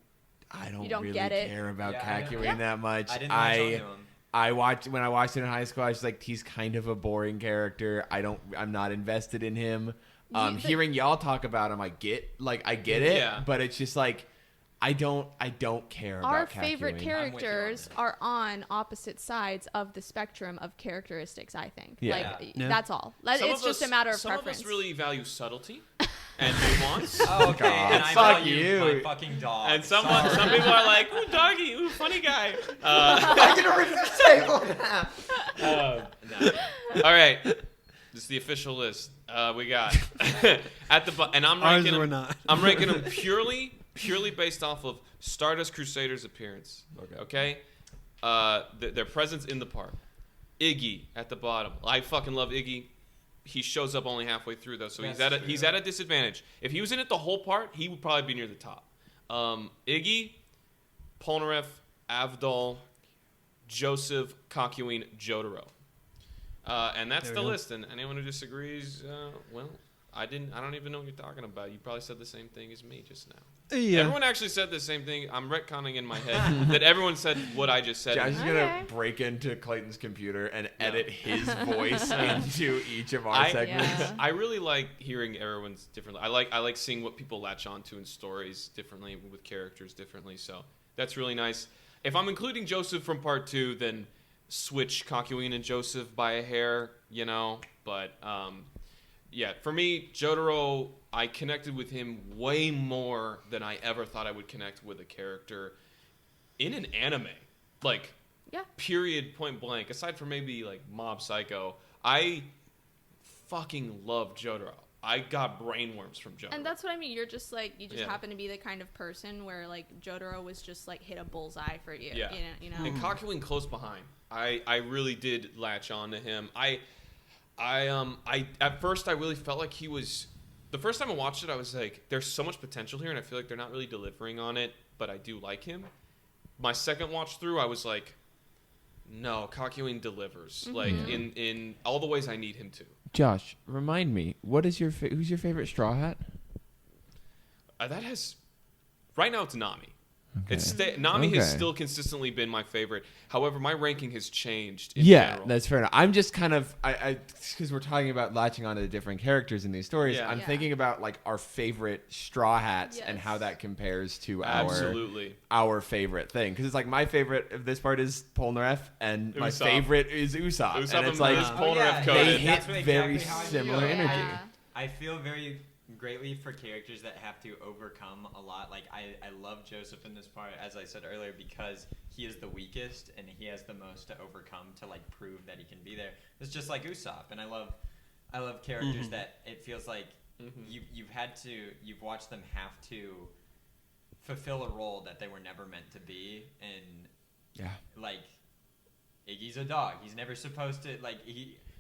You don't really get it? care about Yeah, I know. Kakyoin Yeah. that much. I didn't latch on to him. When I watched it in high school, I was like, he's kind of a boring character. I'm not invested in him. Hearing y'all talk about him, I get it. Yeah. But it's just like, I don't care Our about Kakyoin. favorite with you on characters that. are on opposite sides of the spectrum of characteristics, I think. Yeah. Like, Yeah. that's all. Some It's of just us- a matter of some preference. Some of us really value subtlety and nuance. Oh, okay, God, and I fuck value you. my fucking dog. And some Sorry. people are like, ooh, doggy, ooh, funny guy. I'm gonna rip the table now. No. All right, this is the official list. We got at the and I'm Ours ranking were them. not. I'm ranking them purely based off of Stardust Crusaders' appearance. Okay. Their presence in the park. Iggy at the bottom. I fucking love Iggy. He shows up only halfway through though, so That's he's true. at a disadvantage. If he was in it the whole part, he would probably be near the top. Iggy, Polnareff, Avdol, Joseph, Kakyoin, Jotaro. And that's There the we go. list. And anyone who disagrees, well, I don't even know what you're talking about. You probably said the same thing as me just now. Yeah. Everyone actually said the same thing. I'm retconning in my head that everyone said what I just said. Josh is Okay. gonna break into Clayton's computer and edit his voice into each of our segments. Yeah. I really like hearing everyone's differently. I like seeing what people latch onto in stories differently with characters differently. So that's really nice. If I'm including Joseph from part 2, then switch Kakyoin and Joseph by a hair, But yeah, for me, Jotaro, I connected with him way more than I ever thought I would connect with a character in an anime. Like, Yeah. period, point blank. Aside from maybe like Mob Psycho, I fucking love Jotaro. I got brainworms from Jotaro. And that's what I mean. You're just like, you just Yeah. happen to be the kind of person where like Jotaro was just like hit a bullseye for you. Yeah. You know? And Kakyoin close behind. I really did latch on to him. I at first I really felt like he was. The first time I watched it, I was like, "There's so much potential here," and I feel like they're not really delivering on it. But I do like him. My second watch through, I was like, "No, Kakyoin delivers. Like in all the ways I need him to." Josh, remind me, who's your favorite Straw Hat? That has right now it's Nami. Okay. Nami has Okay. still consistently been my favorite. However, my ranking has changed. In Yeah, general. that's fair enough. I'm just kind of because we're talking about latching onto the different characters in these stories. Yeah. I'm Yeah. thinking about like our favorite Straw Hats and Yes. how that compares to Absolutely. our favorite thing. Because it's like my favorite of this part is Polnareff, and my Usopp. favorite is Usopp. Usopp And it's and like Liz Polnareff they coded. hit That's very exactly how I similar feel. energy. Yeah. I feel very greatly for characters that have to overcome a lot. Like I love Joseph in this part, as I said earlier, because he is the weakest and he has the most to overcome to like prove that he can be there. It's just like Usopp, and I love characters that it feels like you've watched them have to fulfill a role that they were never meant to be, and Yeah. like Iggy's a dog. He's never supposed to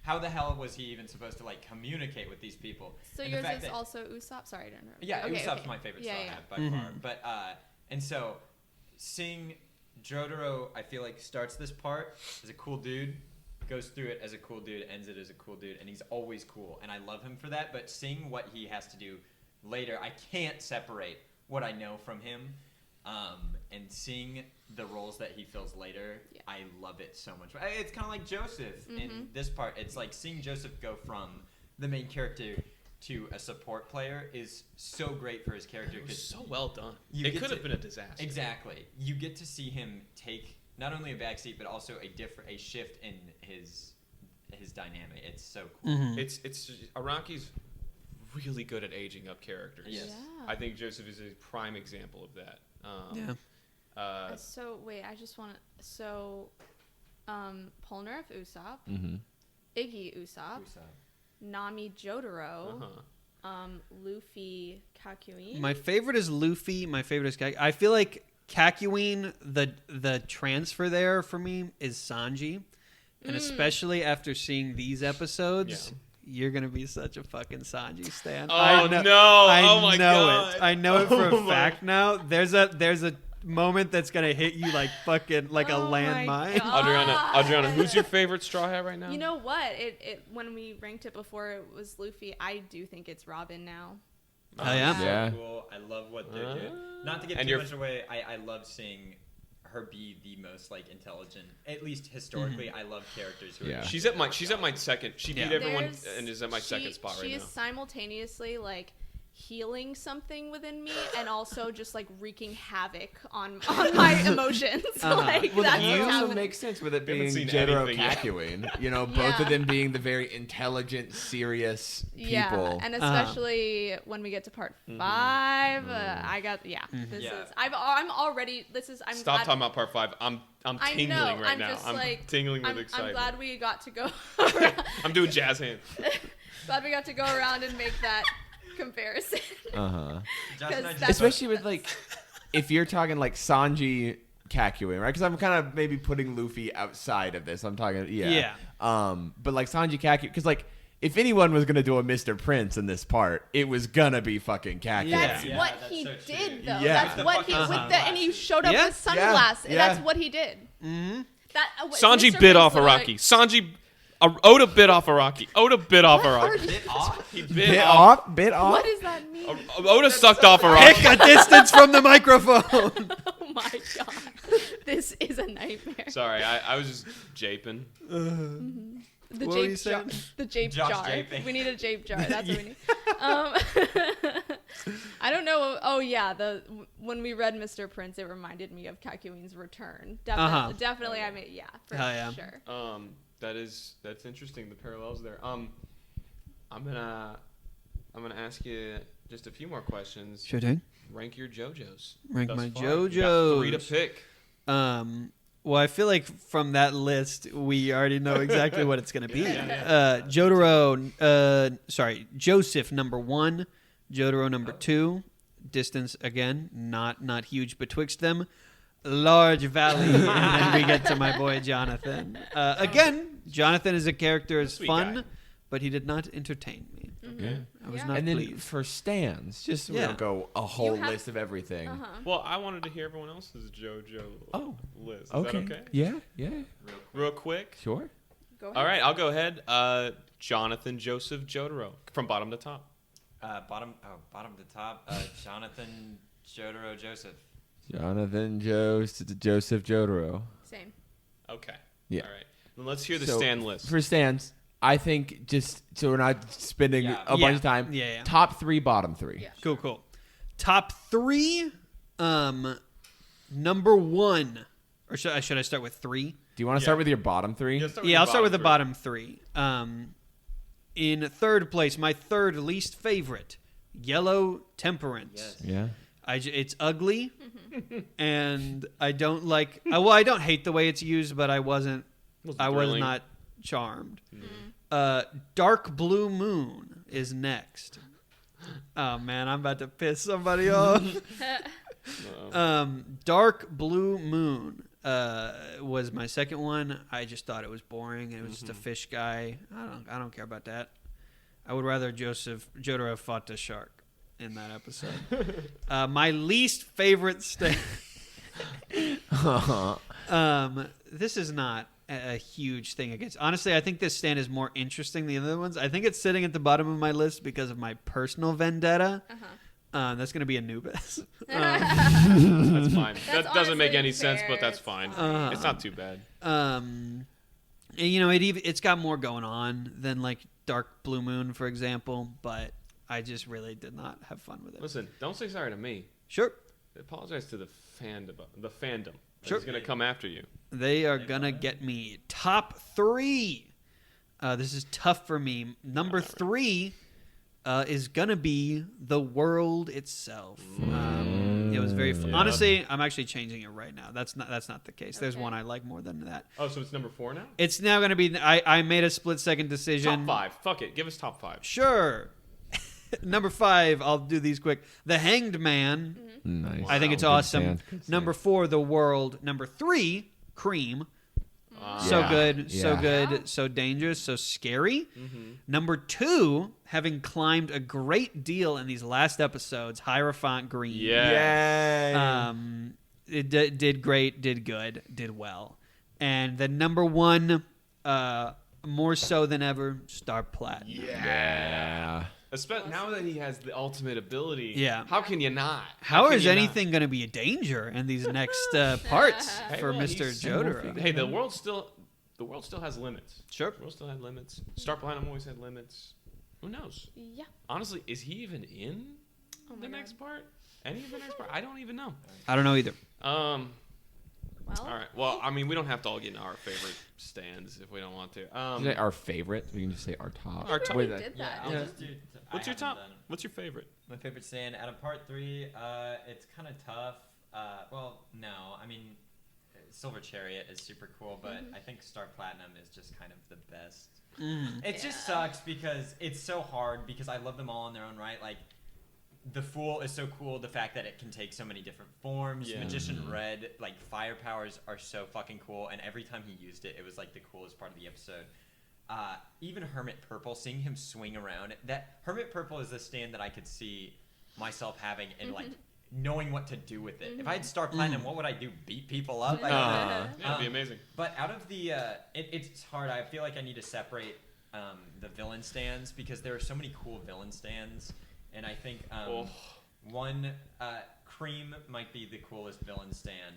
how the hell was he even supposed to like communicate with these people? So And the yours fact is that- also Usopp? Sorry to interrupt. yeah, Okay, Usopp's okay. my favorite Yeah, Straw yeah. Hat by far. But and so seeing Jotaro, I feel like starts this part as a cool dude, goes through it as a cool dude, ends it as a cool dude, and he's always cool, and I love him for that. But seeing what he has to do later, I can't separate what I know from him. And seeing the roles that he fills later, I love it so much. It's kind of like Joseph in this part. It's like seeing Joseph go from the main character to a support player is so great for his character. It was so well done. You It get could have to- been a disaster. Exactly. You get to see him take not only a backseat but also a shift in his dynamic. It's so cool. Mhm. It's Araki's really good at aging up characters. Yes. Yeah. I think Joseph is a prime example of that. So wait, I just want to. So, Polnareff Usopp, Mm-hmm. Iggy Usopp, Nami Jotaro, Uh-huh. Luffy Kakyoin. My favorite is Luffy. My favorite is I feel like Kakyoin, the transfer there for me is Sanji. And especially after seeing these episodes, you're going to be such a fucking Sanji stan. Oh, I know, no. I Oh, my know God. it. I know it for Oh, a my- fact now. There's a moment that's going to hit you like fucking like a Oh my landmine. God. Adriana, who's your favorite Straw Hat right now? You know what? It when we ranked it before it was Luffy. I do think it's Robin now. Oh, yeah? So Yeah. cool. I love what they're doing. Not to get And too you're- much away, I love seeing her be the most like intelligent, at least historically. I love characters who Yeah. are She's at my second. She beat everyone There's- and is at my second spot right She now. is simultaneously like healing something within me and also just like wreaking havoc on my emotions. Like Well, that's that what's also happening. makes sense with it We haven't being seen Jotaro anything yet. Kakyoin. You know, both Yeah. of them being the very intelligent, serious people. Yeah, and especially when we get to part 5, I got this Yeah. is I'm already this is I'm Stop glad, talking about part 5. I'm I tingling know, right I'm now. just I'm like tingling with I'm excitement. glad we got to go. I'm doing jazz hands. glad we got to go around and make that comparison. Uh-huh. Josh and I Because just- Especially with like, if you're talking like Sanji Kakyoin, right? Because I'm kind of maybe putting Luffy outside of this. I'm talking, Yeah. But like Sanji Kakyoin, because like if anyone was gonna do a Mr. Prince in this part, it was gonna be fucking Kakyoin. That's Yeah, what that's he so true. did, though. Yeah. That's With what the he fucking with the and he showed up Yeah. with sunglasses. Yeah. That's what he did. Mm-hmm. That Sanji Mr. bit Prince off literally- Araki. Sanji, Oda bit off Araki. Oda bit off What are Araki. you- Bit off? He bit Bit off. off, bit off. What does that mean? Oda sucked off Pick Araki. a distance from the microphone. Oh my god, this is a nightmare. Sorry, I was just japing. The What were you jape jar. saying? The jape Josh jar. japing. We need a jape jar. That's what we need. I don't know. Oh yeah, when we read Mr. Prince, it reminded me of Kakyoin's return. Definitely, definitely. I mean, yeah, for Hell yeah. sure. That's interesting. The parallels there. I'm gonna ask you just a few more questions. Sure thing. Rank your JoJos. Rank thus my far. You got 3 to JoJos. pick. Well, I feel like from that list, we already know exactly what it's going to be. Yeah. Joseph number 1, Jotaro number 2. Distance again, not huge betwixt them. Large valley, and then we get to my boy Jonathan. Again, Jonathan is a character, is Sweet fun, guy. but he did not entertain me. Yeah. I was Yeah. not And then pleased. for stands, just so we Yeah. don't go a whole have- list of everything. Well, I wanted to hear everyone else's JoJo list. Is Okay. that okay? Yeah. Real quick. Sure. Go ahead. All right, I'll go ahead. Jonathan Joseph Jotaro from bottom to top. Bottom to top. Jonathan Jotaro Joseph. Jonathan Joseph Jotaro. Same. Okay. Yeah. All right. Then let's hear the So, stand list. For stands, I think just so we're not spending Yeah. a bunch of time. Yeah. Top 3, bottom 3. Yeah. Cool. Top 3, number 1, or should I start with 3? Do you want to start with your bottom 3? Yeah, I'll start with the three. bottom 3. In third place, my third least favorite, Yellow Temperance. Yes. Yeah. It's ugly, and I don't like. Well, I don't hate the way it's used, but I was thrilling. not charmed. Dark Blue Moon is next. Oh man, I'm about to piss somebody off. Dark Blue Moon was my second one. I just thought it was boring. It was just a fish guy. I don't care about that. I would rather Jotaro fought the shark in that episode. My least favorite stand. This is not a huge thing against. Honestly, I think this stand is more interesting than the other ones. I think it's sitting at the bottom of my list because of my personal vendetta. That's going to be Anubis. That's fine. That's That doesn't make honestly any sense, fair. but that's It's fine. fine. It's not too bad. And, it's got more going on than like Dark Blue Moon, for example, but I just really did not have fun with it. Listen, don't say sorry to me. Sure. Apologize to the fandom. The fandom. Sure. It's gonna come after you. They are going to get me. Top 3. This is tough for me. Number 3 is going to be the world itself. It was very fun. Yeah. Honestly, I'm actually changing it right now. That's not the case. There's Okay. one I like more than that. Oh, so it's number 4 now? It's now going to be I made a split-second decision. Top 5. Fuck it. Give us top 5. Sure. Number 5, I'll do these quick. The Hanged Man. Nice. I think it's Good awesome. stand, good stand. Number 4, The World. Number 3, Cream. So Yeah. good, so Yeah. good, Yeah. so dangerous, so scary. Mm-hmm. Number 2, having climbed a great deal in these last episodes, Hierophant Green. Yeah. Yay. It did great, did good, did well. And then number 1, more so than ever, Star Platinum. Yeah. Now that he has the ultimate ability, Yeah. how can you not? How can is you not? anything going to be a danger in these next parts Hey, for well, Mr. he's- Jotaro? Hey, the world still has limits. Sure. The world still had limits. Star Platinum always had limits. Who knows? Yeah. Honestly, is he even in Oh my the God. next part? Any of the next part? I don't even know. I don't know either. Well. All right. Well, I mean, we don't have to all get into our favorite stands if we don't want to. Did you say our favorite? We can just say our top. Our top- Wait, We that- did Yeah, that. I'll Yeah. just do. What's I your top? haven't done What's your favorite? my favorite stand out of part 3? It's kind of tough. Well, no, I mean, Silver Chariot is super cool, but I think Star Platinum is just kind of the best. It just sucks because it's so hard because I love them all in their own right. Like, the Fool is so cool. The fact that it can take so many different forms. Yeah. Magician Red, like, fire powers are so fucking cool. And every time he used it, it was like the coolest part of the episode. Even Hermit Purple, seeing him swing around. That Hermit Purple is a stand that I could see myself having and like knowing what to do with it. If I had Star Platinum, what would I do? Beat people up? I don't know. Yeah, it'd be amazing. But out of the, it's hard. I feel like I need to separate the villain stands because there are so many cool villain stands, and I think one Cream might be the coolest villain stand.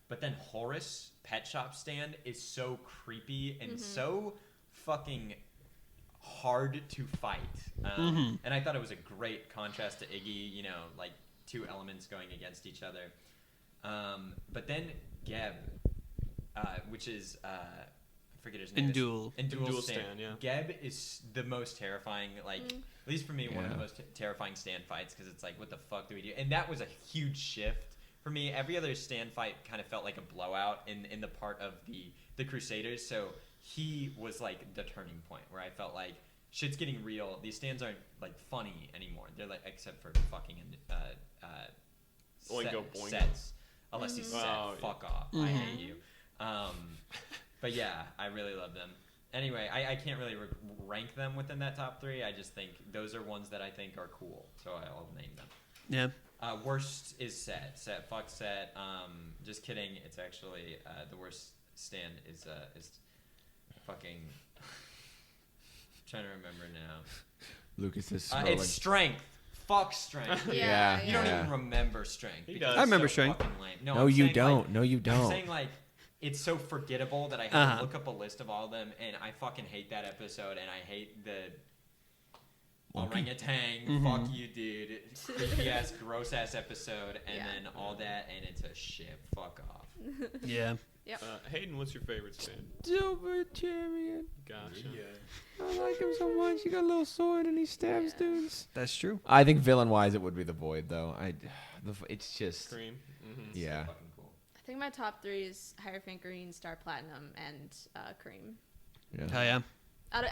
But then Horus Pet Shop stand is so creepy and so fucking hard to fight. And I thought it was a great contrast to Iggy. You know, like two elements going against each other. But then Geb, which is I forget his name. Indul. Indul stand. stand, yeah. Geb is the most terrifying, like at least for me, one of the most terrifying stand fights because it's like, what the fuck do we do? And that was a huge shift for me. Every other stand fight kind of felt like a blowout in the part of the Crusaders. So he was like the turning point where I felt like shit's getting real. These stands aren't like funny anymore. They're like, except for fucking Oingo boingo. sets. Unless he's set, Oh, yeah. fuck off. I hate you. But yeah, I really love them. Anyway, I can't really rank them within that top 3. I just think those are ones that I think are cool, so I'll name them. Yeah. Worst is set. Fuck set. Just kidding. It's actually the worst stand is fucking. Trying to remember now. Lucas is scrolling. It's strength. Fuck strength. Yeah. You don't even remember strength. He because does. it's I remember so strength. fucking lame. No, I'm you saying, don't. Like, No, you I'm don't. saying like it's so forgettable that I have to look up a list of all of them, and I fucking hate that episode, and I hate the orangutan. Fuck you, dude. Creepy ass, gross ass episode, and then all that, and it's a shit. Fuck off. Yeah. Hayden, what's your favorite stand? Silver Chariot. Gotcha. I like him so much. He got a little sword and he stabs dudes. That's true. I think villain-wise, it would be the Void, though. It's just Cream. Mm-hmm. yeah. So fucking cool. I think my top 3 is Hierophant Green, Star Platinum, and Cream. Oh yeah.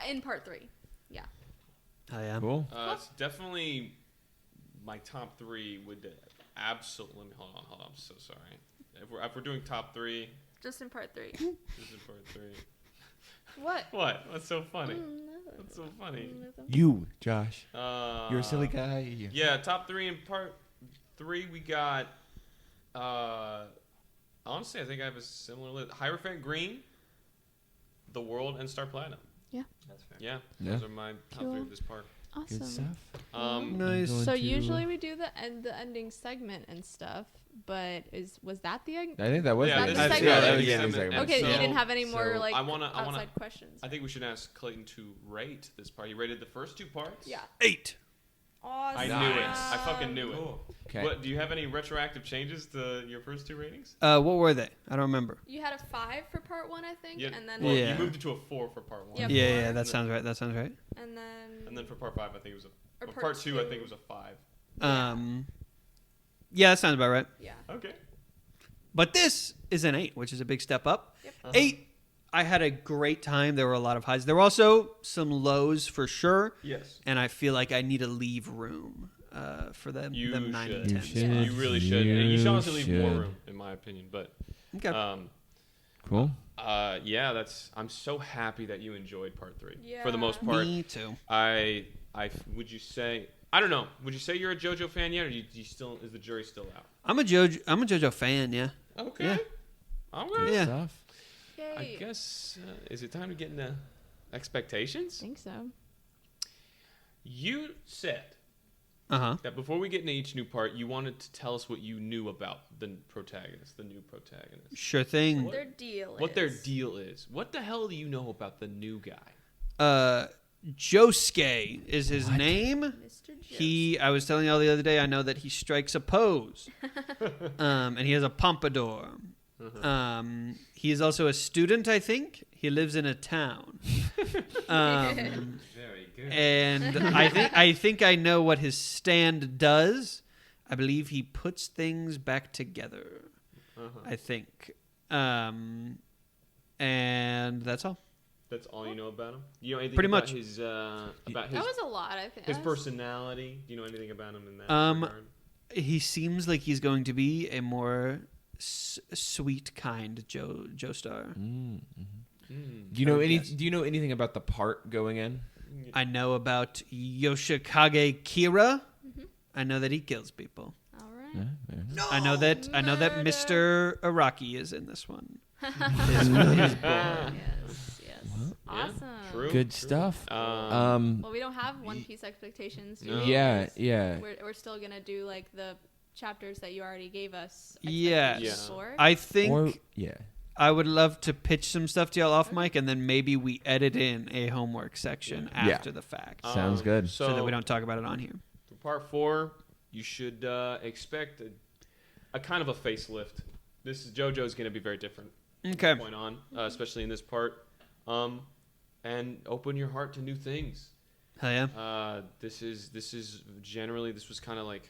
In part 3. Yeah. Oh yeah. Cool. It's definitely my top 3 would absolutely. Hold on. I'm so sorry. If we're doing top 3, Just in part 3. this is part 3. What? What? What's so funny? Nothing. What's so funny? You, Josh. You're You're a silly guy. Yeah, top 3 in part 3 we got. Honestly, I think I have a similar list. Hierophant Green, The World, and Star Platinum. That's fair. Yeah, Yeah. those are my top 3 of this part. Awesome. Good stuff. Nice. Going So to- usually we do the ending segment and stuff, but was that the end? I think that was Yeah, the this end. is- Yeah, that that was was the the end segment. segment. Okay, So- you didn't have any more so like I wanna- outside questions. I think we should ask Clayton to rate this part. He rated the first 2 parts. Yeah. 8. Awesome. I knew it. I fucking knew it. Okay. What? Do you have any retroactive changes to your first 2 ratings? What were they? I don't remember. You had a 5 for part 1, I think, Yeah. and then Well, Yeah. you moved it to a 4 for part 1. Yeah, Yeah, four. that sounds right. That sounds right. and then And then for part 5, I think it was Or well, part part 2, I two. think it was a 5. Yeah, that sounds about right. yeah. Okay. But this is an 8, which is a big step up. Yep. 8, I had a great time. There were a lot of highs. There were also some lows for sure. Yes. And I feel like I need to leave room for them, You them 9 and should. 10s. You Yeah. You really should. And you should honestly leave more should. room, in my opinion. But Okay. Cool. yeah, I'm so happy that you enjoyed part 3. For the most Yeah. part, Me too. would you say? I don't know. Would you say you're a JoJo fan yet, or do you still? Is the jury still out? I'm a JoJo fan, yeah. Okay. Yeah. All right. Yeah. Stuff. Yay. I guess is it time to get into I expectations? think so. You said Uh-huh. that before we get into each new part, you wanted to tell us what you knew about the protagonist, the new protagonist. Sure thing. What- Their deal What their is- deal is. What the hell do you know about the new guy? Josuke is his name. Mr. I was telling y'all the other day, I know that he strikes a pose. And he has a pompadour. He is also a student, I think. He lives in a town. Very good. And I think I know what his stand does. I believe he puts things back together. I think. And that's all. That's all you know about him. You know anything Pretty about much. his about his That was a lot, I think. his That's- personality? Do you know anything about him in that regard? He seems like he's going to be a more sweet, kind Joestar. Do you know would any? guess. Do you know anything about the part going in? I know about Yoshikage Kira. I know that he kills people. All right. I know that Murder. Mr. Araki is in this one. Yes, yes. Awesome. True. Good stuff. Well, we don't have One Piece expectations. Do No. we? Yeah, Because yeah. We're still gonna do like the chapters that you already gave us. Yes. expectations for. I think Or yeah. I would love to pitch some stuff to y'all off mic, and then maybe we edit in a homework section Yeah. after the fact, Sounds good. so that we don't talk about it on here. For part 4, you should expect a kind of a facelift. This is JoJo's going to be very different. From Okay. this point on, especially in this part, and open your heart to new things. Hell yeah. This is generally this was kind of like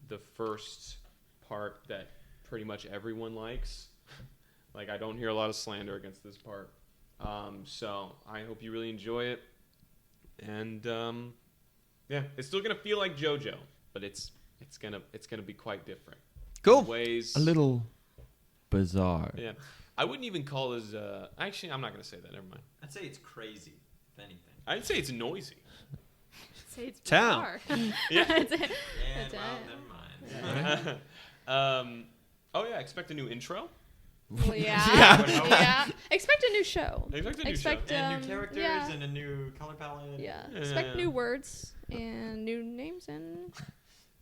the first part that pretty much everyone likes. Like I don't hear a lot of slander against this part, so I hope you really enjoy it. And yeah, it's still gonna feel like JoJo, but it's gonna be quite different. Cool. Ways A little bizarre. yeah. I wouldn't even call this. Actually, I'm not gonna say that. Never mind. I'd say it's crazy, if anything. I'd say it's noisy. Say it's Town. bizarre. Yeah. It's- Yeah, it's well, never mind. Oh yeah, expect a new intro. Well, yeah. Yeah. Expect a new show. Expect a new Expect, show. And new characters yeah. and a new color palette. Yeah. Yeah. Expect new words and new names and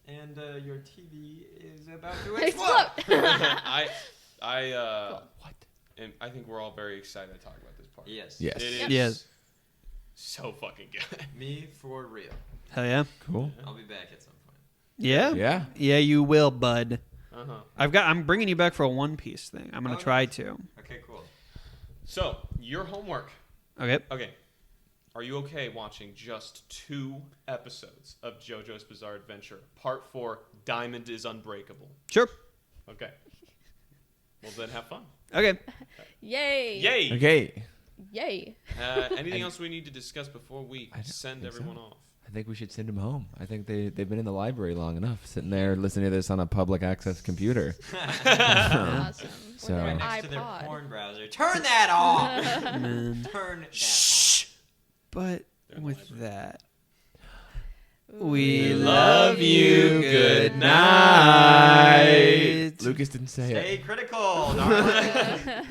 And your TV is about to explode. explode. And I think we're all very excited to talk about this part. Yes. Yes. It is Yep. Yes. so fucking good. Me for real. Hell yeah. Cool. I'll be back at some point. Yeah. Yeah. Yeah, you will, bud. Uh-huh. I'm bringing you back for a One Piece thing. I'm gonna Oh, try nice. to. Okay, cool. So, your homework. Okay. Okay. Are you okay watching just 2 episodes of JoJo's Bizarre Adventure, Part 4, Diamond is Unbreakable? Sure. Okay. Well, then have fun. Okay. Yay. Yay! Okay. Yay. Anything else we need to discuss before we I don't send think so. everyone off? I think we should send them home. I think they've been in the library long enough, sitting there listening to this on a public access computer. Awesome. So- With Right an next to their iPod. porn browser. Turn that off! Man. Turn that Shh. But They're in the with library. that, Ooh. we love you. Good night. night. Lucas didn't say it. Stay critical, darling.